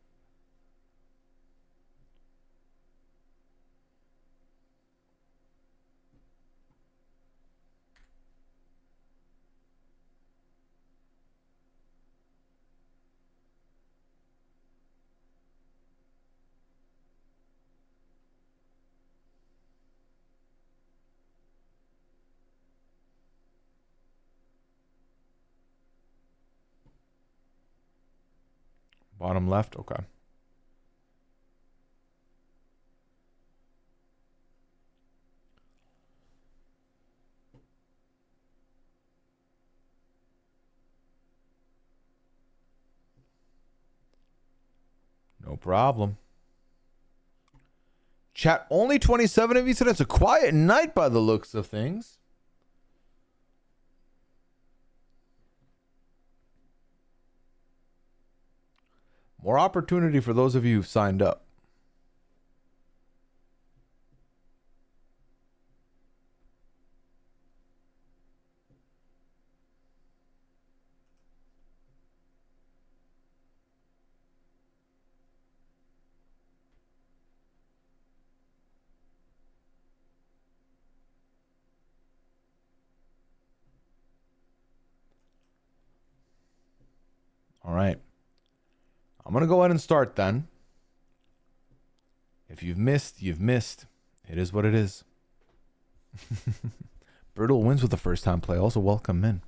Bottom left? Okay. No problem. Chat, only 27 of you today. It's a quiet night by the looks of things. More opportunity for those of you who've signed up. right. I'm going to go ahead and start then. If you've missed, you've missed. It is what it is. Brittle wins with the first time play. Also, welcome in.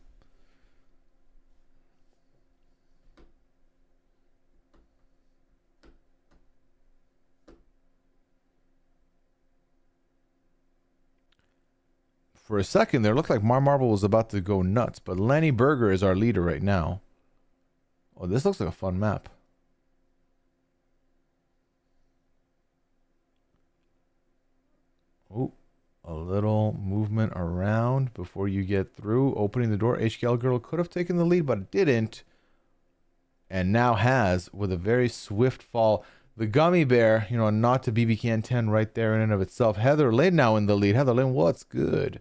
For a second there, it looked like Marble was about to go nuts, but Lenny Berger is our leader right now. Oh, this looks like a fun map. Oh, a little movement around before you get through. Opening the door. HKL Girl could have taken the lead, but didn't. And now has with a very swift fall. The Gummy Bear, you know, not to BB Can 10 right there in and of itself. Heather Lynn now in the lead. Heather Lynn, what's good?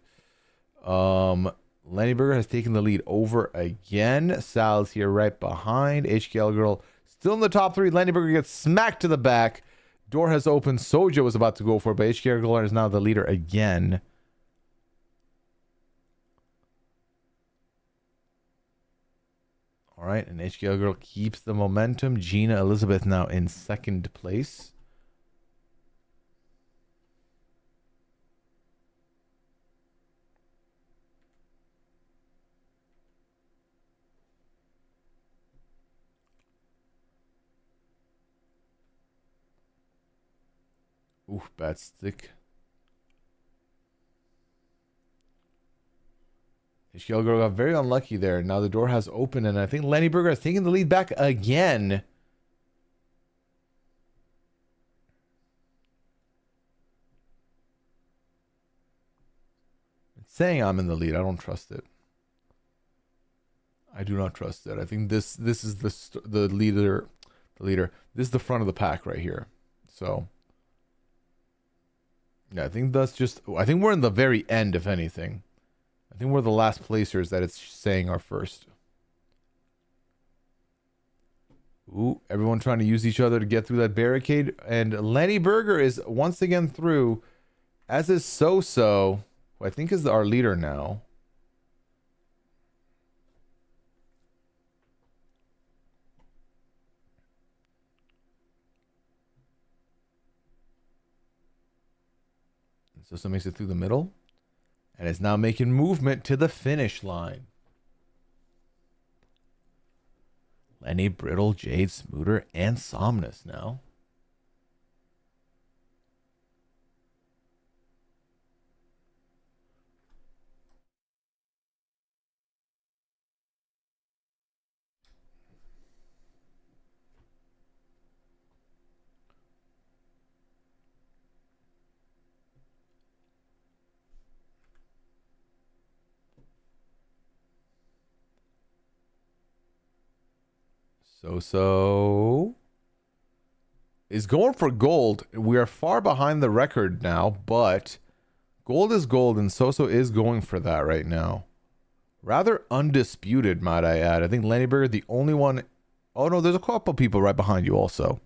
Lenny Berger has taken the lead over again. Sal's here right behind. HKL Girl still in the top three. Lenny Berger gets smacked to the back. Door has opened. Soja was about to go for it, but HKL Girl is now the leader again. All right, and HKL Girl keeps the momentum. Gina Elizabeth now in second place. Oof, bad stick. HKL Girl got very unlucky there. Now the door has opened, and I think Lenny Berger has taken the lead back again. It's saying I'm in the lead. I don't trust it. I do not trust it. I think this is the leader. The leader. This is the front of the pack right here. So yeah, I think that's just. I think we're in the very end, if anything. I think we're the last placers that it's saying are first. Ooh, everyone trying to use each other to get through that barricade. And Lenny Berger is once again through, as is So-So, who I think is our leader now. And So-So makes it through the middle. And is now making movement to the finish line. Lenny, Brittle, Jade, Smooter, and Somnus now. So is going for gold. We are far behind the record now, but gold is gold, and So-So is going for that right now. Rather undisputed, might I add. I think Lenny Berger, the only one. Oh no, there's a couple people right behind you also.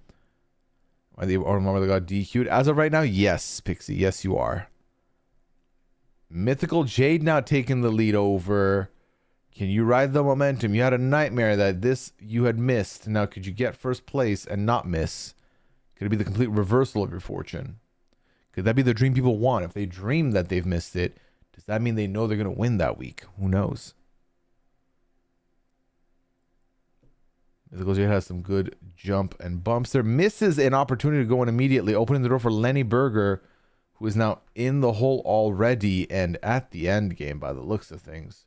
Are they got DQ'd? As of right now, yes, Pixie. Yes, you are. Mythical Jade now taking the lead over. Can you ride the momentum? You had a nightmare that you had missed. Now, could you get first place and not miss? Could it be the complete reversal of your fortune? Could that be the dream people want? If they dream that they've missed it, does that mean they know they're going to win that week? Who knows? Mythical Jade has some good jump and bumps there. Misses an opportunity to go in immediately, opening the door for Lenny Berger, who is now in the hole already and at the end game by the looks of things.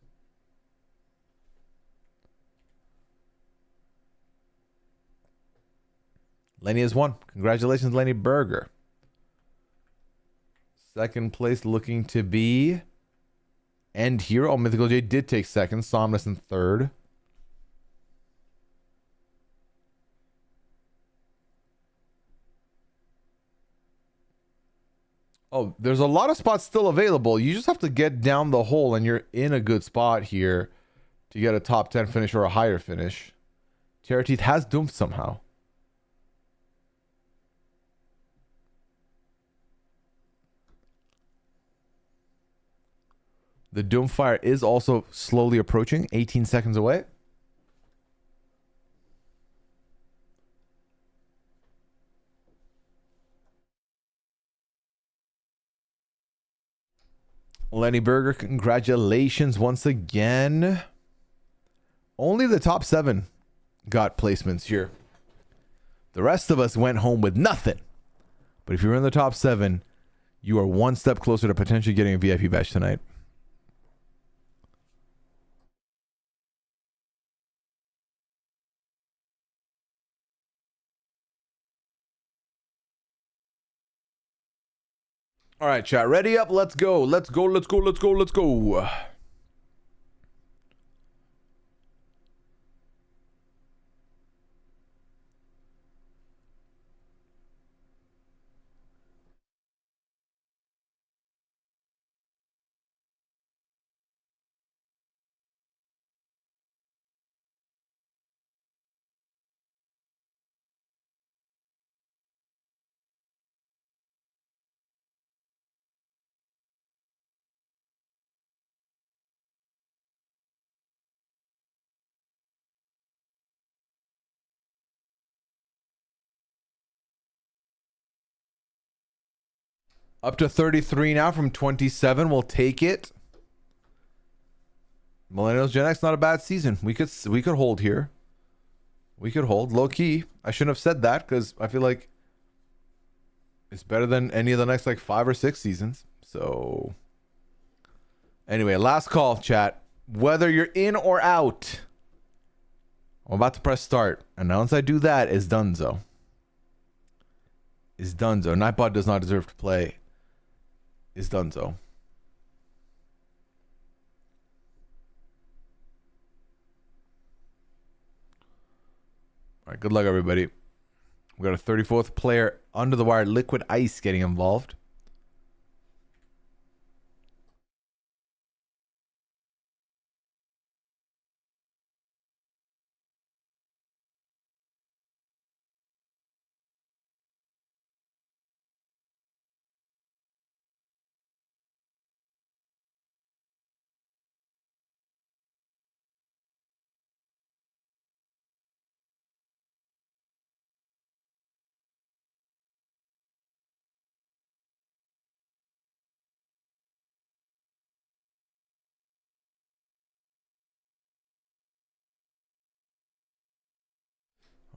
Lenny has won. Congratulations, Lenny Berger. Second place looking to be End Hero. Oh, Mythical J did take second. Somnus in third. Oh, there's a lot of spots still available. You just have to get down the hole, and you're in a good spot here to get a top 10 finish or a higher finish. Terror Teeth has doomed somehow. The Doomfire is also slowly approaching, 18 seconds away. Lenny Berger, congratulations once again. Only the top 7 got placements here. The rest of us went home with nothing. But if you're in the top 7, you are one step closer to potentially getting a VIP badge tonight. All right, chat. Ready up. Let's go. Let's go. Let's go. Let's go. Let's go. Up to 33 now from 27. We'll take it. Millennials Gen X, not a bad season. We could hold here. We could hold low key. I shouldn't have said that because I feel like it's better than any of the next like 5 or 6 seasons. So anyway, last call, chat. Whether you're in or out, I'm about to press start. And once I do that, it's donezo. Is donezo. Nightbot does not deserve to play. Is donezo. All right, good luck, everybody. We got a 34th player under the wire, Liquid Ice, getting involved.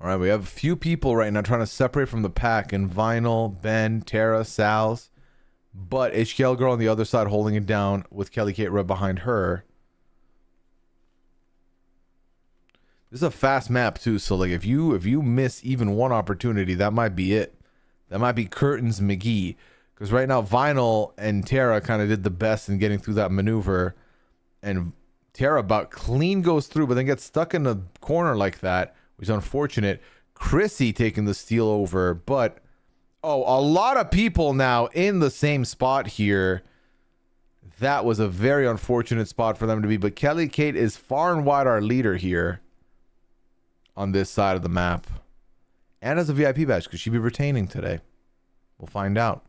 All right, we have a few people right now trying to separate from the pack in Vinyl, Ben, Tara, Sal's, but HKL Girl on the other side holding it down with Kelly Kate right behind her. This is a fast map too, so like if you miss even one opportunity, that might be it. That might be Curtains McGee, because right now Vinyl and Tara kind of did the best in getting through that maneuver, and Tara about clean goes through, but then gets stuck in a corner like that, which is unfortunate. Chrissy taking the steal over, but a lot of people now in the same spot here. That was a very unfortunate spot for them to be, but Kelly Kate is far and wide our leader here on this side of the map, and as a VIP badge, because she'll be retaining today. We'll find out.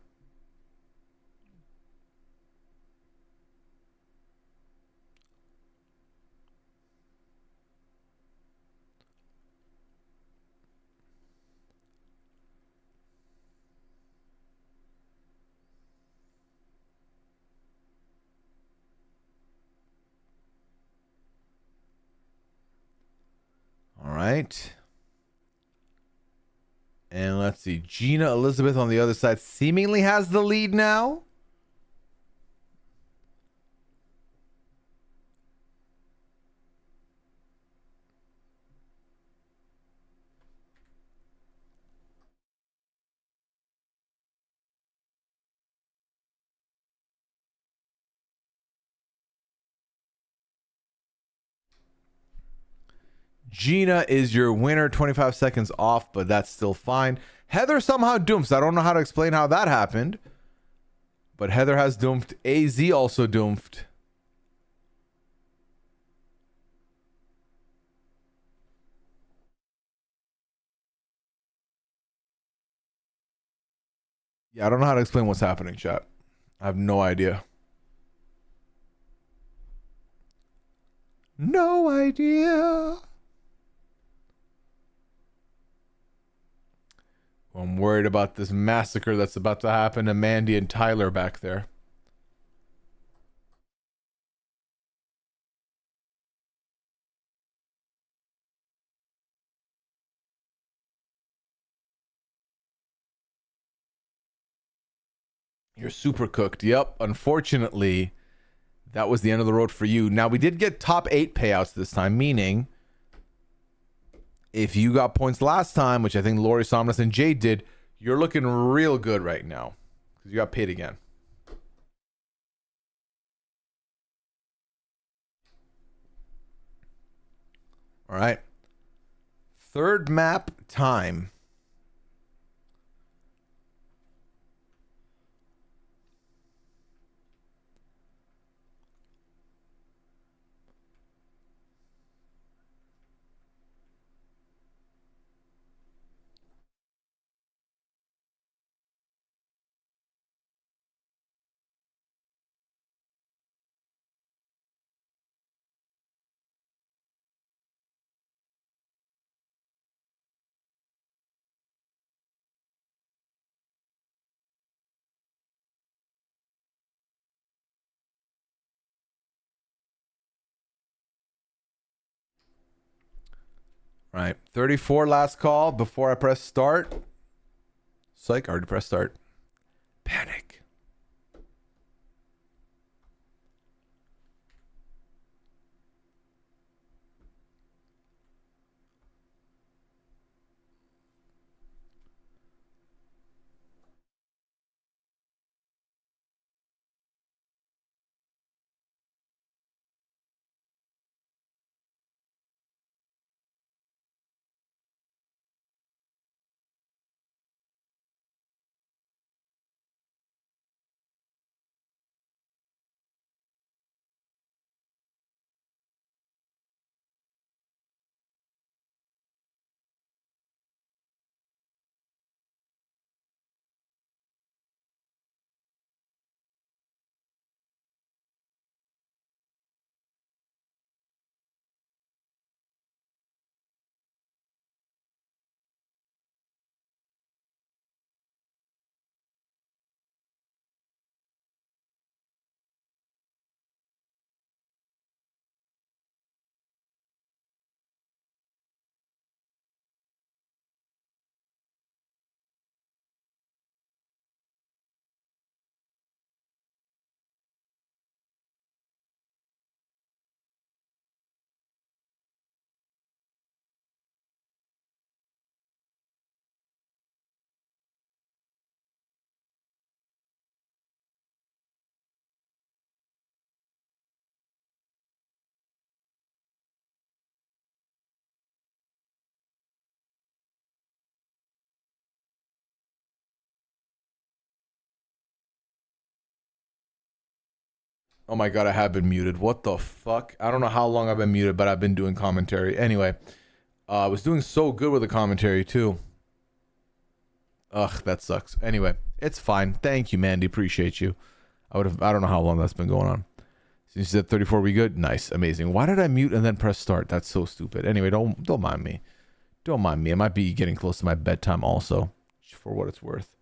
All right. And let's see. Gina Elizabeth on the other side seemingly has the lead now. Gina is your winner, 25 seconds off, but that's still fine. Heather somehow doomfed. I don't know how to explain how that happened, but Heather has doomfed. AZ also doomfed. Yeah, I don't know how to explain what's happening, chat. I have no idea. No idea. I'm worried about this massacre that's about to happen to Mandy and Tyler back there. You're super cooked. Yep. Unfortunately, that was the end of the road for you. Now, we did get top 8 payouts this time, meaning if you got points last time, which I think Lori, Somnus, and Jade did, you're looking real good right now because you got paid again. All right. Third map time. All right. 34 last call before I press start. Psych, I already pressed start. Panic. Oh my god, I have been muted. What the fuck? I don't know how long I've been muted, but I've been doing commentary. Anyway, I was doing so good with the commentary too. Ugh, that sucks. Anyway, it's fine. Thank you, Mandy. Appreciate you. I don't know how long that's been going on. So you said 34, we good? Nice, amazing. Why did I mute and then press start? That's so stupid. Anyway, don't mind me. Don't mind me. I might be getting close to my bedtime also, for what it's worth.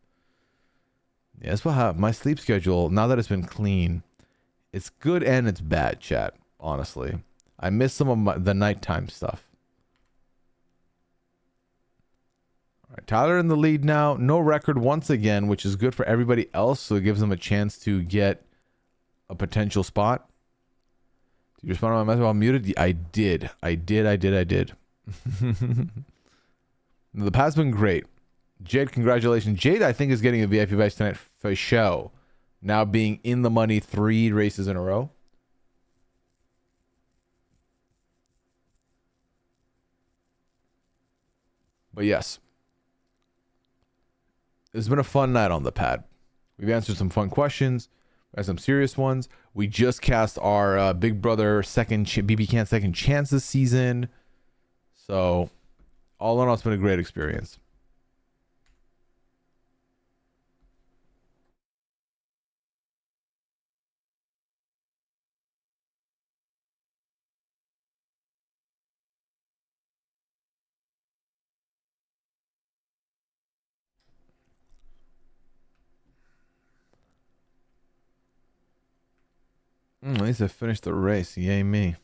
Yeah, that's what happened. My sleep schedule, now that it's been clean, it's good and it's bad, chat, honestly. I miss some of the nighttime stuff. All right, Tyler in the lead now. No record once again, which is good for everybody else, so it gives them a chance to get a potential spot. Did you respond to my message while muted? I did. The pad's been great. Jade, congratulations. Jade, I think, is getting a VIP badge tonight for show. Now being in the money 3 races in a row. But yes. It's been a fun night on the pad. We've answered some fun questions. We had some serious ones. We just cast our Big Brother BB Can second chance this season. So, all in all, it's been a great experience. At least I finished the race. Yay me.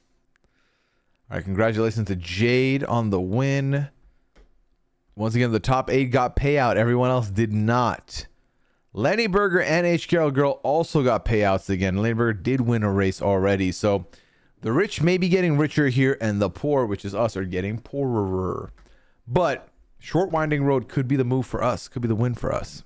All right, congratulations to Jade on the win. Once again, the top 8 got payout. Everyone else did not. Lenny Berger and H. Carroll Girl also got payouts again. Lenny Berger did win a race already. So the rich may be getting richer here, and the poor, which is us, are getting poorer. But short winding road could be the move for us, could be the win for us.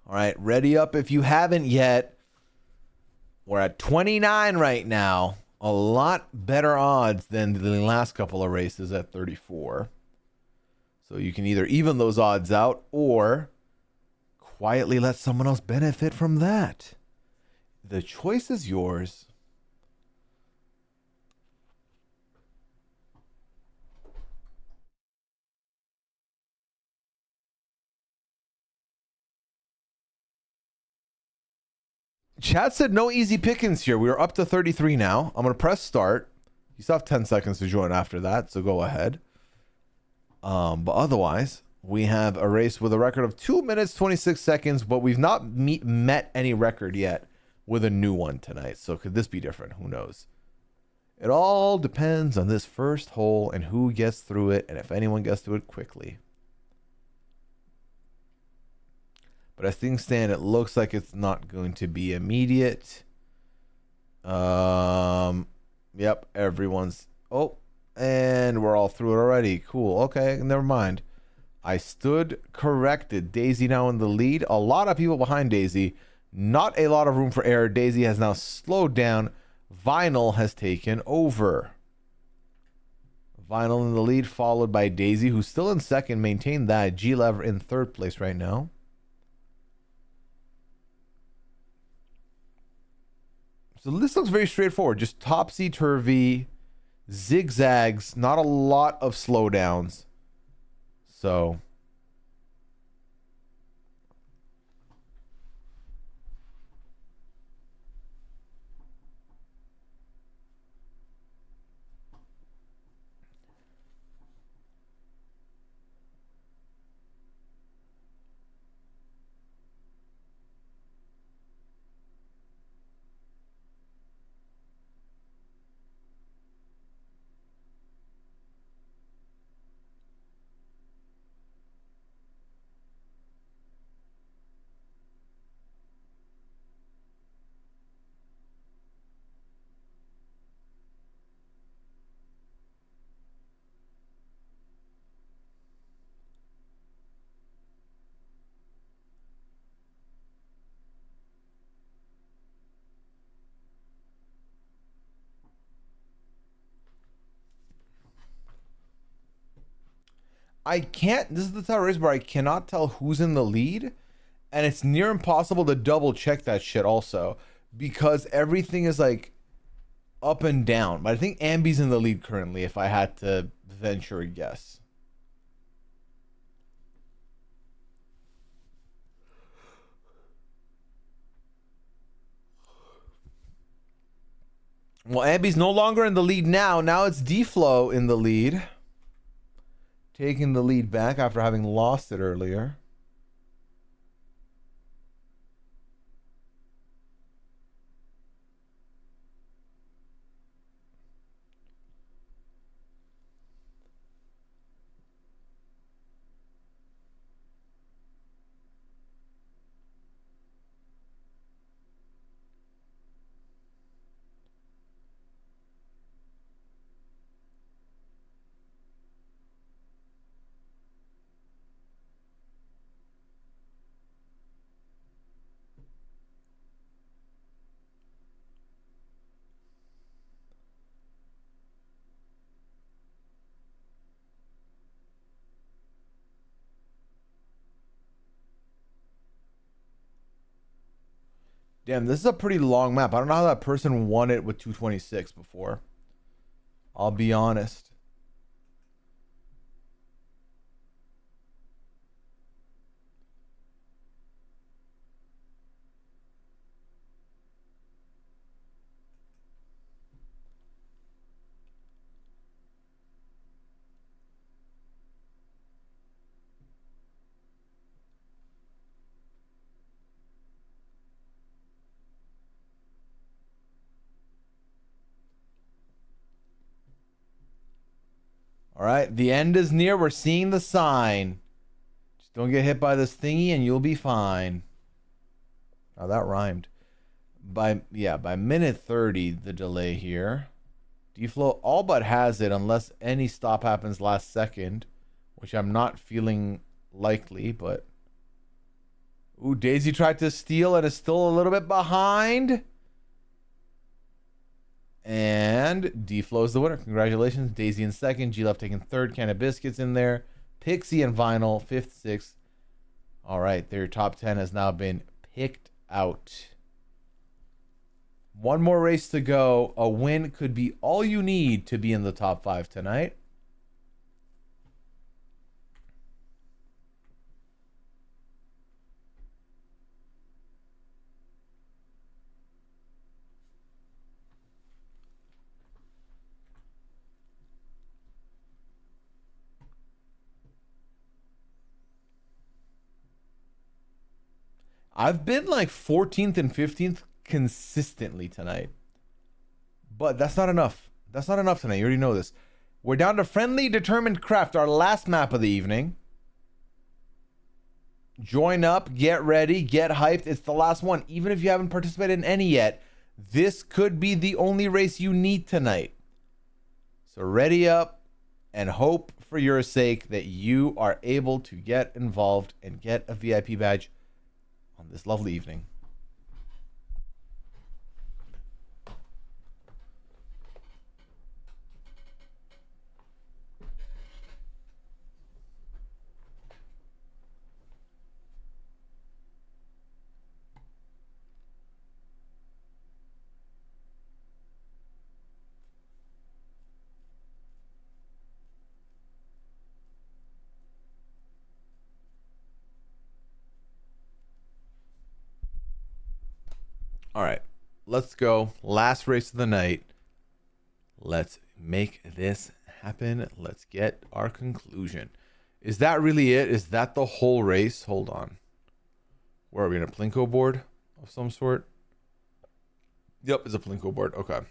All right, ready up if you haven't yet. We're at 29 right now. A lot better odds than the last couple of races at 34. So you can either even those odds out or quietly let someone else benefit from that. The choice is yours. Chat said no easy pickings here. We are up to 33 now. I'm going to press start. You still have 10 seconds to join after that, so go ahead. But otherwise, we have a race with a record of 2 minutes, 26 seconds, but we've not met any record yet with a new one tonight. So could this be different? Who knows? It all depends on this first hole and who gets through it, and if anyone gets through it quickly. But as things stand, it looks like it's not going to be immediate. Yep, everyone's... Oh, and we're all through it already. Cool. Okay, never mind. I stood corrected. Daisy now in the lead. A lot of people behind Daisy. Not a lot of room for error. Daisy has now slowed down. Vinyl has taken over. Vinyl in the lead, followed by Daisy, who's still in second. Maintained that. G-Lever in third place right now. So this looks very straightforward. Just topsy-turvy, zigzags, not a lot of slowdowns. So... I can't, this is the type of race where I cannot tell who's in the lead, and it's near impossible to double check that shit also, because everything is like up and down. But I think Ambi's in the lead currently, if I had to venture a guess. Well, Ambi's no longer in the lead now. Now it's D-Flow in the lead. Taking the lead back after having lost it earlier. Damn, this is a pretty long map. I don't know how that person won it with 226 before. I'll be honest. All right, the end is near. We're seeing the sign. Just don't get hit by this thingy and you'll be fine. Oh, that rhymed. By minute 30, the delay here. D-Flow all but has it unless any stop happens last second, which I'm not feeling likely, but... Ooh, Daisy tried to steal and is still a little bit behind. And D-Flow's the winner. Congratulations. Daisy in second. G-Love taking third. Can of Biscuits in there. Pixie and Vinyl, fifth, sixth. All right, their top 10 has now been picked out. One more race to go. A win could be all you need to be in the top 5 tonight. I've been like 14th and 15th consistently tonight. But that's not enough. That's not enough tonight. You already know this. We're down to Friendly Determined Craft, our last map of the evening. Join up, get ready, get hyped. It's the last one. Even if you haven't participated in any yet, this could be the only race you need tonight. So ready up and hope for your sake that you are able to get involved and get a VIP badge on this lovely evening. All right, let's go. Last race of the night. Let's make this happen. Let's get our conclusion. Is that really it? Is that the whole race? Hold on. Where are we, in a Plinko board of some sort? Yep, it's a Plinko board. Okay.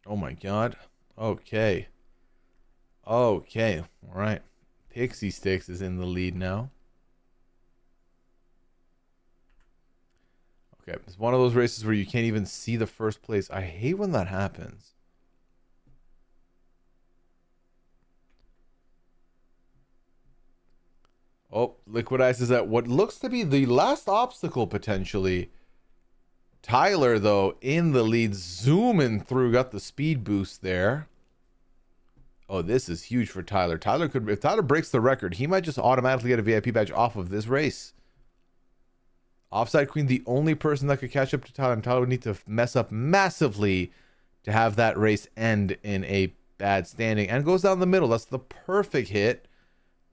Oh my god. Okay. Okay. All right. Pixie Sticks is in the lead now. Okay. It's one of those races where you can't even see the first place. I hate when that happens. Oh, Liquid Ice is at what looks to be the last obstacle potentially. Tyler, though, in the lead, zooming through, got the speed boost there. Oh, this is huge for Tyler. Tyler could, if Tyler breaks the record, he might just automatically get a VIP badge off of this race. Offside Queen, the only person that could catch up to Tyler, and Tyler would need to mess up massively to have that race end in a bad standing. And goes down the middle. That's the perfect hit.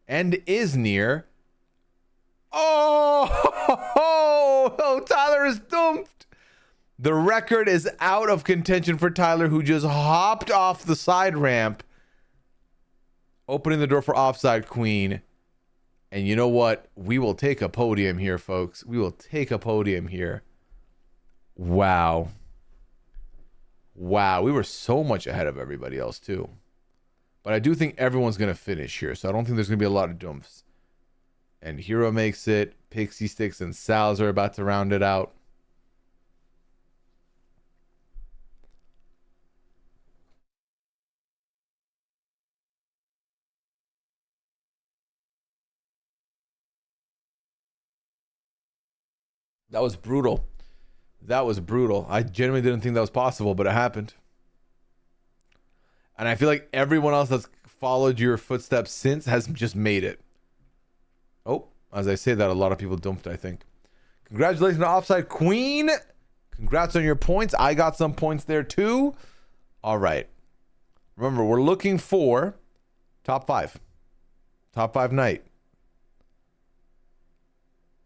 And is near. Oh, Tyler is doomed. The record is out of contention for Tyler, who just hopped off the side ramp, opening the door for Offside Queen. And you know what? We will take a podium here, folks. We will take a podium here. Wow. Wow, we were so much ahead of everybody else, too. But I do think everyone's going to finish here, so I don't think there's going to be a lot of dumps. And Hero makes it. Pixie Sticks and Sal's are about to round it out. That was brutal. That was brutal. I genuinely didn't think that was possible, but it happened. And I feel like everyone else that's followed your footsteps since has just made it. Oh, as I say that, a lot of people dumped, I think. Congratulations to Offside Queen. Congrats on your points. I got some points there too. All right. Remember, we're looking for top 5. Top 5 night.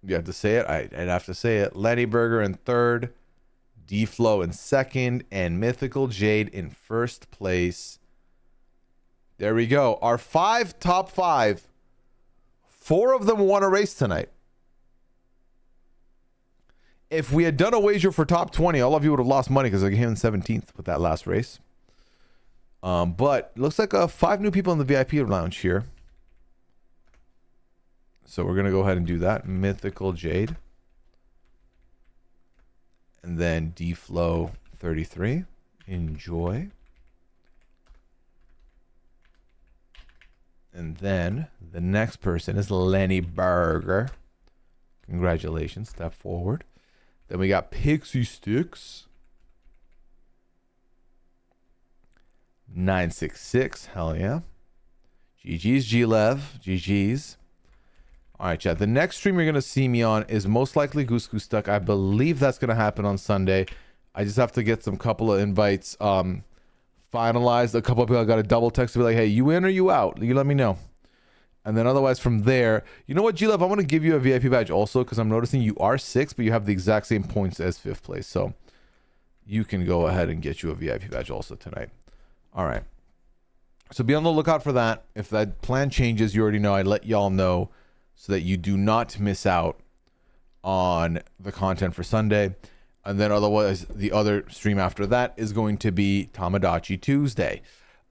You have to say it. I'd have to say it. Lenny Burger in third, D-Flow in second, and Mythical Jade in first place. There we go. Our top five. 4 of them won a race tonight. If we had done a wager for top 20, all of you would have lost money because I came in 17th with that last race. But looks like 5 new people in the VIP lounge here. So we're going to go ahead and do that. Mythical Jade. And then D-Flow 33. Enjoy. And then the next person is Lenny Berger. Congratulations. Step forward. Then we got Pixie Sticks. 966. Hell yeah. GG's G-Lev. GG's. All right, chat. The next stream you're going to see me on is most likely Goose Goose Duck. I believe that's going to happen on Sunday. I just have to get some couple of invites finalized. A couple of people I got a double text to be like, hey, you in or you out? You let me know. And then otherwise from there, you know what, G-Lev, I want to give you a VIP badge also because I'm noticing you are 6th, but you have the exact same points as 5th place. So you can go ahead and get you a VIP badge also tonight. All right. So be on the lookout for that. If that plan changes, you already know. I let y'all know so that you do not miss out on the content for Sunday. And then otherwise, the other stream after that is going to be Tamagotchi Tuesday.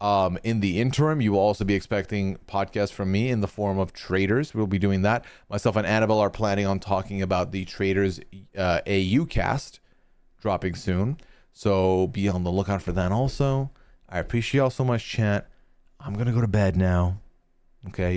In the interim, you will also be expecting podcasts from me in the form of Traders. We'll be doing that. Myself and Annabelle are planning on talking about the Traders AU cast dropping soon. So be on the lookout for that also. I appreciate y'all so much, chat. I'm going to go to bed now. Okay.